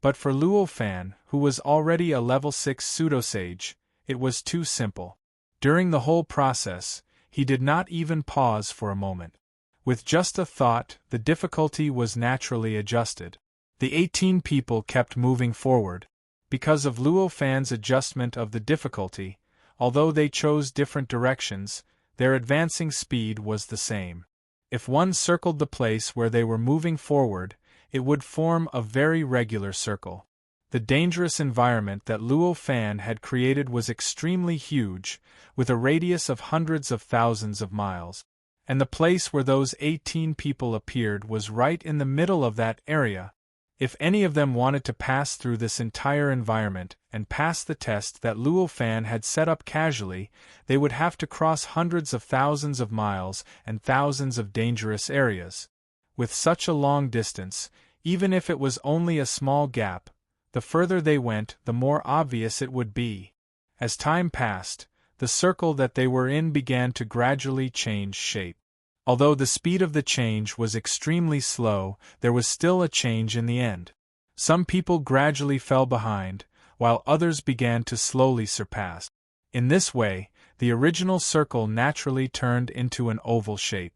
A: But for Luo Fan, who was already a level 6 pseudosage, it was too simple. During the whole process, he did not even pause for a moment. With just a thought, the difficulty was naturally adjusted. The 18 people kept moving forward. Because of Luo Fan's adjustment of the difficulty, although they chose different directions, their advancing speed was the same. If one circled the place where they were moving forward, it would form a very regular circle. The dangerous environment that Luo Fan had created was extremely huge, with a radius of hundreds of thousands of miles. And the place where those 18 people appeared was right in the middle of that area. If any of them wanted to pass through this entire environment and pass the test that Luo Fan had set up casually, they would have to cross hundreds of thousands of miles and thousands of dangerous areas. With such a long distance, even if it was only a small gap, the further they went, the more obvious it would be. As time passed, the circle that they were in began to gradually change shape. Although the speed of the change was extremely slow, there was still a change in the end. Some people gradually fell behind, while others began to slowly surpass. In this way, the original circle naturally turned into an oval shape.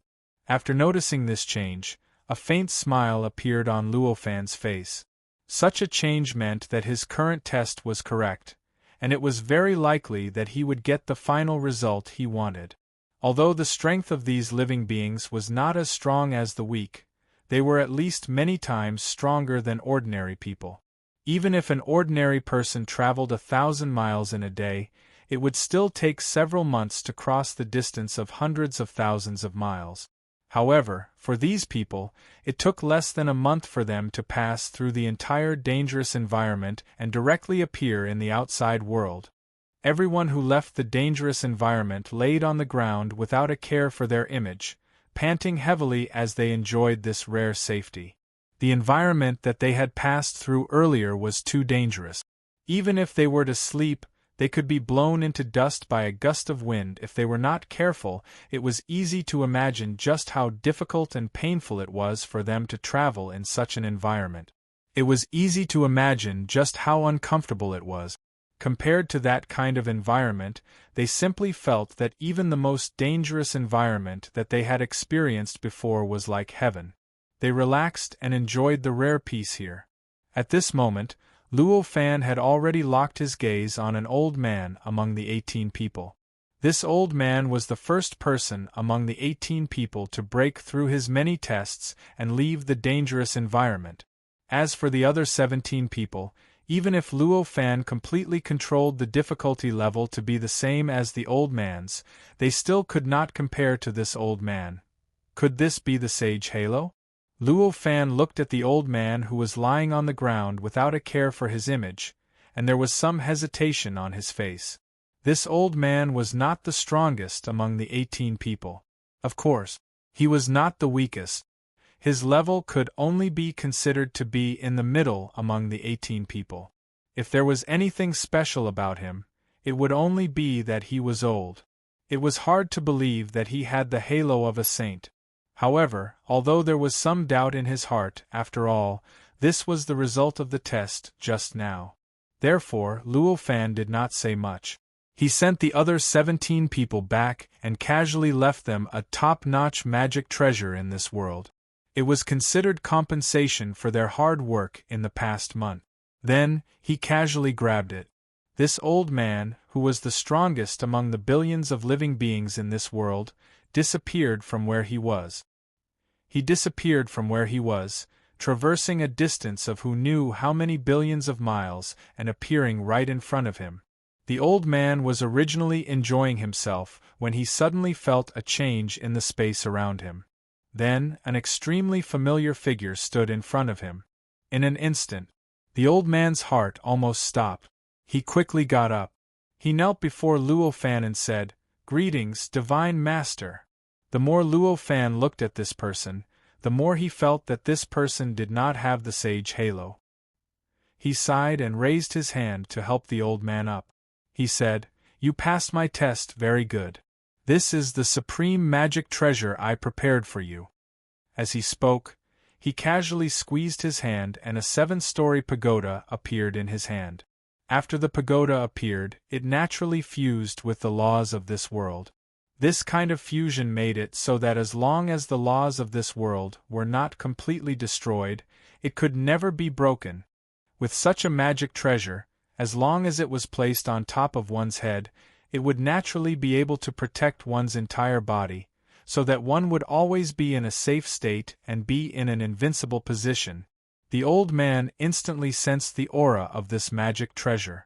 A: After noticing this change, a faint smile appeared on Luo Fan's face. Such a change meant that his current test was correct, and it was very likely that he would get the final result he wanted. Although the strength of these living beings was not as strong as the weak, they were at least many times stronger than ordinary people. Even if an ordinary person traveled 1,000 miles in a day, it would still take several months to cross the distance of hundreds of thousands of miles. However, for these people, it took less than a month for them to pass through the entire dangerous environment and directly appear in the outside world. Everyone who left the dangerous environment laid on the ground without a care for their image, panting heavily as they enjoyed this rare safety. The environment that they had passed through earlier was too dangerous. Even if they were to sleep, they could be blown into dust by a gust of wind. If they were not careful, it was easy to imagine just how difficult and painful it was for them to travel in such an environment. It was easy to imagine just how uncomfortable it was. Compared to that kind of environment, they simply felt that even the most dangerous environment that they had experienced before was like heaven. They relaxed and enjoyed the rare peace here. At this moment, Luo Fan had already locked his gaze on an old man among the 18 people. This old man was the first person among the 18 people to break through his many tests and leave the dangerous environment. As for the other 17 people, even if Luo Fan completely controlled the difficulty level to be the same as the old man's, they still could not compare to this old man. Could this be the Sage Halo? Luo Fan looked at the old man who was lying on the ground without a care for his image, and there was some hesitation on his face. This old man was not the strongest among the 18 people. Of course, he was not the weakest. His level could only be considered to be in the middle among the 18 people. If there was anything special about him, it would only be that he was old. It was hard to believe that he had the halo of a saint. However, although there was some doubt in his heart, after all, this was the result of the test just now. Therefore, Luo Fan did not say much. He sent the other 17 people back and casually left them a top-notch magic treasure in this world. It was considered compensation for their hard work in the past month. Then, he casually grabbed it. This old man, who was the strongest among the billions of living beings in this world, disappeared from where he was. He disappeared from where he was, traversing a distance of who knew how many billions of miles and appearing right in front of him. The old man was originally enjoying himself when he suddenly felt a change in the space around him. Then, an extremely familiar figure stood in front of him. In an instant, the old man's heart almost stopped. He quickly got up. He knelt before Luo Fan and said, "Greetings, Divine Master." The more Luo Fan looked at this person, the more he felt that this person did not have the Sage Halo. He sighed and raised his hand to help the old man up. He said, "You passed my test very good. This is the supreme magic treasure I prepared for you." As he spoke, he casually squeezed his hand and a 7-story pagoda appeared in his hand. After the pagoda appeared, it naturally fused with the laws of this world. This kind of fusion made it so that as long as the laws of this world were not completely destroyed, it could never be broken. With such a magic treasure, as long as it was placed on top of one's head, it would naturally be able to protect one's entire body, so that one would always be in a safe state and be in an invincible position. The old man instantly sensed the aura of this magic treasure.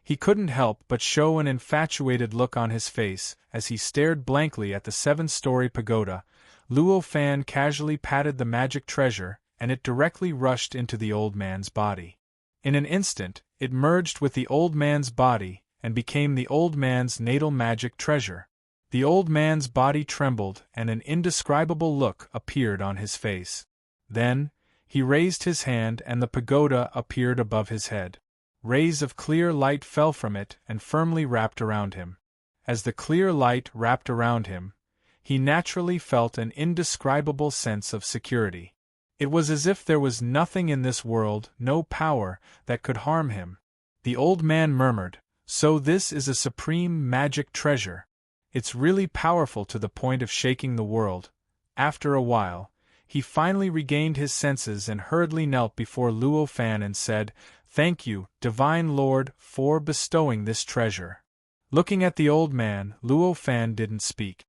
A: He couldn't help but show an infatuated look on his face as he stared blankly at the 7-story pagoda. Luo Fan casually patted the magic treasure, and it directly rushed into the old man's body. In an instant, it merged with the old man's body and became the old man's natal magic treasure. The old man's body trembled and an indescribable look appeared on his face. Then, he raised his hand and the pagoda appeared above his head. Rays of clear light fell from it and firmly wrapped around him. As the clear light wrapped around him, he naturally felt an indescribable sense of security. It was as if there was nothing in this world, no power, that could harm him. The old man murmured, "So this is a supreme magic treasure. It's really powerful to the point of shaking the world. After a while, he finally regained his senses and hurriedly knelt before Luo Fan and said, "Thank you, Divine Lord, for bestowing this treasure." Looking at the old man, Luo Fan didn't speak.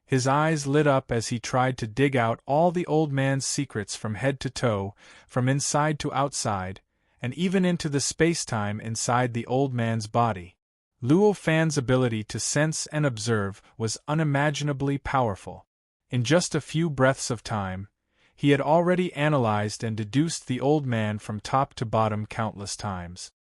A: His eyes lit up as he tried to dig out all the old man's secrets from head to toe, from inside to outside, and even into the space-time inside the old man's body. Luo Fan's ability to sense and observe was unimaginably powerful. In just a few breaths of time, he had already analyzed and deduced the old man from top to bottom countless times.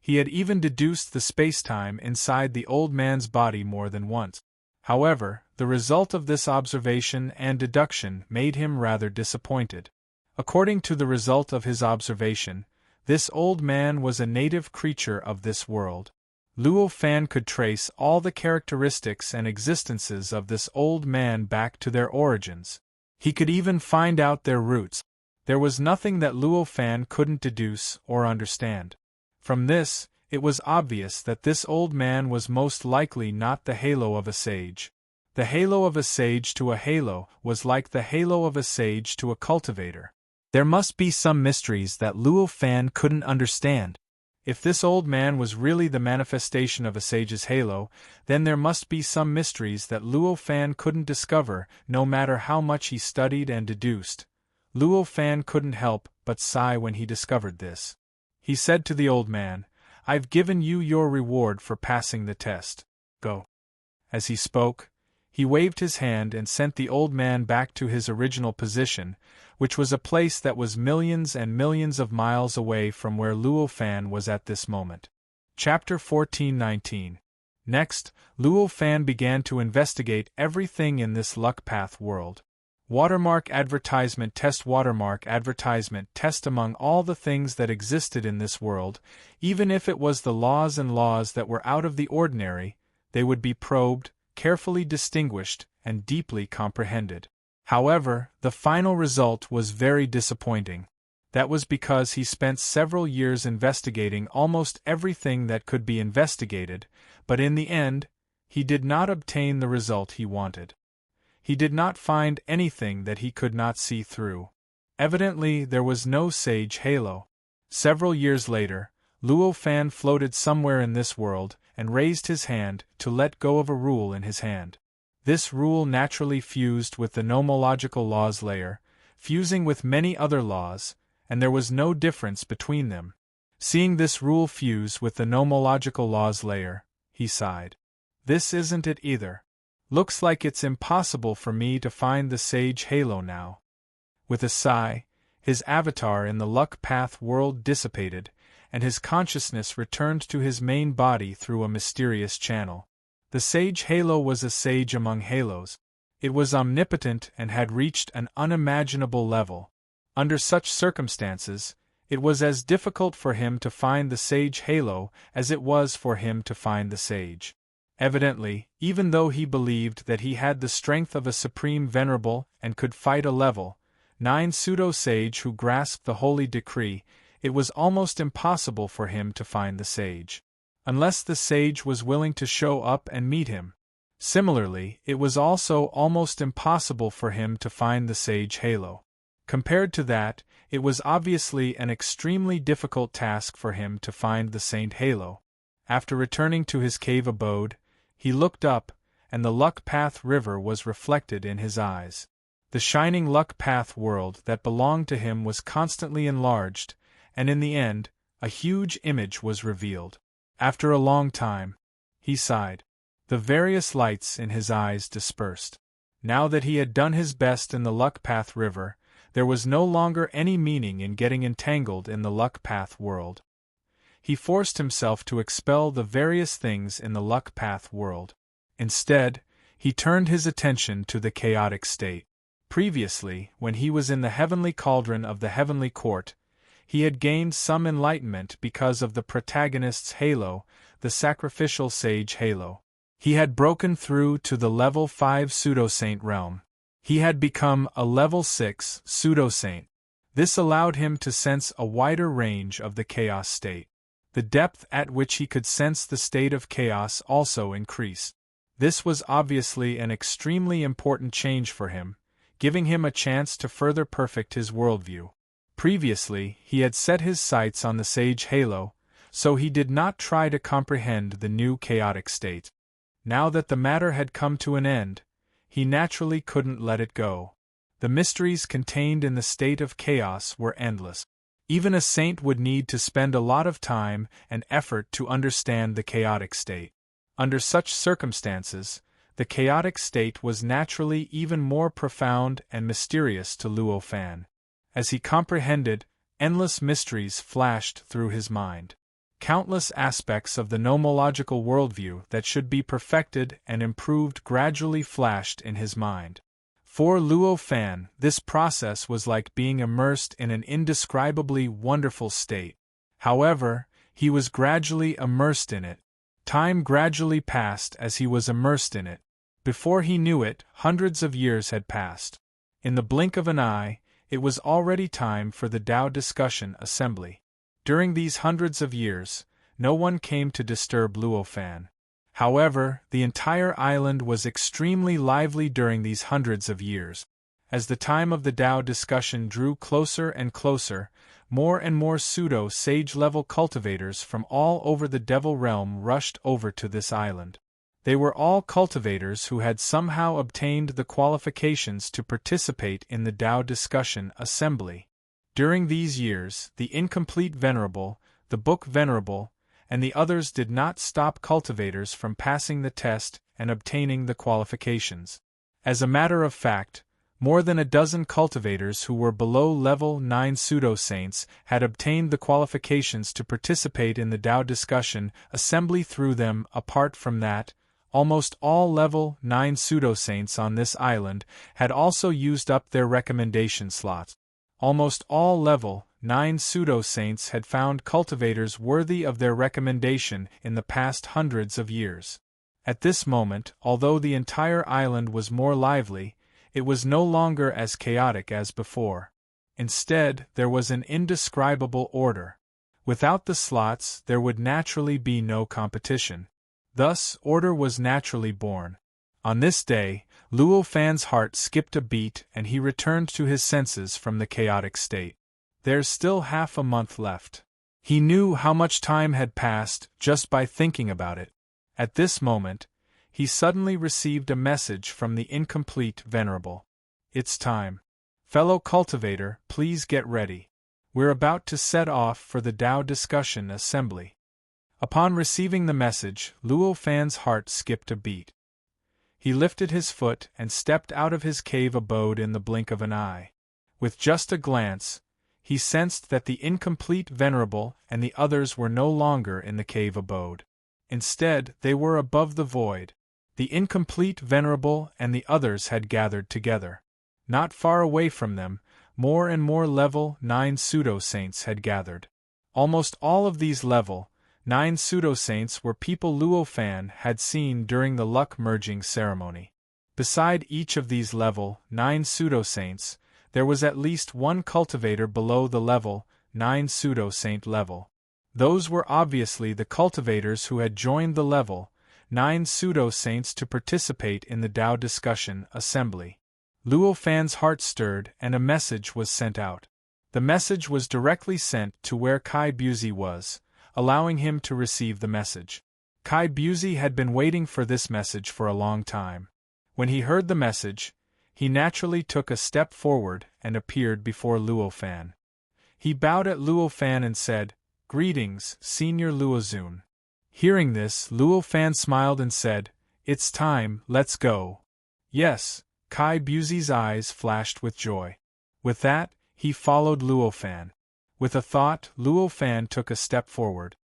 A: He had even deduced the space-time inside the old man's body more than once. However, the result of this observation and deduction made him rather disappointed. According to the result of his observation, this old man was a native creature of this world. Luo Fan could trace all the characteristics and existences of this old man back to their origins. He could even find out their roots. There was nothing that Luo Fan couldn't deduce or understand. From this, it was obvious that this old man was most likely not the halo of a sage. The halo of a sage to a halo was like the halo of a sage to a cultivator. There must be some mysteries that Luo Fan couldn't understand. If this old man was really the manifestation of a sage's halo, then there must be some mysteries that Luo Fan couldn't discover, no matter how much he studied and deduced. Luo Fan couldn't help but sigh when he discovered this. He said to the old man, "I've given you your reward for passing the test. Go." As he spoke, he waved his hand and sent the old man back to his original position, which was a place that was millions and millions of miles away from where Luo Fan was at this moment. Chapter 14:19. Next, Luo Fan began to investigate everything in this luck path world. Watermark advertisement test among all the things that existed in this world, even if it was the laws and laws that were out of the ordinary, they would be probed, carefully distinguished, and deeply comprehended. However, the final result was very disappointing. That was because he spent several years investigating almost everything that could be investigated, but in the end, he did not obtain the result he wanted. He did not find anything that he could not see through. Evidently, there was no sage halo. Several years later, Luo Fan floated somewhere in this world and raised his hand to let go of a rule in his hand. This rule naturally fused with the nomological laws layer, fusing with many other laws, and there was no difference between them. Seeing this rule fuse with the nomological laws layer, he sighed. "This isn't it either. Looks like it's impossible for me to find the sage halo now." With a sigh, his avatar in the luck path world dissipated, and his consciousness returned to his main body through a mysterious channel. The sage halo was a sage among halos. It was omnipotent and had reached an unimaginable level. Under such circumstances, it was as difficult for him to find the sage halo as it was for him to find the sage. Evidently, even though he believed that he had the strength of a supreme venerable and could fight a level 9 pseudo-sage who grasped the holy decree, it was almost impossible for him to find the sage. Unless the sage was willing to show up and meet him. Similarly, it was also almost impossible for him to find the sage halo. Compared to that, it was obviously an extremely difficult task for him to find the saint halo. After returning to his cave abode, he looked up, and the Luck Path River was reflected in his eyes. The shining Luck Path world that belonged to him was constantly enlarged, and in the end, a huge image was revealed. After a long time, he sighed. The various lights in his eyes dispersed. Now that he had done his best in the Luck Path River, there was no longer any meaning in getting entangled in the Luck Path world. He forced himself to expel the various things in the Luck Path world. Instead, he turned his attention to the chaotic state. Previously, when he was in the heavenly cauldron of the heavenly court, he had gained some enlightenment because of the protagonist's halo, the sacrificial sage halo. He had broken through to the level 5 pseudo-saint realm. He had become a level 6 pseudo-saint. This allowed him to sense a wider range of the chaos state. The depth at which he could sense the state of chaos also increased. This was obviously an extremely important change for him, giving him a chance to further perfect his worldview. Previously, he had set his sights on the sage halo, so he did not try to comprehend the new chaotic state. Now that the matter had come to an end, he naturally couldn't let it go. The mysteries contained in the state of chaos were endless. Even a saint would need to spend a lot of time and effort to understand the chaotic state. Under such circumstances, the chaotic state was naturally even more profound and mysterious to Luo Fan. As he comprehended, endless mysteries flashed through his mind. Countless aspects of the nomological worldview that should be perfected and improved gradually flashed in his mind. For Luo Fan, this process was like being immersed in an indescribably wonderful state. However, he was gradually immersed in it. Time gradually passed as he was immersed in it. Before he knew it, hundreds of years had passed. In the blink of an eye, it was already time for the Tao discussion assembly. During these hundreds of years, no one came to disturb Luo Fan. However, the entire island was extremely lively during these hundreds of years. As the time of the Tao discussion drew closer and closer, more and more pseudo-sage-level cultivators from all over the Devil Realm rushed over to this island. They were all cultivators who had somehow obtained the qualifications to participate in the Tao discussion assembly. During these years, the Incomplete Venerable, the Book Venerable, and the others did not stop cultivators from passing the test and obtaining the qualifications. As a matter of fact, more than a dozen cultivators who were below level 9 pseudo-saints had obtained the qualifications to participate in the Tao discussion assembly through them. Apart from that, almost all level 9 pseudo-saints on this island had also used up their recommendation slots. Almost all level 9 pseudo-saints had found cultivators worthy of their recommendation in the past hundreds of years. At this moment, although the entire island was more lively, it was no longer as chaotic as before. Instead, there was an indescribable order. Without the slots, there would naturally be no competition. Thus, order was naturally born. On this day, Luo Fan's heart skipped a beat and he returned to his senses from the chaotic state. There's still half a month left. He knew how much time had passed just by thinking about it. At this moment, he suddenly received a message from the Incomplete Venerable. It's time. Fellow cultivator, please get ready. We're about to set off for the Tao discussion assembly. Upon receiving the message, Luo Fan's heart skipped a beat. He lifted his foot and stepped out of his cave abode in the blink of an eye. With just a glance, he sensed that the Incomplete Venerable and the others were no longer in the cave abode. Instead, they were above the void. The Incomplete Venerable and the others had gathered together. Not far away from them, more and more level 9 pseudo-saints had gathered. Almost all of these level 9 pseudo-saints were people Luo Fan had seen during the luck merging ceremony. Beside each of these level 9 pseudo-saints, there was at least one cultivator below the level 9 pseudo-saint level. Those were obviously the cultivators who had joined the level 9 pseudo-saints to participate in the Tao discussion assembly. Luo Fan's heart stirred and a message was sent out. The message was directly sent to where Kai Buzi was, allowing him to receive the message. Kai Buzi had been waiting for this message for a long time. When he heard the message, he naturally took a step forward and appeared before Luo Fan. He bowed at Luo Fan and said, "Greetings, Senior Luozun." Hearing this, Luo Fan smiled and said, "It's time, let's go." Yes, Kai Buzi's eyes flashed with joy. With that, he followed Luo Fan. With a thought, Luo Fan took a step forward.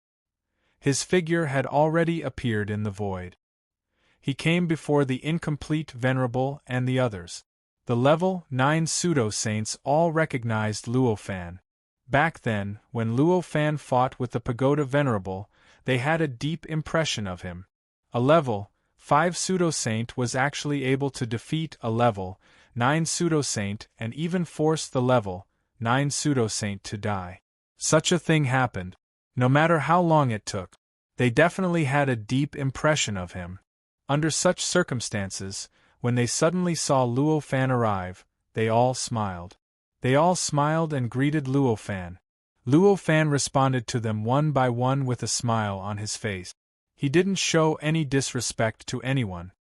A: His figure had already appeared in the void. He came before the Incomplete Venerable and the others. The level 9 pseudo-saints all recognized Luo Fan. Back then, when Luo Fan fought with the Pagoda Venerable, they had a deep impression of him. A level 5 pseudo-saint was actually able to defeat a level 9 pseudo-saint and even force the level 9 pseudo-saint to die. Such a thing happened. No matter how long it took, they definitely had a deep impression of him. Under such circumstances, when they suddenly saw Luo Fan arrive, they all smiled. They all smiled and greeted Luo Fan. Luo Fan responded to them one by one with a smile on his face. He didn't show any disrespect to anyone.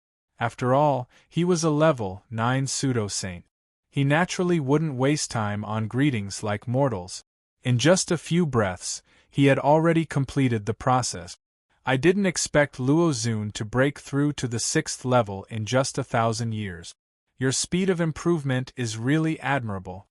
A: After all, he was a level 9 pseudo-saint. He naturally wouldn't waste time on greetings like mortals. In just a few breaths, he had already completed the process. I didn't expect Luo Zun to break through to the 6th level in just 1,000 years. Your speed of improvement is really admirable.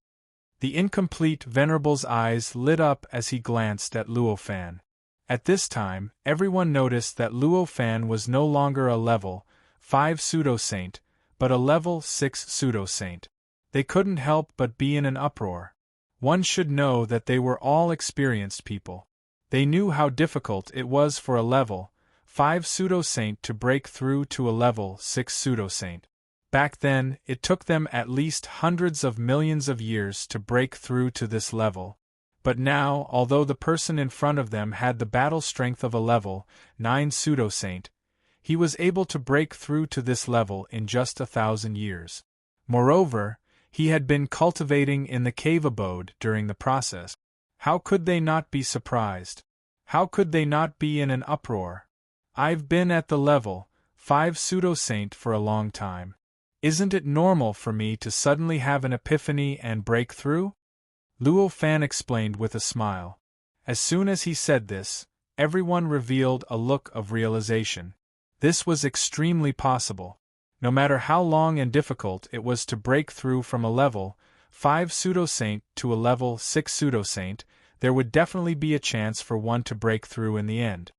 A: The incomplete Venerable's eyes lit up as he glanced at Luo Fan. At this time, everyone noticed that Luo Fan was no longer a level 5 pseudo-saint, but a level 6 pseudo-saint. They couldn't help but be in an uproar. One should know that they were all experienced people. They knew how difficult it was for a level 5 pseudo-saint to break through to a level 6 pseudo-saint. Back then, it took them at least hundreds of millions of years to break through to this level. But now, although the person in front of them had the battle strength of a level 9 pseudo-saint, he was able to break through to this level in just 1,000 years. Moreover, he had been cultivating in the cave abode during the process. How could they not be surprised? How could they not be in an uproar? I've been at the level 5 pseudo-saint for a long time. Isn't it normal for me to suddenly have an epiphany and break through? Luo Fan explained with a smile. As soon as he said this, everyone revealed a look of realization. This was extremely possible. No matter how long and difficult it was to break through from a level 5 pseudo-saint to a level 6 pseudo-saint, there would definitely be a chance for one to break through in the end.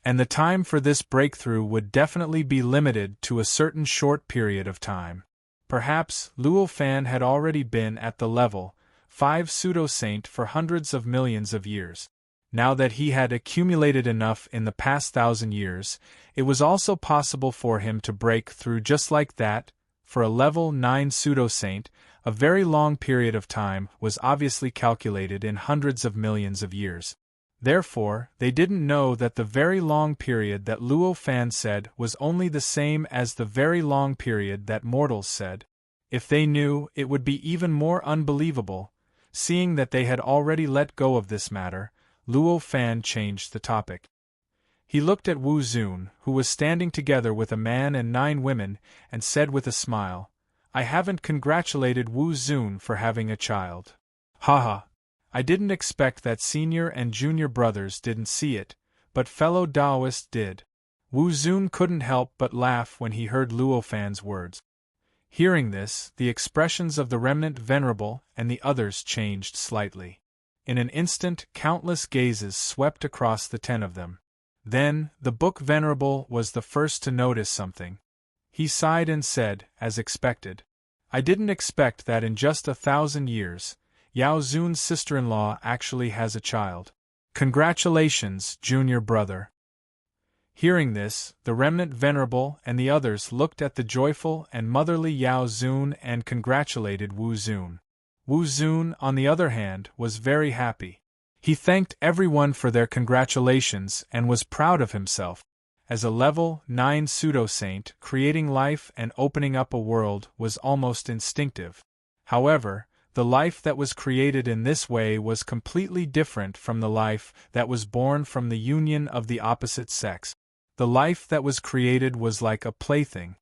A: And the time for this breakthrough would definitely be limited to a certain short period of time. Perhaps Luo Fan had already been at the level 5 pseudo-saint for hundreds of millions of years. Now that he had accumulated enough in the past 1,000 years, it was also possible for him to break through just like that. For a level 9 pseudo-saint, a very long period of time was obviously calculated in hundreds of millions of years. Therefore, they didn't know that the very long period that Luo Fan said was only the same as the very long period that mortals said. If they knew, it would be even more unbelievable. Seeing that they had already let go of this matter, Luo Fan changed the topic. He looked at Wu Zun, who was standing together with a man and 9 women, and said with a smile, "I haven't congratulated Wu Zun for having a child. Haha. I didn't expect that senior and junior brothers didn't see it, but fellow Taoists did." Wu Zun couldn't help but laugh when he heard Luo Fan's words. Hearing this, the expressions of the remnant Venerable and the others changed slightly. In an instant, countless gazes swept across the 10 of them. Then, the Book Venerable was the first to notice something. He sighed and said, as expected, "I didn't expect that in just 1,000 years, Yao Zun's sister-in-law actually has a child. Congratulations, junior brother." Hearing this, the remnant Venerable and the others looked at the joyful and motherly Yao Zun and congratulated Wu Zun. Wu Zun, on the other hand, was very happy. He thanked everyone for their congratulations and was proud of himself. As a level 9 pseudo-saint, creating life and opening up a world was almost instinctive. However, the life that was created in this way was completely different from the life that was born from the union of the opposite sex. The life that was created was like a plaything.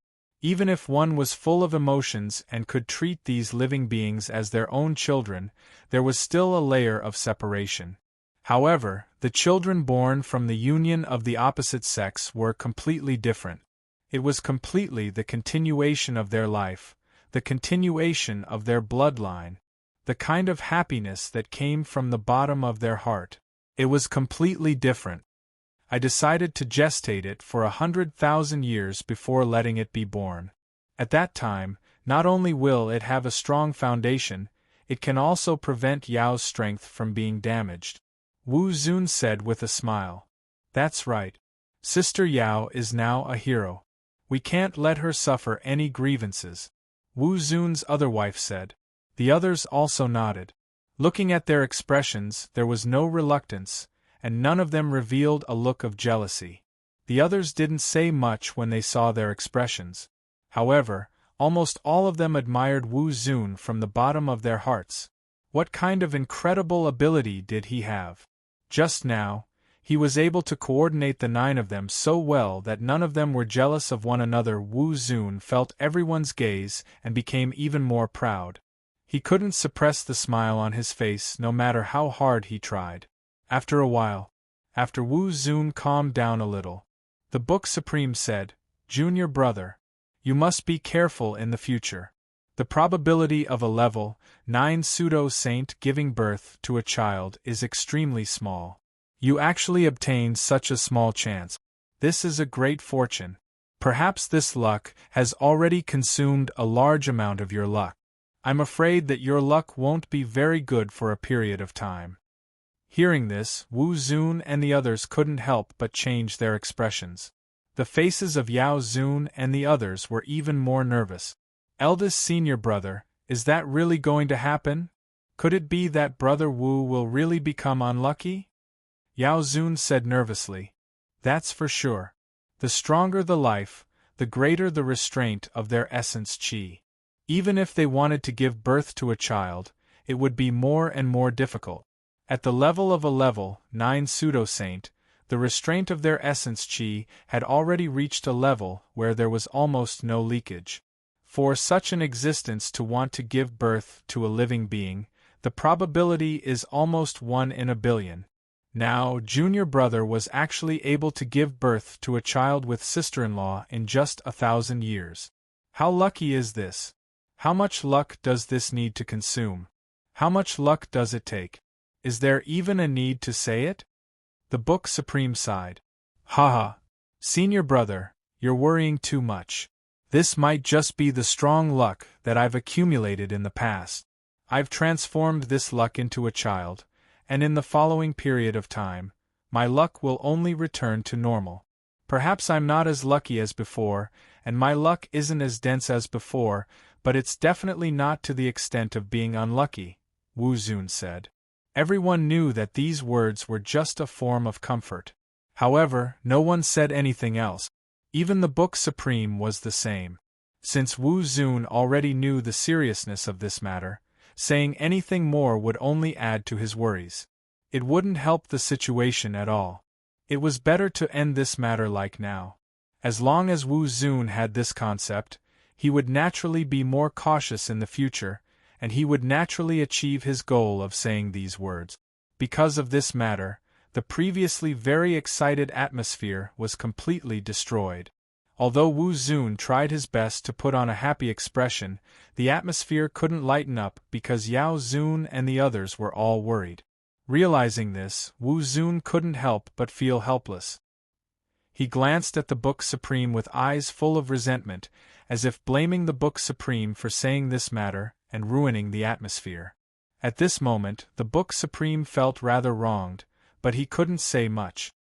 A: Even if one was full of emotions and could treat these living beings as their own children, there was still a layer of separation. However, the children born from the union of the opposite sex were completely different. It was completely the continuation of their life, the continuation of their bloodline, the kind of happiness that came from the bottom of their heart. It was completely different. I decided to gestate it for 100,000 years before letting it be born. At that time, not only will it have a strong foundation, it can also prevent Yao's strength from being damaged. Wu Zun said with a smile. "That's right. Sister Yao is now a hero. We can't let her suffer any grievances," Wu Zun's other wife said. The others also nodded. Looking at their expressions, there was no reluctance, and none of them revealed a look of jealousy. The others didn't say much when they saw their expressions. However, Almost all of them admired Wu Zun from the bottom of their hearts. What kind of incredible ability did he have? Just now, he was able to coordinate the 9 of them so well that none of them were jealous of one another. Wu Zun felt everyone's gaze and became even more proud. He couldn't suppress the smile on his face no matter how hard he tried. After a while, after Wu Zun calmed down a little, the Book Supreme said, "Junior brother, you must be careful in the future. The probability of a level 9 pseudo-saint giving birth to a child is extremely small. You actually obtain such a small chance. This is a great fortune. Perhaps this luck has already consumed a large amount of your luck. I'm afraid that your luck won't be very good for a period of time." Hearing this, Wu Zun and the others couldn't help but change their expressions. The faces of Yao Zun and the others were even more nervous. Eldest senior brother, is that really going to happen? Could it be that Brother Wu will really become unlucky? Yao Zun said nervously. That's for sure. The stronger the life, the greater the restraint of their essence qi. Even if they wanted to give birth to a child, it would be more and more difficult. At the level of a level 9 pseudo-saint, the restraint of their essence qi had already reached a level where there was almost no leakage. For such an existence to want to give birth to a living being, the probability is almost 1 in a billion. Now, junior brother was actually able to give birth to a child with sister-in-law in just 1,000 years. How lucky is this? How much luck does this need to consume? How much luck does it take? Is there even a need to say it? The Book Supreme sighed. Haha. Senior brother, you're worrying too much. This might just be the strong luck that I've accumulated in the past. I've transformed this luck into a child, and in the following period of time, my luck will only return to normal. Perhaps I'm not as lucky as before, and my luck isn't as dense as before, but it's definitely not to the extent of being unlucky, Wu Zun said. Everyone knew that these words were just a form of comfort. However, no one said anything else. Even the Book Supreme was the same. Since Wu Zun already knew the seriousness of this matter, saying anything more would only add to his worries. It wouldn't help the situation at all. It was better to end this matter like now. As long as Wu Zun had this concept, he would naturally be more cautious in the future, and he would naturally achieve his goal of saying these words. Because of this matter, the previously very excited atmosphere was completely destroyed. Although Wu Zun tried his best to put on a happy expression, the atmosphere couldn't lighten up because Yao Zun and the others were all worried. Realizing this, Wu Zun couldn't help but feel helpless. He glanced at the Book Supreme with eyes full of resentment, as if blaming the Book Supreme for saying this matter and ruining the atmosphere. At this moment, the Book Supreme felt rather wronged, but he couldn't say much.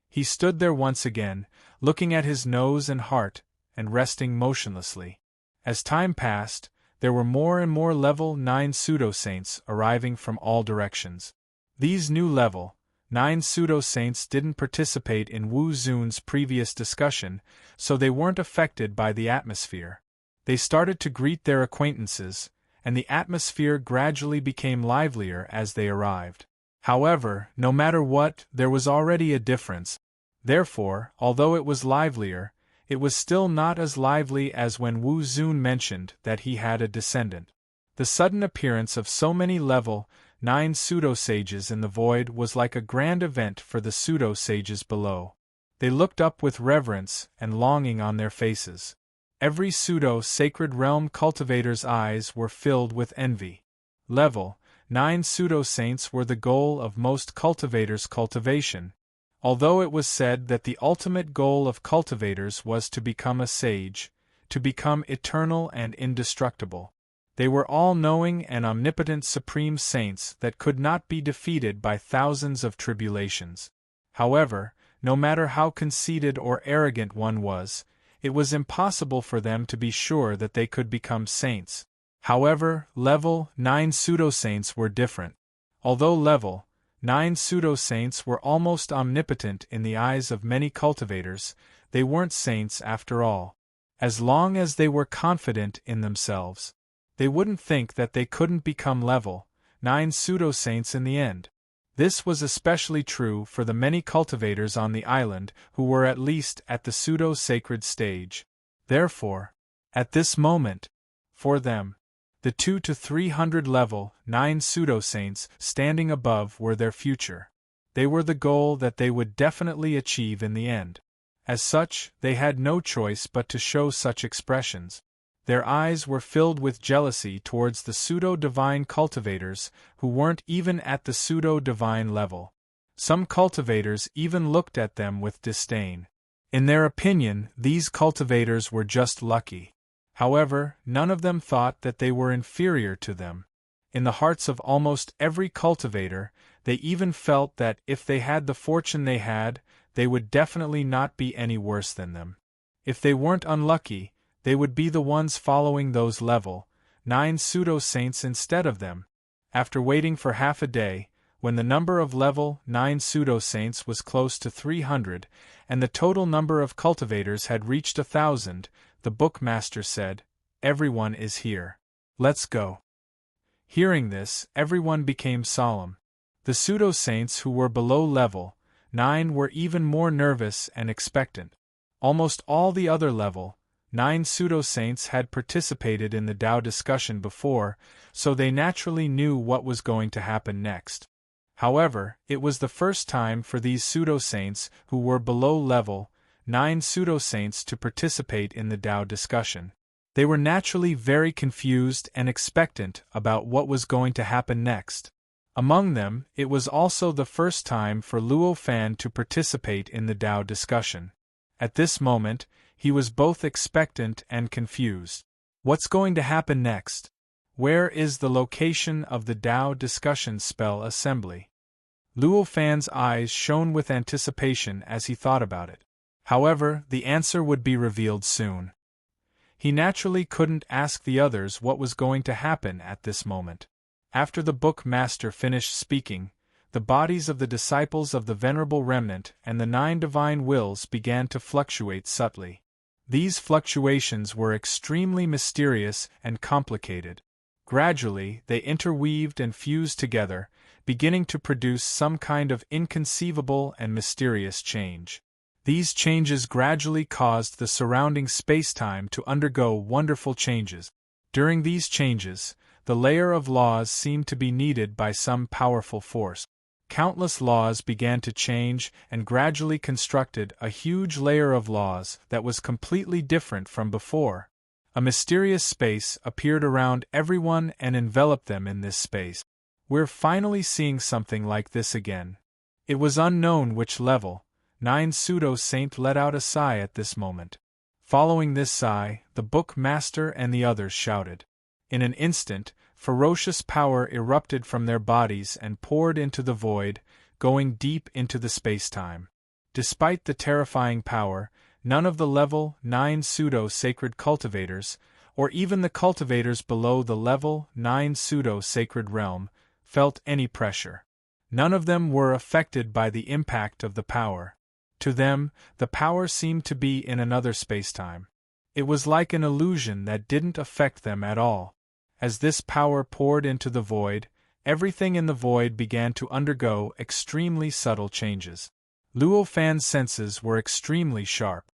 A: He stood there once again, looking at his nose and heart, and resting motionlessly. As time passed, there were more and more level 9 pseudo-saints arriving from all directions. These new level 9 pseudo-saints didn't participate in Wu Zun's previous discussion, so they weren't affected by the atmosphere. They started to greet their acquaintances, and the atmosphere gradually became livelier as they arrived. However, no matter what, there was already a difference. Therefore, although it was livelier, it was still not as lively as when Wu Zun mentioned that he had a descendant. The sudden appearance of so many level 9 pseudo-sages in the void was like a grand event for the pseudo-sages below. They looked up with reverence and longing on their faces. Every pseudo-sacred realm cultivator's eyes were filled with envy. Level 9 pseudo-saints were the goal of most cultivators' cultivation, although it was said that the ultimate goal of cultivators was to become a sage, to become eternal and indestructible. They were all-knowing and omnipotent supreme saints that could not be defeated by thousands of tribulations. However, no matter how conceited or arrogant one was, it was impossible for them to be sure that they could become saints. However, level 9 pseudo-saints were different. Although level 9 pseudo-saints were almost omnipotent in the eyes of many cultivators, they weren't saints after all. As long as they were confident in themselves, they wouldn't think that they couldn't become level 9 pseudo-saints in the end. This was especially true for the many cultivators on the island who were at least at the pseudo-sacred stage. Therefore, at this moment, for them, the 200 to 300 level 9 pseudo-saints standing above were their future. They were the goal that they would definitely achieve in the end. As such, they had no choice but to show such expressions. Their eyes were filled with jealousy towards the pseudo-divine cultivators who weren't even at the pseudo-divine level. Some cultivators even looked at them with disdain. In their opinion, these cultivators were just lucky. However, none of them thought that they were inferior to them. In the hearts of almost every cultivator, they even felt that if they had the fortune they had, they would definitely not be any worse than them. If they weren't unlucky, they would be the ones following those level 9 pseudo-saints instead of them. After waiting for half a day, when the number of level 9 pseudo-saints was close to 300, and the total number of cultivators had reached 1,000, the bookmaster said, "Everyone is here. Let's go." Hearing this, everyone became solemn. The pseudo-saints who were below level 9 were even more nervous and expectant. Almost all the other level 9 pseudo-saints had participated in the Tao discussion before, so they naturally knew what was going to happen next. However, it was the first time for these pseudo-saints who were below level 9 pseudo-saints to participate in the Tao discussion. They were naturally very confused and expectant about what was going to happen next. Among them, it was also the first time for Luo Fan to participate in the Tao discussion. At this moment, he was both expectant and confused. What's going to happen next? Where is the location of the Tao discussion spell assembly? Luo Fan's eyes shone with anticipation as he thought about it. However, the answer would be revealed soon. He naturally couldn't ask the others what was going to happen at this moment. After the bookmaster finished speaking, the bodies of the disciples of the Venerable Remnant and the 9 divine wills began to fluctuate subtly. These fluctuations were extremely mysterious and complicated. Gradually, they interweaved and fused together, beginning to produce some kind of inconceivable and mysterious change. These changes gradually caused the surrounding space-time to undergo wonderful changes. During these changes, the layer of laws seemed to be needed by some powerful force. Countless laws began to change and gradually constructed a huge layer of laws that was completely different from before. A mysterious space appeared around everyone and enveloped them in this space. We're finally seeing something like this again. It was unknown which level 9 pseudo-saint let out a sigh at this moment. Following this sigh, the bookmaster and the others shouted. In an instant, ferocious power erupted from their bodies and poured into the void, going deep into the space-time. Despite the terrifying power, none of the level 9 pseudo-sacred cultivators, or even the cultivators below the level 9 pseudo-sacred realm, felt any pressure. None of them were affected by the impact of the power. To them, the power seemed to be in another space-time. It was like an illusion that didn't affect them at all. As this power poured into the void, everything in the void began to undergo extremely subtle changes. Luo Fan's senses were extremely sharp.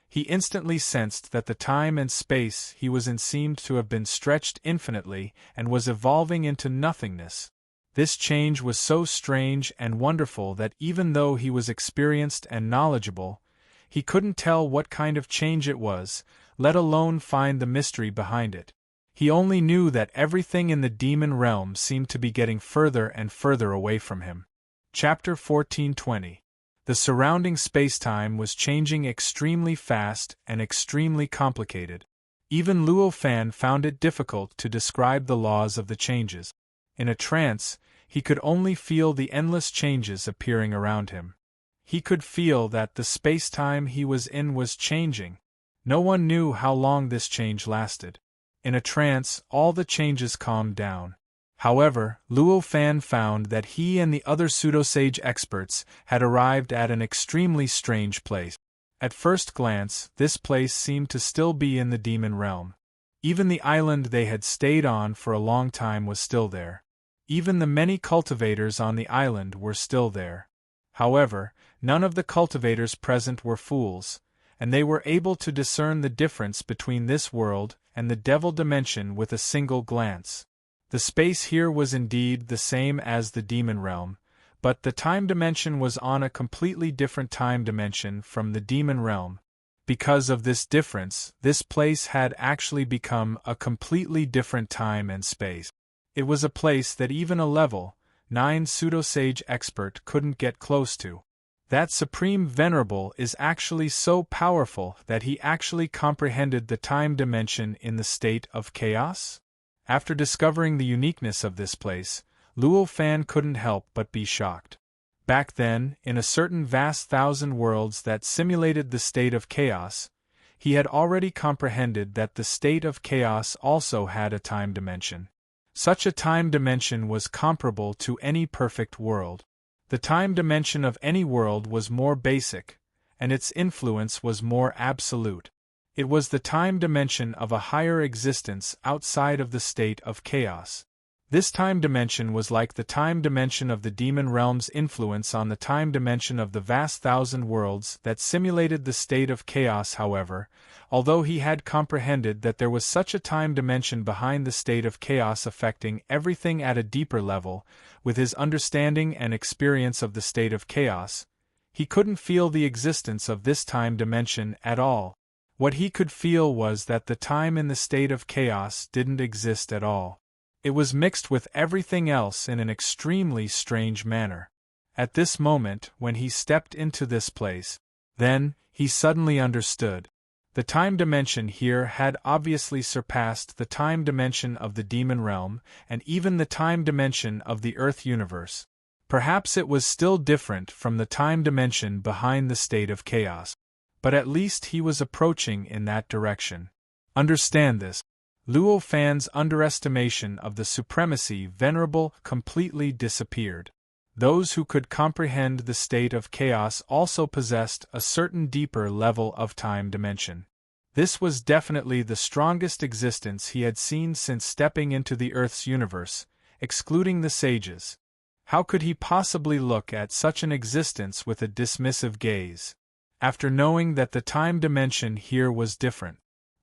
A: He instantly sensed that the time and space he was in seemed to have been stretched infinitely and was evolving into nothingness. This change was so strange and wonderful that even though he was experienced and knowledgeable, he couldn't tell what kind of change it was, let alone find the mystery behind it. He only knew that everything in the demon realm seemed to be getting further and further away from him. Chapter 1420. The surrounding space-time was changing extremely fast and extremely complicated. Even Luo Fan found it difficult to describe the laws of the changes. In a trance, he could only feel the endless changes appearing around him. He could feel that the space-time he was in was changing. No one knew how long this change lasted. In a trance, all the changes calmed down. However, Luo Fan found that he and the other pseudo-sage experts had arrived at an extremely strange place. At first glance, this place seemed to still be in the demon realm. Even the island they had stayed on for a long time was still there. Even the many cultivators on the island were still there. However, none of the cultivators present were fools, and they were able to discern the difference between this world and the devil dimension with a single glance. The space here was indeed the same as the demon realm, but the time dimension was on a completely different time dimension from the demon realm. Because of this difference, this place had actually become a completely different time and space. It was a place that even a level 9 pseudo-sage expert couldn't get close to. That Supreme Venerable is actually so powerful that he actually comprehended the time dimension in the state of chaos? After discovering the uniqueness of this place, Luo Fan couldn't help but be shocked. Back then, in a certain vast thousand worlds that simulated the state of chaos, he had already comprehended that the state of chaos also had a time dimension. Such a time dimension was comparable to any perfect world. The time dimension of any world was more basic, and its influence was more absolute. It was the time dimension of a higher existence outside of the state of chaos. This time dimension was like the time dimension of the demon realm's influence on the time dimension of the vast thousand worlds that simulated the state of chaos. However, although he had comprehended that there was such a time dimension behind the state of chaos affecting everything at a deeper level, with his understanding and experience of the state of chaos, he couldn't feel the existence of this time dimension at all. What he could feel was that the time in the state of chaos didn't exist at all. It was mixed with everything else in an extremely strange manner. At this moment, when he stepped into this place, then, he suddenly understood. The time dimension here had obviously surpassed the time dimension of the demon realm, and even the time dimension of the Earth universe. Perhaps it was still different from the time dimension behind the state of chaos. But at least he was approaching in that direction. Understand this. Luo Fan's underestimation of the supremacy venerable completely disappeared. Those who could comprehend the state of chaos also possessed a certain deeper level of time dimension. This was definitely the strongest existence he had seen since stepping into the Earth's universe, excluding the sages. How could he possibly look at such an existence with a dismissive gaze? After knowing that the time dimension here was different,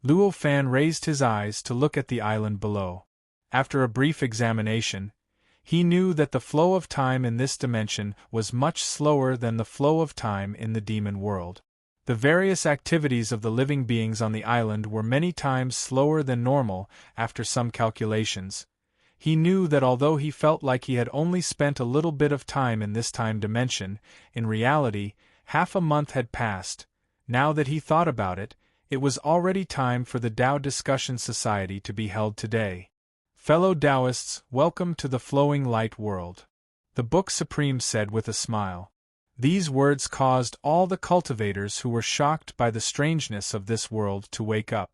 A: Luo Fan raised his eyes to look at the island below. After a brief examination, he knew that the flow of time in this dimension was much slower than the flow of time in the demon world. The various activities of the living beings on the island were many times slower than normal. After some calculations, he knew that although he felt like he had only spent a little bit of time in this time dimension, in reality, half a month had passed. Now that he thought about it, it was already time for the Tao Discussion Society to be held today. Fellow Taoists, welcome to the flowing light world. The Book Supreme said with a smile. These words caused all the cultivators who were shocked by the strangeness of this world to wake up.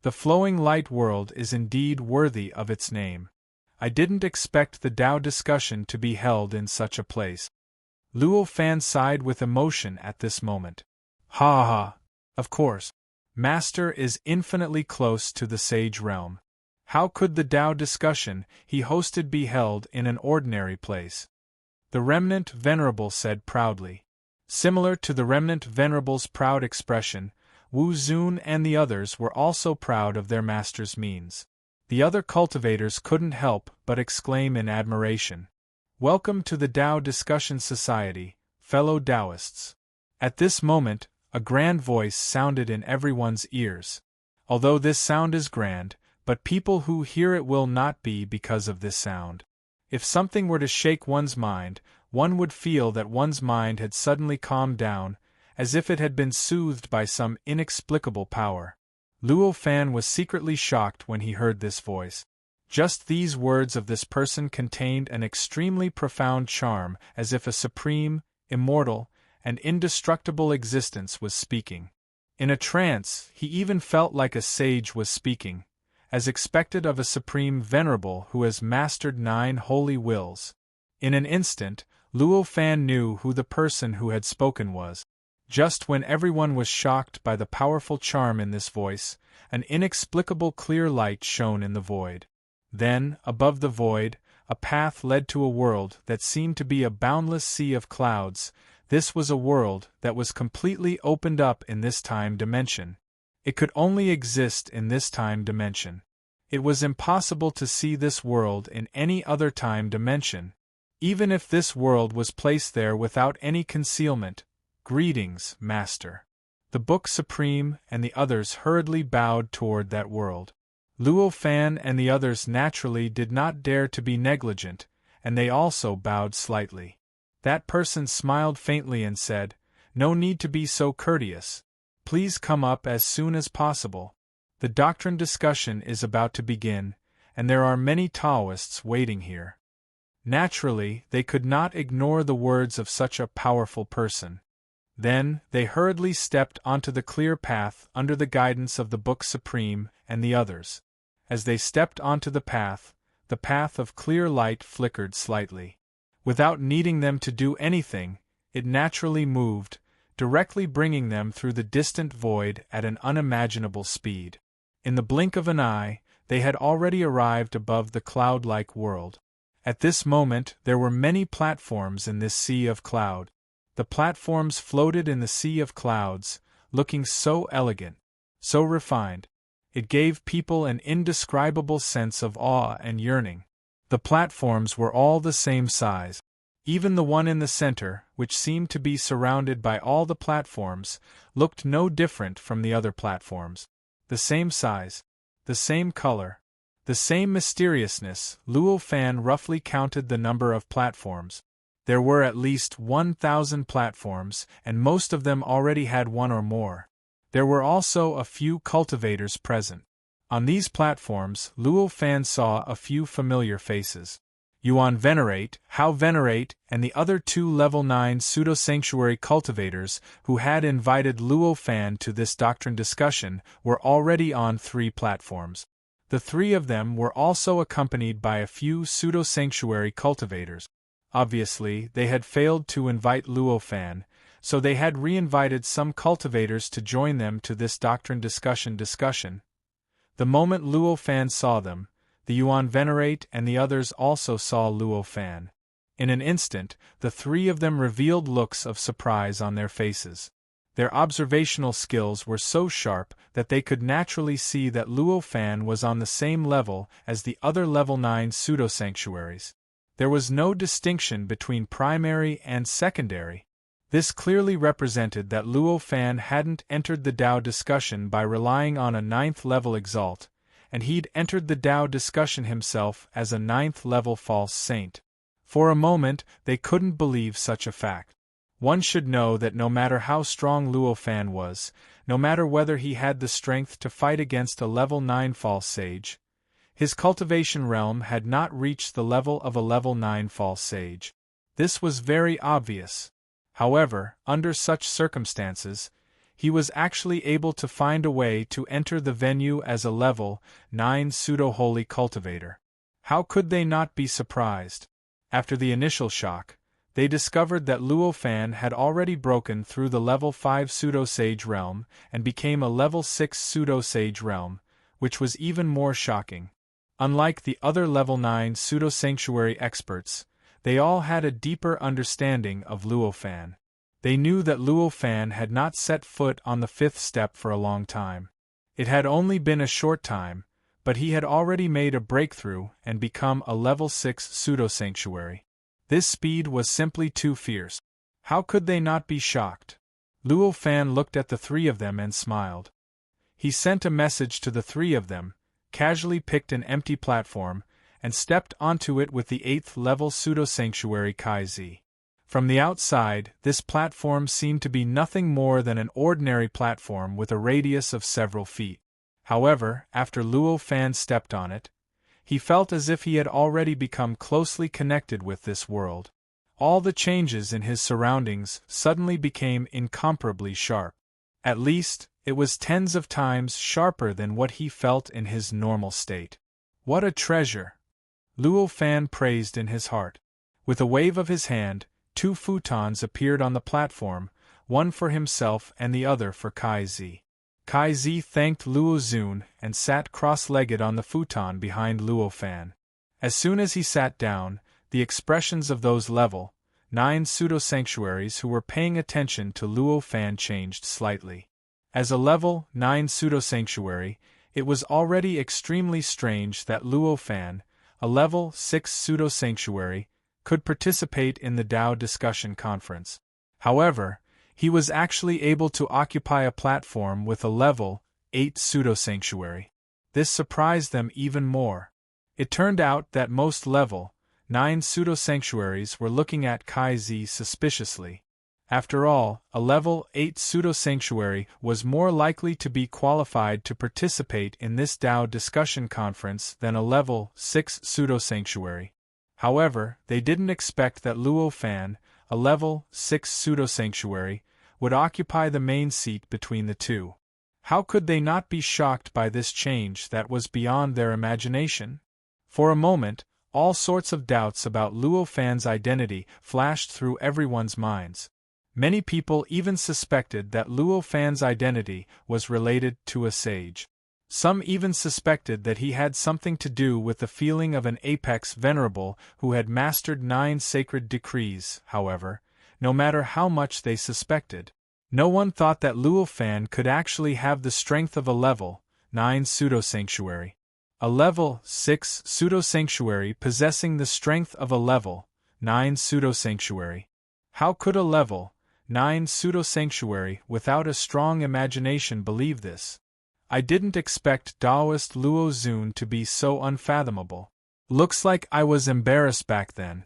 A: The flowing light world is indeed worthy of its name. I didn't expect the Tao discussion to be held in such a place. Luo Fan sighed with emotion at this moment. Ha ha! Of course. Master is infinitely close to the sage realm. How could the Tao discussion he hosted be held in an ordinary place? The Remnant Venerable said proudly. Similar to the Remnant Venerable's proud expression, Wu Zun and the others were also proud of their master's means. The other cultivators couldn't help but exclaim in admiration. Welcome to the Tao Discussion Society, fellow Taoists. At this moment, a grand voice sounded in everyone's ears. Although this sound is grand, but people who hear it will not be because of this sound. If something were to shake one's mind, one would feel that one's mind had suddenly calmed down, as if it had been soothed by some inexplicable power. Luo Fan was secretly shocked when he heard this voice. Just these words of this person contained an extremely profound charm, as if a supreme, immortal, and indestructible existence was speaking. In a trance, he even felt like a sage was speaking, as expected of a supreme venerable who has mastered 9 holy wills. In an instant, Luo Fan knew who the person who had spoken was. Just when everyone was shocked by the powerful charm in this voice, an inexplicable clear light shone in the void. Then, above the void, a path led to a world that seemed to be a boundless sea of clouds. This was a world that was completely opened up in this time dimension. It could only exist in this time dimension. It was impossible to see this world in any other time dimension. Even if this world was placed there without any concealment. Greetings, Master. The Book Supreme and the others hurriedly bowed toward that world. Luo Fan and the others naturally did not dare to be negligent, and they also bowed slightly. That person smiled faintly and said, "No need to be so courteous. Please come up as soon as possible. The doctrine discussion is about to begin, and there are many Taoists waiting here." Naturally, they could not ignore the words of such a powerful person. Then, they hurriedly stepped onto the clear path under the guidance of the Book Supreme and the others. As they stepped onto the path of clear light flickered slightly. Without needing them to do anything, it naturally moved, directly bringing them through the distant void at an unimaginable speed. In the blink of an eye, they had already arrived above the cloud-like world. At this moment there were many platforms in this sea of cloud. The platforms floated in the sea of clouds, looking so elegant, so refined. It gave people an indescribable sense of awe and yearning. The platforms were all the same size. Even the one in the center, which seemed to be surrounded by all the platforms, looked no different from the other platforms. The same size, the same color, the same mysteriousness. Luo Fan roughly counted the number of platforms. There were at least 1,000 platforms, and most of them already had one or more. There were also a few cultivators present. On these platforms, Luo Fan saw a few familiar faces. Yuan Venerate, Hao Venerate, and the other two level 9 pseudo-sanctuary cultivators who had invited Luo Fan to this doctrine discussion were already on 3 platforms. The 3 of them were also accompanied by a few pseudo-sanctuary cultivators. Obviously, they had failed to invite Luo Fan, so they had re-invited some cultivators to join them to this doctrine discussion. The moment Luo Fan saw them, the Yuan Venerate and the others also saw Luo Fan. In an instant, the 3 of them revealed looks of surprise on their faces. Their observational skills were so sharp that they could naturally see that Luo Fan was on the same level as the other level 9 pseudo-sanctuaries. There was no distinction between primary and secondary. This clearly represented that Luo Fan hadn't entered the Tao discussion by relying on a 9th level exalt, and he'd entered the Tao discussion himself as a 9th level false saint. For a moment, they couldn't believe such a fact. One should know that no matter how strong Luo Fan was, no matter whether he had the strength to fight against a level 9 false sage, his cultivation realm had not reached the level of a level 9 false sage. This was very obvious. However, under such circumstances, he was actually able to find a way to enter the venue as a level 9 pseudo-holy cultivator. How could they not be surprised? After the initial shock, they discovered that Luo Fan had already broken through the level 5 pseudo-sage realm and became a level 6 pseudo-sage realm, which was even more shocking. Unlike the other level 9 pseudo-sanctuary experts, they all had a deeper understanding of Luo Fan. They knew that Luo Fan had not set foot on the 5th step for a long time. It had only been a short time, but he had already made a breakthrough and become a level 6 pseudo-sanctuary. This speed was simply too fierce. How could they not be shocked? Luo Fan looked at the 3 of them and smiled. He sent a message to the 3 of them, casually picked an empty platform, and stepped onto it with the 8th level pseudo-sanctuary Kai Zi. From the outside, this platform seemed to be nothing more than an ordinary platform with a radius of several feet. However, after Luo Fan stepped on it, he felt as if he had already become closely connected with this world. All the changes in his surroundings suddenly became incomparably sharp. At least, it was tens of times sharper than what he felt in his normal state. What a treasure! Luo Fan praised in his heart. With a wave of his hand, 2 futons appeared on the platform, one for himself and the other for Kai Zi. Kai Zi thanked Luo Xun and sat cross-legged on the futon behind Luo Fan. As soon as he sat down, the expressions of those level 9 pseudo-sanctuaries who were paying attention to Luo Fan changed slightly. As a level 9 pseudo-sanctuary, it was already extremely strange that Luo Fan, a level 6 pseudo-sanctuary, could participate in the Dao discussion conference. However, he was actually able to occupy a platform with a level 8 pseudo-sanctuary. This surprised them even more. It turned out that most level 9 pseudo-sanctuaries were looking at Kai Zi suspiciously. After all, a level 8 pseudo-sanctuary was more likely to be qualified to participate in this Dao discussion conference than a level 6 pseudo-sanctuary. However, they didn't expect that Luo Fan, a level 6 pseudo-sanctuary, would occupy the main seat between the two. How could they not be shocked by this change that was beyond their imagination? For a moment, all sorts of doubts about Luo Fan's identity flashed through everyone's minds. Many people even suspected that Luo Fan's identity was related to a sage. Some even suspected that he had something to do with the feeling of an apex venerable who had mastered 9 sacred decrees. However, no matter how much they suspected, no one thought that Luo Fan could actually have the strength of a level 9 pseudo-sanctuary. A level 6 pseudo-sanctuary possessing the strength of a level 9 pseudo-sanctuary. How could a level 9 pseudo-sanctuary without a strong imagination believe this? I didn't expect Taoist Luo Xun to be so unfathomable. Looks like I was embarrassed back then.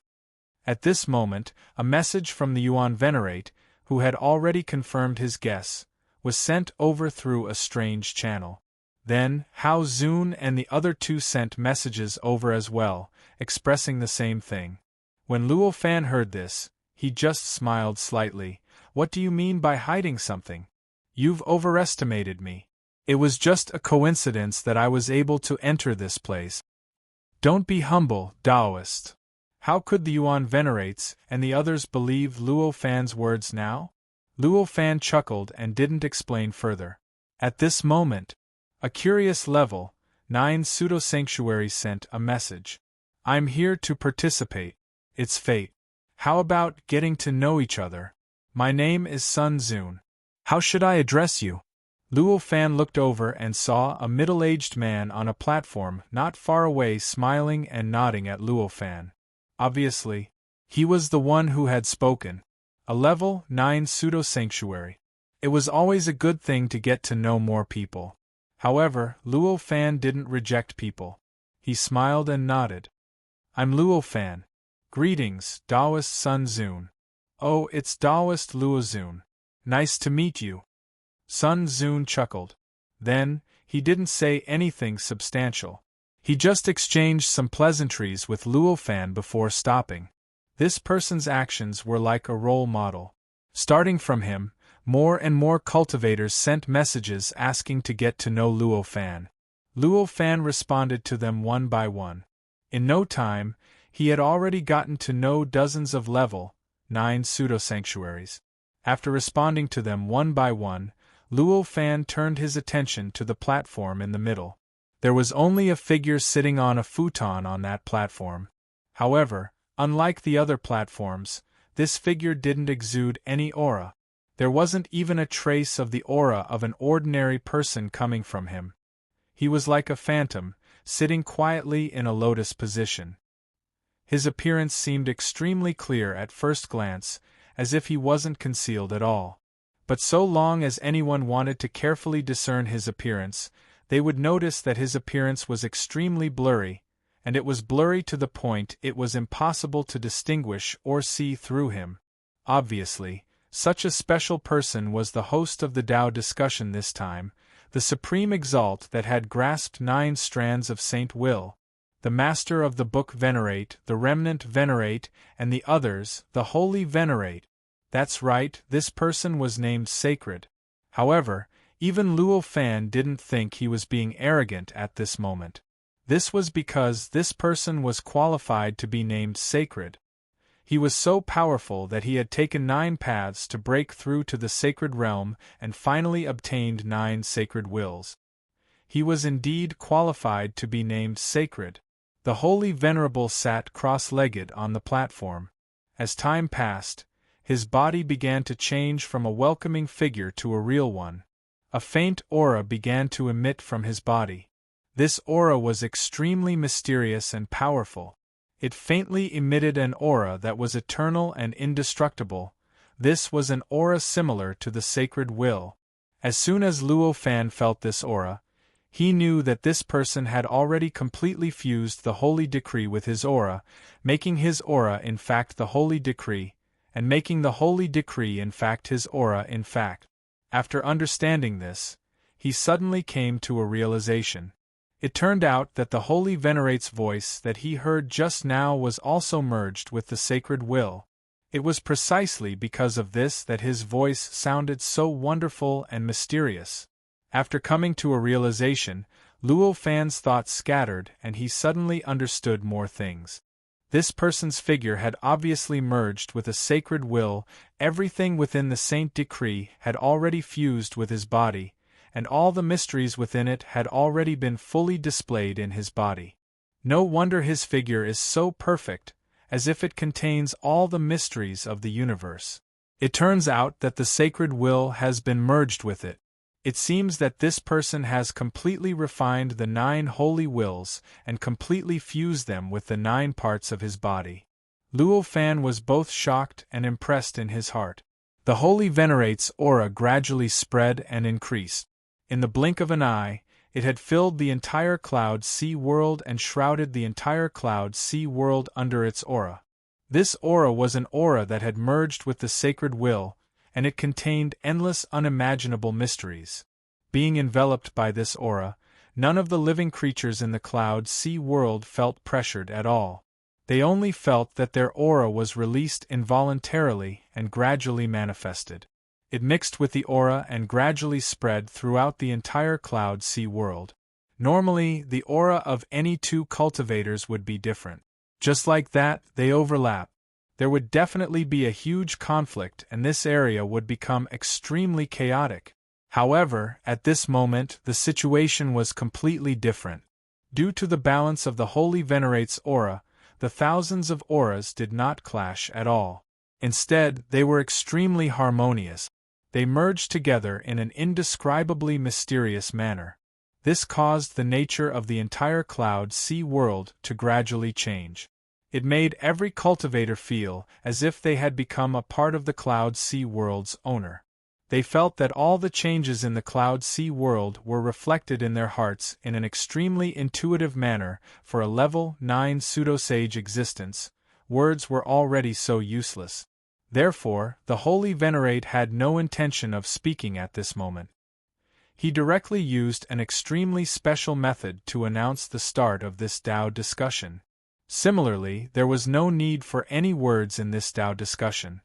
A: At this moment, a message from the Yuan Venerate, who had already confirmed his guess, was sent over through a strange channel. Then, Hao Xun and the other two sent messages over as well, expressing the same thing. When Luo Fan heard this, he just smiled slightly. What do you mean by hiding something? You've overestimated me. It was just a coincidence that I was able to enter this place. Don't be humble, Taoist. How could the Yuan Venerates and the others believe Luo Fan's words now? Luo Fan chuckled and didn't explain further. At this moment, a curious level 9 pseudo-sanctuary sent a message. I'm here to participate. It's fate. How about getting to know each other? My name is Sun Xun. How should I address you? Luo Fan looked over and saw a middle-aged man on a platform not far away smiling and nodding at Luo Fan. Obviously, he was the one who had spoken. A level 9 pseudo-sanctuary. It was always a good thing to get to know more people. However, Luo Fan didn't reject people. He smiled and nodded. I'm Luo Fan. Greetings, Taoist Sun Xun. Oh, it's Taoist Luo Xun. Nice to meet you. Sun Xun chuckled. Then, he didn't say anything substantial. He just exchanged some pleasantries with Luo Fan before stopping. This person's actions were like a role model. Starting from him, more and more cultivators sent messages asking to get to know Luo Fan. Luo Fan responded to them one by one. In no time, he had already gotten to know dozens of level 9 pseudo-sanctuaries. After responding to them one by one, Luo Fan turned his attention to the platform in the middle. There was only a figure sitting on a futon on that platform. However, unlike the other platforms, this figure didn't exude any aura. There wasn't even a trace of the aura of an ordinary person coming from him. He was like a phantom, sitting quietly in a lotus position. His appearance seemed extremely clear at first glance, as if he wasn't concealed at all. But so long as anyone wanted to carefully discern his appearance, they would notice that his appearance was extremely blurry, and it was blurry to the point it was impossible to distinguish or see through him. Obviously, such a special person was the host of the Tao discussion this time, the Supreme Exalt that had grasped 9 strands of Saint Will, the Master of the Book Venerate, the Remnant Venerate, and the others, the Holy Venerate. That's right, this person was named Sacred. However, even Luo Fan didn't think he was being arrogant at this moment. This was because this person was qualified to be named Sacred. He was so powerful that he had taken 9 paths to break through to the sacred realm and finally obtained 9 sacred wills. He was indeed qualified to be named sacred. The holy venerable sat cross-legged on the platform. As time passed, his body began to change from a welcoming figure to a real one. A faint aura began to emit from his body. This aura was extremely mysterious and powerful. It faintly emitted an aura that was eternal and indestructible. This was an aura similar to the sacred will. As soon as Luo Fan felt this aura, he knew that this person had already completely fused the holy decree with his aura, making his aura in fact the holy decree, and making the holy decree in fact his aura in fact. After understanding this, he suddenly came to a realization. It turned out that the holy venerate's voice that he heard just now was also merged with the sacred will. It was precisely because of this that his voice sounded so wonderful and mysterious. After coming to a realization, Luo Fan's thoughts scattered and he suddenly understood more things. This person's figure had obviously merged with a sacred will, everything within the Saint Decree had already fused with his body, and all the mysteries within it had already been fully displayed in his body. No wonder his figure is so perfect, as if it contains all the mysteries of the universe. It turns out that the sacred will has been merged with it. It seems that this person has completely refined the 9 holy wills and completely fused them with the 9 parts of his body. Luo Fan was both shocked and impressed in his heart. The holy venerate's aura gradually spread and increased. In the blink of an eye, it had filled the entire Cloud Sea world and shrouded the entire Cloud Sea world under its aura. This aura was an aura that had merged with the sacred will, and it contained endless unimaginable mysteries. Being enveloped by this aura, none of the living creatures in the Cloud Sea world felt pressured at all. They only felt that their aura was released involuntarily and gradually manifested. It mixed with the aura and gradually spread throughout the entire Cloud Sea world. Normally, the aura of any 2 cultivators would be different. Just like that, they overlap. There would definitely be a huge conflict and this area would become extremely chaotic. However, at this moment, the situation was completely different. Due to the balance of the Holy Venerate's aura, the thousands of auras did not clash at all. Instead, they were extremely harmonious. They merged together in an indescribably mysterious manner. This caused the nature of the entire Cloud Sea world to gradually change. It made every cultivator feel as if they had become a part of the Cloud Sea world's owner. They felt that all the changes in the Cloud Sea world were reflected in their hearts in an extremely intuitive manner. For a level 9 pseudo-sage existence, words were already so useless. Therefore, the Holy Venerate had no intention of speaking at this moment. He directly used an extremely special method to announce the start of this Tao discussion. Similarly, there was no need for any words in this Tao discussion.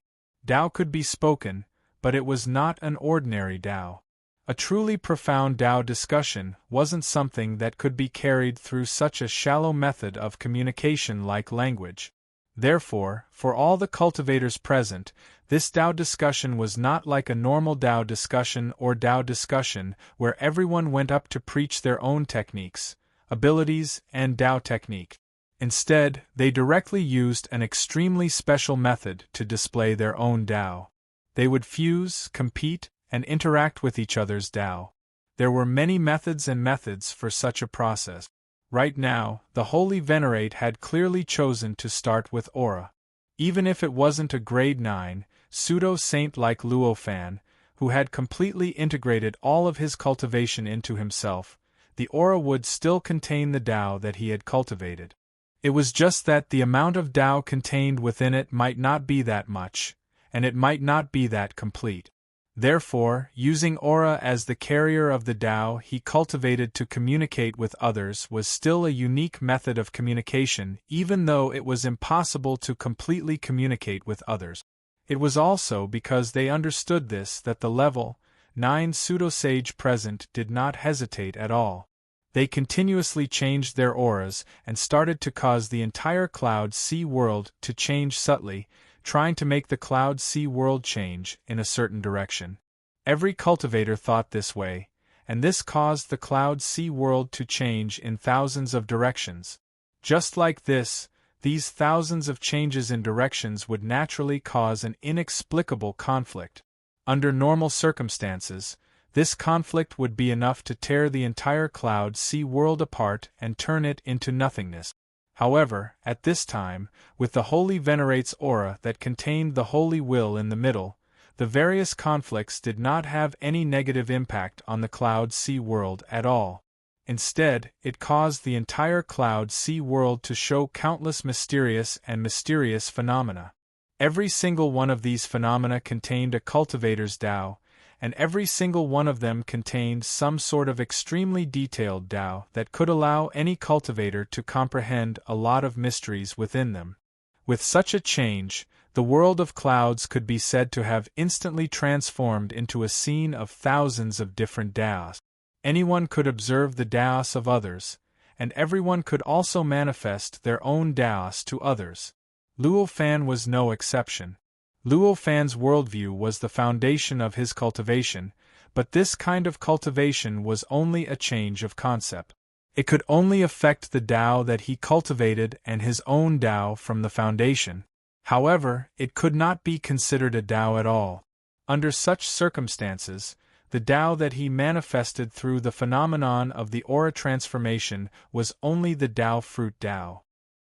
A: Tao could be spoken, but it was not an ordinary Tao. A truly profound Tao discussion wasn't something that could be carried through such a shallow method of communication like language. Therefore, for all the cultivators present, this Tao discussion was not like a normal Tao discussion or Tao discussion where everyone went up to preach their own techniques, abilities, and Tao technique. Instead, they directly used an extremely special method to display their own Tao. They would fuse, compete, and interact with each other's Tao. There were many methods and methods for such a process. Right now, the Holy Venerate had clearly chosen to start with aura. Even if it wasn't a grade 9, pseudo-saint like Luo Fan, who had completely integrated all of his cultivation into himself, the aura would still contain the Tao that he had cultivated. It was just that the amount of Tao contained within it might not be that much, and it might not be that complete. Therefore, using aura as the carrier of the Tao he cultivated to communicate with others was still a unique method of communication, even though it was impossible to completely communicate with others. It was also because they understood this that the level 9 pseudo-sage present did not hesitate at all. They continuously changed their auras and started to cause the entire Cloud Sea world to change subtly, trying to make the Cloud Sea world change in a certain direction. Every cultivator thought this way, and this caused the Cloud Sea world to change in thousands of directions. Just like this, these thousands of changes in directions would naturally cause an inexplicable conflict. Under normal circumstances, this conflict would be enough to tear the entire Cloud Sea world apart and turn it into nothingness. However, at this time, with the Holy Venerate's aura that contained the Holy Will in the middle, the various conflicts did not have any negative impact on the Cloud Sea world at all. Instead, it caused the entire Cloud Sea world to show countless mysterious phenomena. Every single one of these phenomena contained a cultivator's Tao, and every single one of them contained some sort of extremely detailed Tao that could allow any cultivator to comprehend a lot of mysteries within them. With such a change, the world of clouds could be said to have instantly transformed into a scene of thousands of different Taos. Anyone could observe the Taos of others, and everyone could also manifest their own Taos to others. Luo Fan was no exception. Luo Fan's worldview was the foundation of his cultivation, but this kind of cultivation was only a change of concept. It could only affect the Tao that he cultivated and his own Tao from the foundation. However, it could not be considered a Tao at all. Under such circumstances, the Tao that he manifested through the phenomenon of the aura transformation was only the Tao Fruit Tao.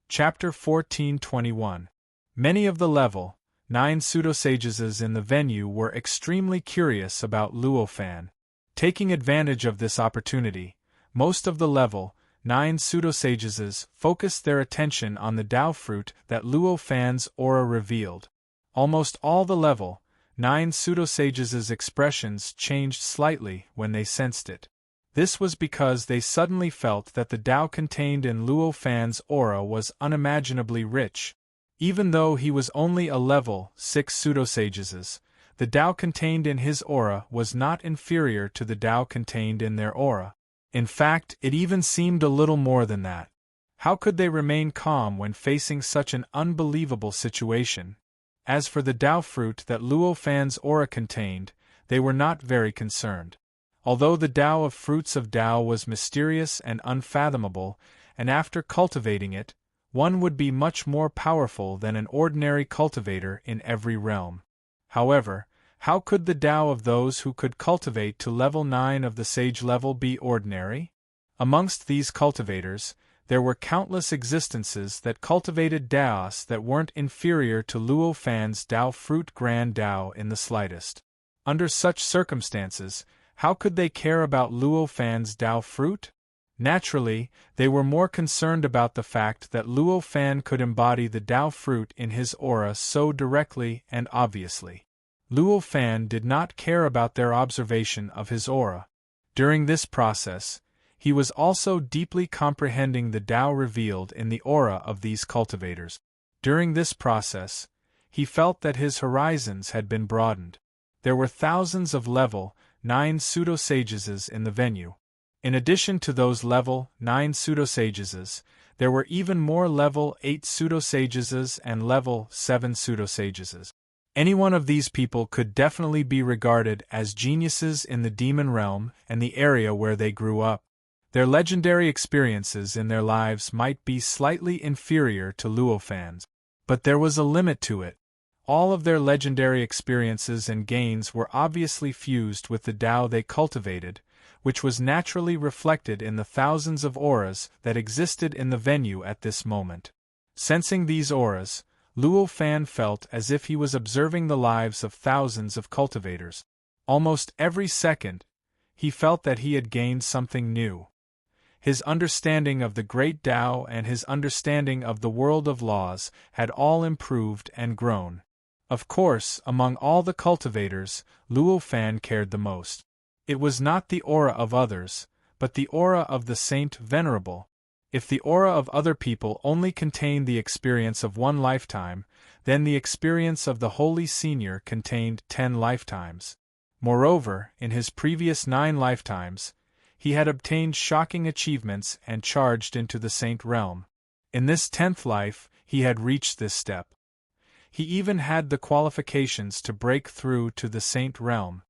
A: Chapter 14:21. Many of the level 9 pseudosages in the venue were extremely curious about Luo Fan. Taking advantage of this opportunity, most of the level 9 pseudosages focused their attention on the Tao fruit that Luo Fan's aura revealed. Almost all the level 9 pseudosages' expressions changed slightly when they sensed it. This was because they suddenly felt that the Tao contained in Luo Fan's aura was unimaginably rich. Even though he was only a level 6 pseudosages, the Tao contained in his aura was not inferior to the Tao contained in their aura. In fact, it even seemed a little more than that. How could they remain calm when facing such an unbelievable situation? As for the Tao fruit that Luo Fan's aura contained, they were not very concerned. Although the Tao of fruits of Tao was mysterious and unfathomable, and after cultivating it, one would be much more powerful than an ordinary cultivator in every realm. However, how could the Tao of those who could cultivate to level 9 of the sage level be ordinary? Amongst these cultivators, there were countless existences that cultivated Taos that weren't inferior to Luo Fan's Tao Fruit Grand Tao in the slightest. Under such circumstances, how could they care about Luo Fan's Tao Fruit? Naturally, they were more concerned about the fact that Luo Fan could embody the Tao fruit in his aura so directly and obviously. Luo Fan did not care about their observation of his aura. During this process, he was also deeply comprehending the Tao revealed in the aura of these cultivators. During this process, he felt that his horizons had been broadened. There were thousands of level 9 pseudosages in the venue. In addition to those level 9 pseudosages, there were even more level 8 pseudosages and level 7 pseudosages. Any one of these people could definitely be regarded as geniuses in the demon realm and the area where they grew up. Their legendary experiences in their lives might be slightly inferior to Luo Fan's, but there was a limit to it. All of their legendary experiences and gains were obviously fused with the Tao they cultivated, which was naturally reflected in the thousands of auras that existed in the venue at this moment. Sensing these auras, Luo Fan felt as if he was observing the lives of thousands of cultivators. Almost every second, he felt that he had gained something new. His understanding of the great Tao and his understanding of the world of laws had all improved and grown. Of course, among all the cultivators, Luo Fan cared the most. It was not the aura of others, but the aura of the Saint Venerable. If the aura of other people only contained the experience of one lifetime, then the experience of the Holy Senior contained 10 lifetimes. Moreover, in his previous 9 lifetimes, he had obtained shocking achievements and charged into the saint realm. In this 10th life, he had reached this step. He even had the qualifications to break through to the saint realm.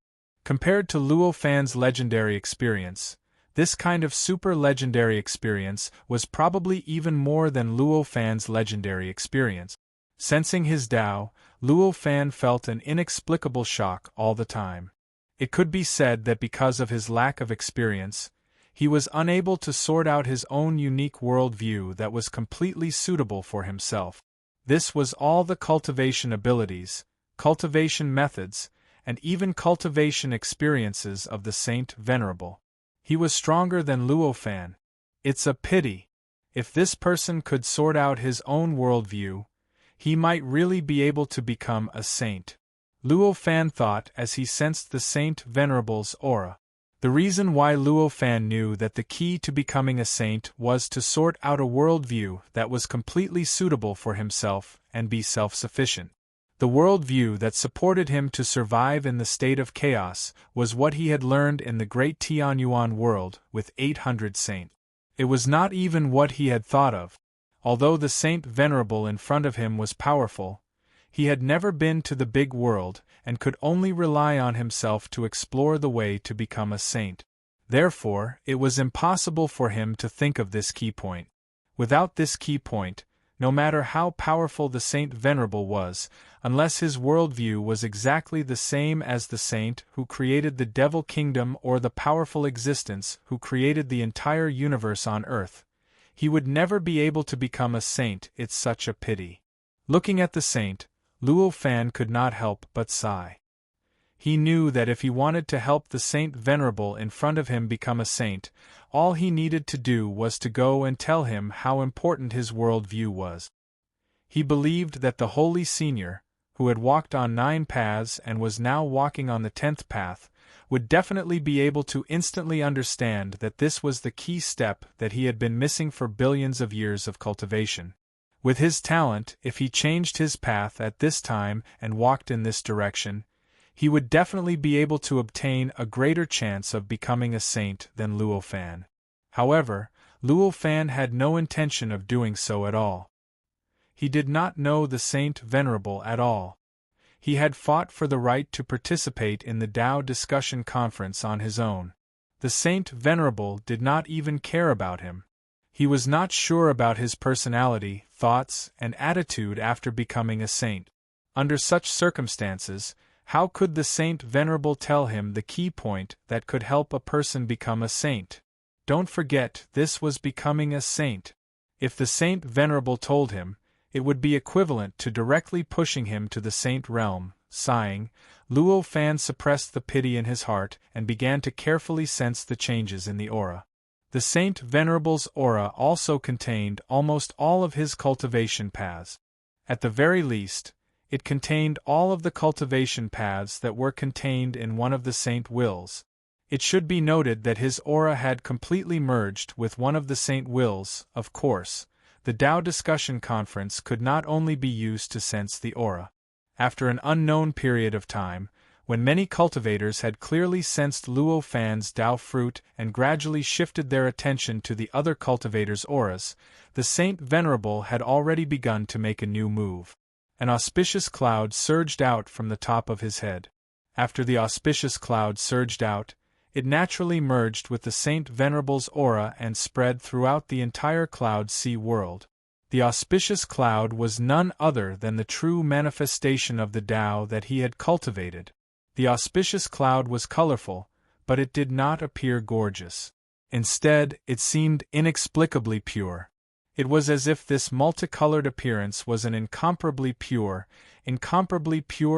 A: Compared to Luo Fan's legendary experience, this kind of super-legendary experience was probably even more than Luo Fan's legendary experience. Sensing his Tao, Luo Fan felt an inexplicable shock all the time. It could be said that because of his lack of experience, he was unable to sort out his own unique worldview that was completely suitable for himself. This was all the cultivation abilities, cultivation methods, and even cultivation experiences of the Saint Venerable. He was stronger than Luo Fan. It's a pity. If this person could sort out his own worldview, he might really be able to become a saint. Luo Fan thought as he sensed the Saint Venerable's aura. The reason why Luo Fan knew that the key to becoming a saint was to sort out a worldview that was completely suitable for himself and be self-sufficient. The worldview that supported him to survive in the state of chaos was what he had learned in the great Tianyuan world with 800 saints. It was not even what he had thought of. Although the Saint Venerable in front of him was powerful, he had never been to the big world and could only rely on himself to explore the way to become a saint. Therefore, it was impossible for him to think of this key point. Without this key point, no matter how powerful the Saint Venerable was, unless his worldview was exactly the same as the saint who created the Devil Kingdom or the powerful existence who created the entire universe on earth, he would never be able to become a saint. It's such a pity. Looking at the saint, Luo Fan could not help but sigh. He knew that if he wanted to help the Saint Venerable in front of him become a saint, all he needed to do was to go and tell him how important his worldview was. He believed that the Holy Senior, who had walked on 9 paths and was now walking on the 10th path, would definitely be able to instantly understand that this was the key step that he had been missing for billions of years of cultivation. With his talent, if he changed his path at this time and walked in this direction, he would definitely be able to obtain a greater chance of becoming a saint than Luo Fan. However, Luo Fan had no intention of doing so at all. He did not know the Saint Venerable at all. He had fought for the right to participate in the Tao discussion conference on his own. The Saint Venerable did not even care about him. He was not sure about his personality, thoughts, and attitude after becoming a saint. Under such circumstances, how could the Saint Venerable tell him the key point that could help a person become a saint? Don't forget, this was becoming a saint. If the Saint Venerable told him, it would be equivalent to directly pushing him to the saint realm. Sighing, Luo Fan suppressed the pity in his heart and began to carefully sense the changes in the aura. The Saint Venerable's aura also contained almost all of his cultivation paths. At the very least, it contained all of the cultivation paths that were contained in one of the Saint Wills. It should be noted that his aura had completely merged with one of the Saint Wills. Of course, the Tao discussion conference could not only be used to sense the aura. After an unknown period of time, when many cultivators had clearly sensed Luo Fan's Tao fruit and gradually shifted their attention to the other cultivators' auras, the Saint Venerable had already begun to make a new move. An auspicious cloud surged out from the top of his head. After the auspicious cloud surged out, it naturally merged with the Saint Venerable's aura and spread throughout the entire Cloud Sea world. The auspicious cloud was none other than the true manifestation of the Tao that he had cultivated. The auspicious cloud was colorful, but it did not appear gorgeous. Instead, it seemed inexplicably pure. It was as if this multicolored appearance was an incomparably pure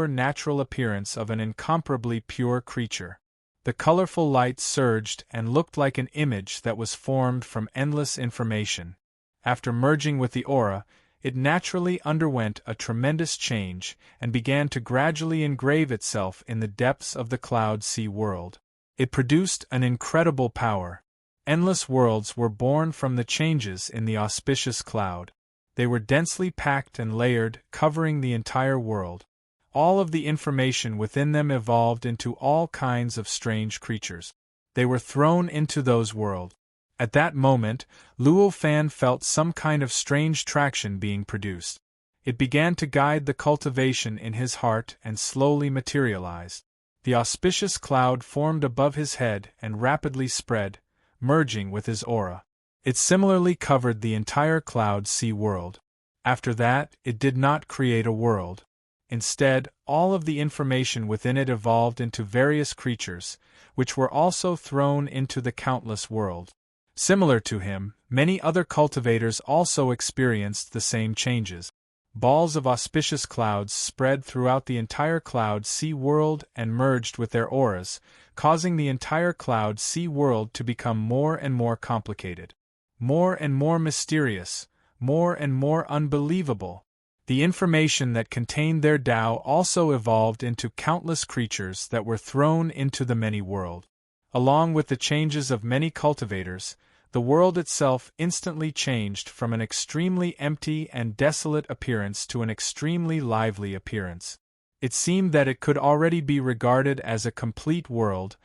A: natural appearance of an incomparably pure creature. The colorful light surged and looked like an image that was formed from endless information. After merging with the aura, it naturally underwent a tremendous change and began to gradually engrave itself in the depths of the Cloud Sea world. It produced an incredible power. Endless worlds were born from the changes in the auspicious cloud. They were densely packed and layered, covering the entire world. All of the information within them evolved into all kinds of strange creatures. They were thrown into those worlds. At that moment, Luo Fan felt some kind of strange traction being produced. It began to guide the cultivation in his heart and slowly materialized. The auspicious cloud formed above his head and rapidly spread, merging with his aura. It similarly covered the entire cloud sea world. After that, it did not create a world. Instead, all of the information within it evolved into various creatures, which were also thrown into the countless world. Similar to him, many other cultivators also experienced the same changes. Balls of auspicious clouds spread throughout the entire cloud sea world and merged with their auras, causing the entire cloud sea world to become more and more complicated, more and more mysterious, more and more unbelievable. The information that contained their Tao also evolved into countless creatures that were thrown into the many world. Along with the changes of many cultivators, the world itself instantly changed from an extremely empty and desolate appearance to an extremely lively appearance. It seemed that it could already be regarded as a complete world.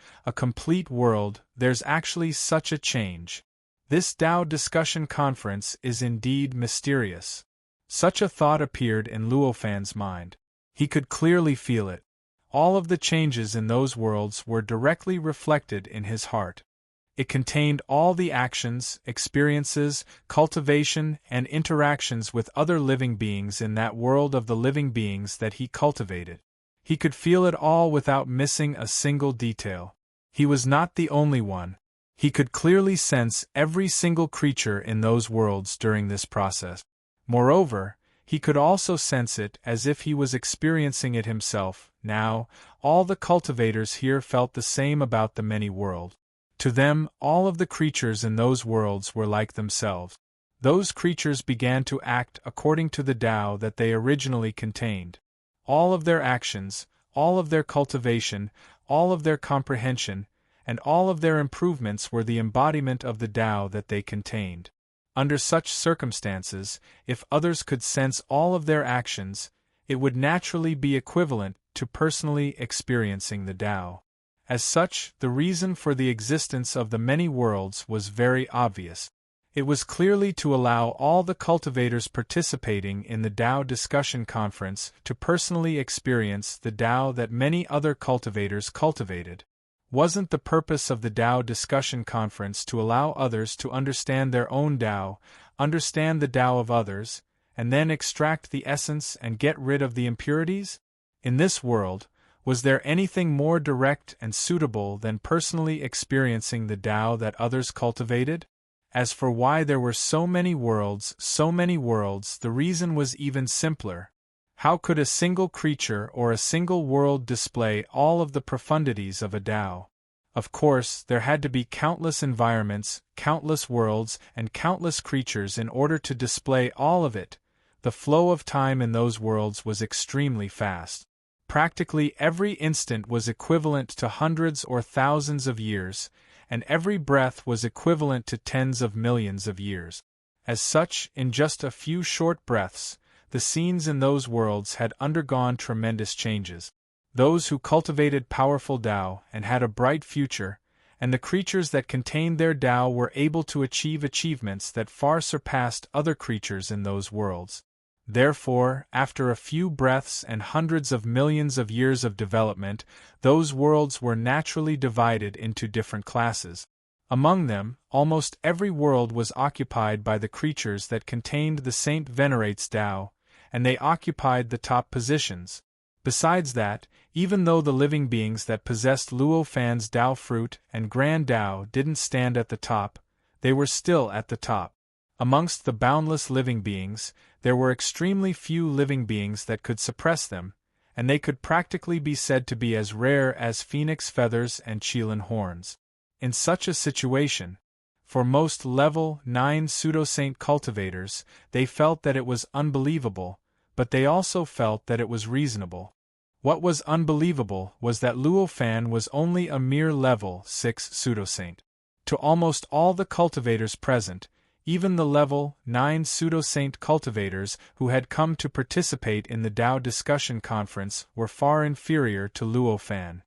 A: There's actually such a change. This Tao discussion conference is indeed mysterious. Such a thought appeared in Luo Fan's mind. He could clearly feel it. All of the changes in those worlds were directly reflected in his heart. It contained all the actions, experiences, cultivation, and interactions with other living beings in that world of the living beings that he cultivated. He could feel it all without missing a single detail. He was not the only one. He could clearly sense every single creature in those worlds during this process. Moreover, he could also sense it as if he was experiencing it himself. Now, all the cultivators here felt the same about the many worlds. To them, all of the creatures in those worlds were like themselves. Those creatures began to act according to the Tao that they originally contained. All of their actions, all of their cultivation, all of their comprehension, and all of their improvements were the embodiment of the Tao that they contained. Under such circumstances, if others could sense all of their actions, it would naturally be equivalent to personally experiencing the Tao. As such, the reason for the existence of the many worlds was very obvious. It was clearly to allow all the cultivators participating in the Tao discussion conference to personally experience the Tao that many other cultivators cultivated. Wasn't the purpose of the Tao discussion conference to allow others to understand their own Tao, understand the Tao of others, and then extract the essence and get rid of the impurities? In this world, was there anything more direct and suitable than personally experiencing the Tao that others cultivated? As for why there were so many worlds, the reason was even simpler. How could a single creature or a single world display all of the profundities of a Tao? Of course, there had to be countless environments, countless worlds, and countless creatures in order to display all of it. The flow of time in those worlds was extremely fast. Practically every instant was equivalent to hundreds or thousands of years, and every breath was equivalent to tens of millions of years. As such, in just a few short breaths, the scenes in those worlds had undergone tremendous changes. Those who cultivated powerful Tao and had a bright future, and the creatures that contained their Tao were able to achieve achievements that far surpassed other creatures in those worlds. Therefore, after a few breaths and hundreds of millions of years of development, those worlds were naturally divided into different classes. Among them, almost every world was occupied by the creatures that contained the Saint Venerate's Tao, and they occupied the top positions. Besides that, even though the living beings that possessed Luo Fan's Tao fruit and Grand Tao didn't stand at the top, they were still at the top. Amongst the boundless living beings, there were extremely few living beings that could suppress them, and they could practically be said to be as rare as phoenix feathers and Qilin horns. In such a situation, for most level 9 pseudo-saint cultivators, they felt that it was unbelievable, but they also felt that it was reasonable. What was unbelievable was that Luo Fan was only a mere level 6 pseudo-saint. To almost all the cultivators present, even the level 9 pseudo-saint cultivators who had come to participate in the Tao discussion conference were far inferior to Luo Fan.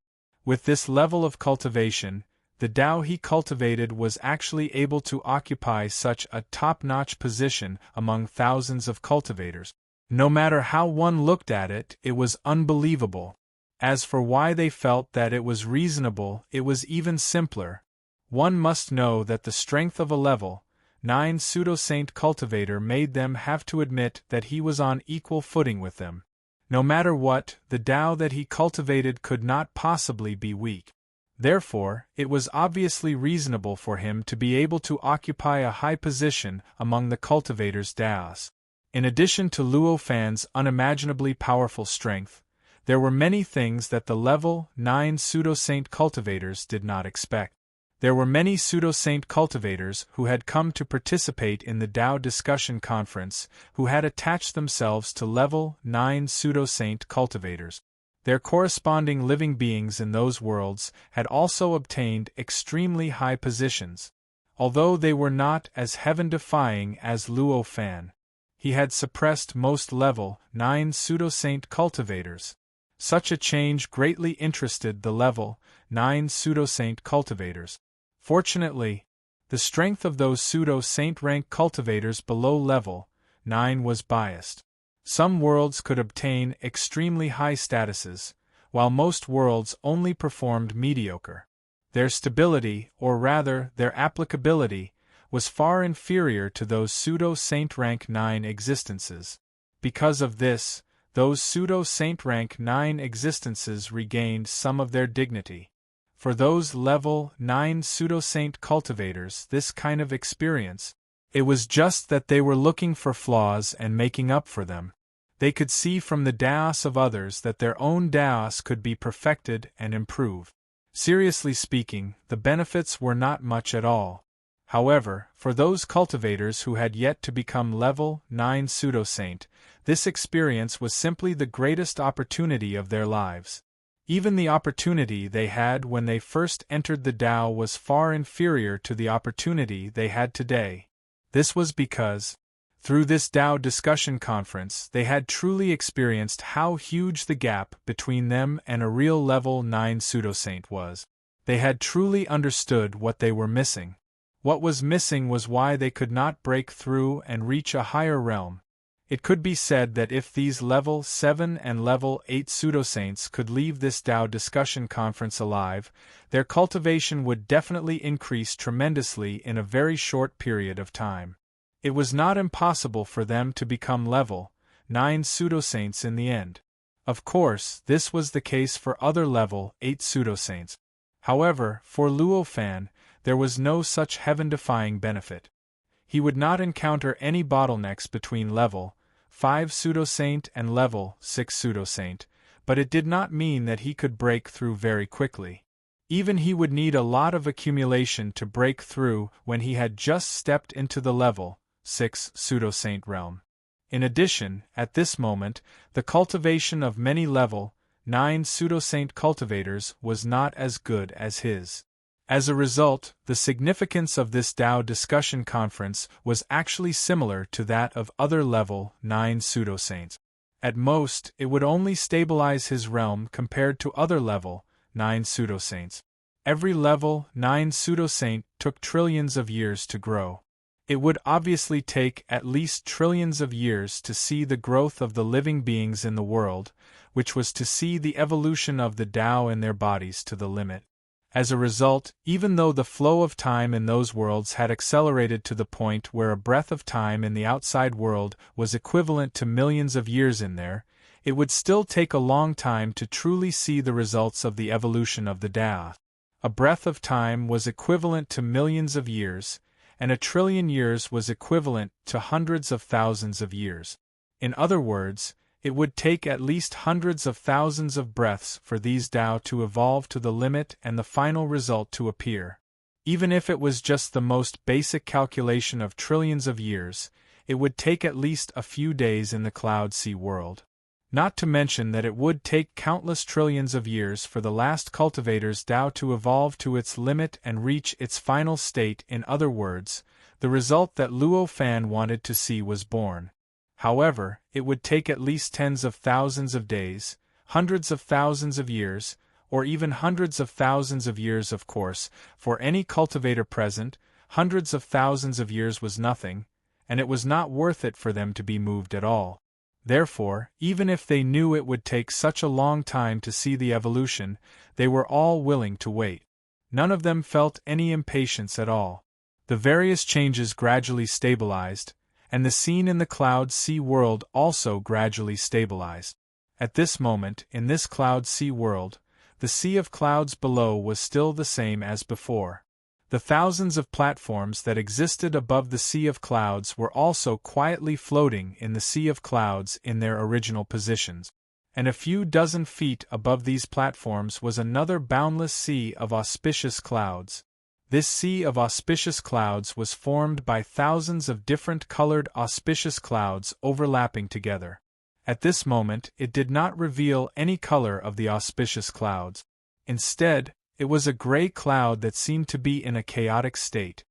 A: With this level of cultivation, the Tao he cultivated was actually able to occupy such a top-notch position among thousands of cultivators. No matter how one looked at it, it was unbelievable. As for why they felt that it was reasonable, it was even simpler. One must know that the strength of a level 9 pseudo-saint cultivator made them have to admit that he was on equal footing with them. No matter what, the Tao that he cultivated could not possibly be weak. Therefore, it was obviously reasonable for him to be able to occupy a high position among the cultivators' Taos. In addition to Luo Fan's unimaginably powerful strength, there were many things that the level 9 pseudo-saint cultivators did not expect. There were many pseudo-saint cultivators who had come to participate in the Tao discussion conference who had attached themselves to level 9 pseudo-saint cultivators. Their corresponding living beings in those worlds had also obtained extremely high positions. Although they were not as heaven-defying as Luo Fan, he had suppressed most level 9 pseudo-saint cultivators. Such a change greatly interested the level 9 pseudo-saint cultivators. Fortunately, the strength of those pseudo-saint rank cultivators below level 9 was biased. Some worlds could obtain extremely high statuses, while most worlds only performed mediocre. Their stability, or rather their applicability, was far inferior to those pseudo-saint rank 9 existences. Because of this, those pseudo-saint rank 9 existences regained some of their dignity. For those level 9 pseudo-saint cultivators, this kind of experience, it was just that they were looking for flaws and making up for them. They could see from the Daos of others that their own Daos could be perfected and improved. Seriously speaking, the benefits were not much at all. However, for those cultivators who had yet to become level 9 pseudo-saint, this experience was simply the greatest opportunity of their lives. Even the opportunity they had when they first entered the Tao was far inferior to the opportunity they had today. This was because, through this Tao discussion conference, they had truly experienced how huge the gap between them and a real level 9 pseudo-saint was. They had truly understood what they were missing. What was missing was why they could not break through and reach a higher realm. It could be said that if these level 7 and level 8 pseudo-saints could leave this Tao discussion conference alive, their cultivation would definitely increase tremendously in a very short period of time. It was not impossible for them to become level 9 pseudo-saints in the end. Of course, this was the case for other level 8 pseudo-saints. However, for Luo Fan, there was no such heaven-defying benefit. He would not encounter any bottlenecks between level 5 pseudo-saint and level 6 pseudo-saint, but it did not mean that he could break through very quickly. Even he would need a lot of accumulation to break through when he had just stepped into the level 6 pseudo-saint realm. In addition, at this moment, the cultivation of many level 9 pseudo-saint cultivators was not as good as his. As a result, the significance of this Tao discussion conference was actually similar to that of other level 9 pseudo-saints. At most, it would only stabilize his realm compared to other level 9 pseudo-saints. Every level 9 pseudo-saint took trillions of years to grow. It would obviously take at least trillions of years to see the growth of the living beings in the world, which was to see the evolution of the Tao in their bodies to the limit. As a result, even though the flow of time in those worlds had accelerated to the point where a breath of time in the outside world was equivalent to millions of years in there, it would still take a long time to truly see the results of the evolution of the Tao. A breath of time was equivalent to millions of years, and a trillion years was equivalent to hundreds of thousands of years. In other words, it would take at least hundreds of thousands of breaths for these Tao to evolve to the limit and the final result to appear. Even if it was just the most basic calculation of trillions of years, it would take at least a few days in the Cloud Sea world. Not to mention that it would take countless trillions of years for the last cultivator's Tao to evolve to its limit and reach its final state. In other words, the result that Luo Fan wanted to see was born. However, it would take at least tens of thousands of days, hundreds of thousands of years, or even hundreds of thousands of years. Of course, for any cultivator present, hundreds of thousands of years was nothing, and it was not worth it for them to be moved at all. Therefore, even if they knew it would take such a long time to see the evolution, they were all willing to wait. None of them felt any impatience at all. The various changes gradually stabilized, and the scene in the cloud sea world also gradually stabilized. At this moment, in this cloud sea world, the sea of clouds below was still the same as before. The thousands of platforms that existed above the sea of clouds were also quietly floating in the sea of clouds in their original positions. And a few dozen feet above these platforms was another boundless sea of auspicious clouds. This sea of auspicious clouds was formed by thousands of different colored auspicious clouds overlapping together. At this moment, it did not reveal any color of the auspicious clouds. Instead, it was a gray cloud that seemed to be in a chaotic state.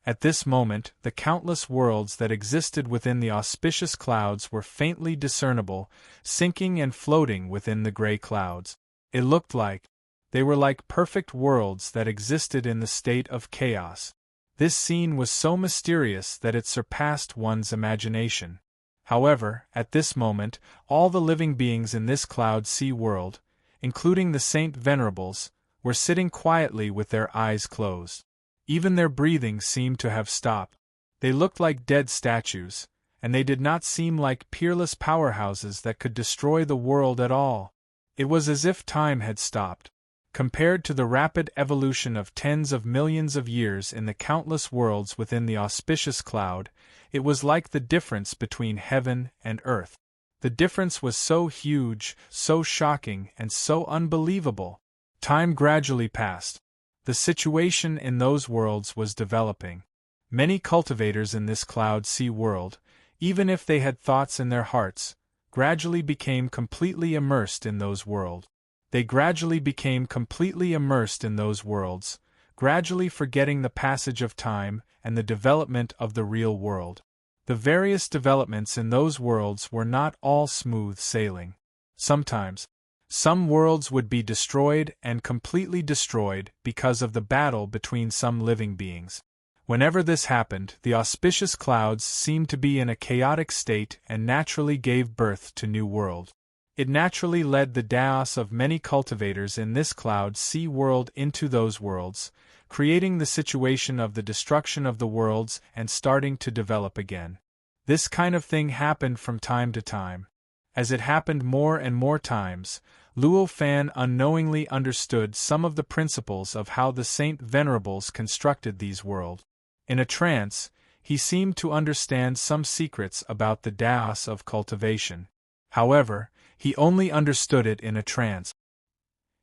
A: At this moment, the countless worlds that existed within the auspicious clouds were faintly discernible, sinking and floating within the gray clouds. It looked like they were like perfect worlds that existed in the state of chaos. This scene was so mysterious that it surpassed one's imagination. However, at this moment, all the living beings in this cloud sea world, including the Saint Venerables, were sitting quietly with their eyes closed. Even their breathing seemed to have stopped. They looked like dead statues, and they did not seem like peerless powerhouses that could destroy the world at all. It was as if time had stopped. Compared to the rapid evolution of tens of millions of years in the countless worlds within the auspicious cloud, it was like the difference between heaven and earth. The difference was so huge, so shocking, and so unbelievable. Time gradually passed. The situation in those worlds was developing. Many cultivators in this cloud sea world, even if they had thoughts in their hearts, gradually became completely immersed in those worlds. They gradually became completely immersed in those worlds, gradually forgetting the passage of time and the development of the real world. The various developments in those worlds were not all smooth sailing. Sometimes, some worlds would be destroyed and completely destroyed because of the battle between some living beings. Whenever this happened, the auspicious clouds seemed to be in a chaotic state and naturally gave birth to new worlds. It naturally led the chaos of many cultivators in this cloud sea world into those worlds, creating the situation of the destruction of the worlds and starting to develop again. This kind of thing happened from time to time. As it happened more and more times, Luo Fan unknowingly understood some of the principles of how the Saint Venerables constructed these worlds. In a trance, he seemed to understand some secrets about the chaos of cultivation. However, he only understood it in a trance.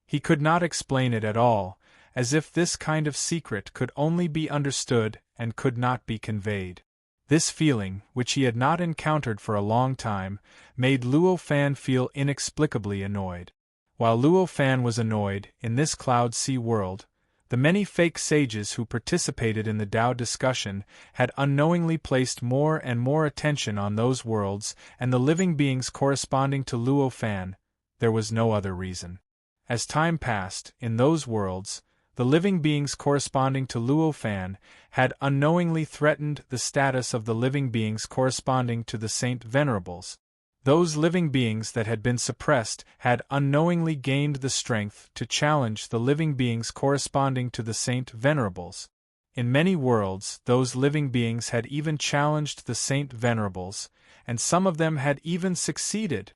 A: He could not explain it at all, as if this kind of secret could only be understood and could not be conveyed. This feeling, which he had not encountered for a long time, made Luo Fan feel inexplicably annoyed. While Luo Fan was annoyed, in this cloud sea world, the many fake sages who participated in the Tao discussion had unknowingly placed more and more attention on those worlds and the living beings corresponding to Luo Fan. There was no other reason. As time passed, in those worlds, the living beings corresponding to Luo Fan had unknowingly threatened the status of the living beings corresponding to the Saint Venerables. Those living beings that had been suppressed had unknowingly gained the strength to challenge the living beings corresponding to the Saint Venerables. In many worlds, those living beings had even challenged the Saint Venerables, and some of them had even succeeded,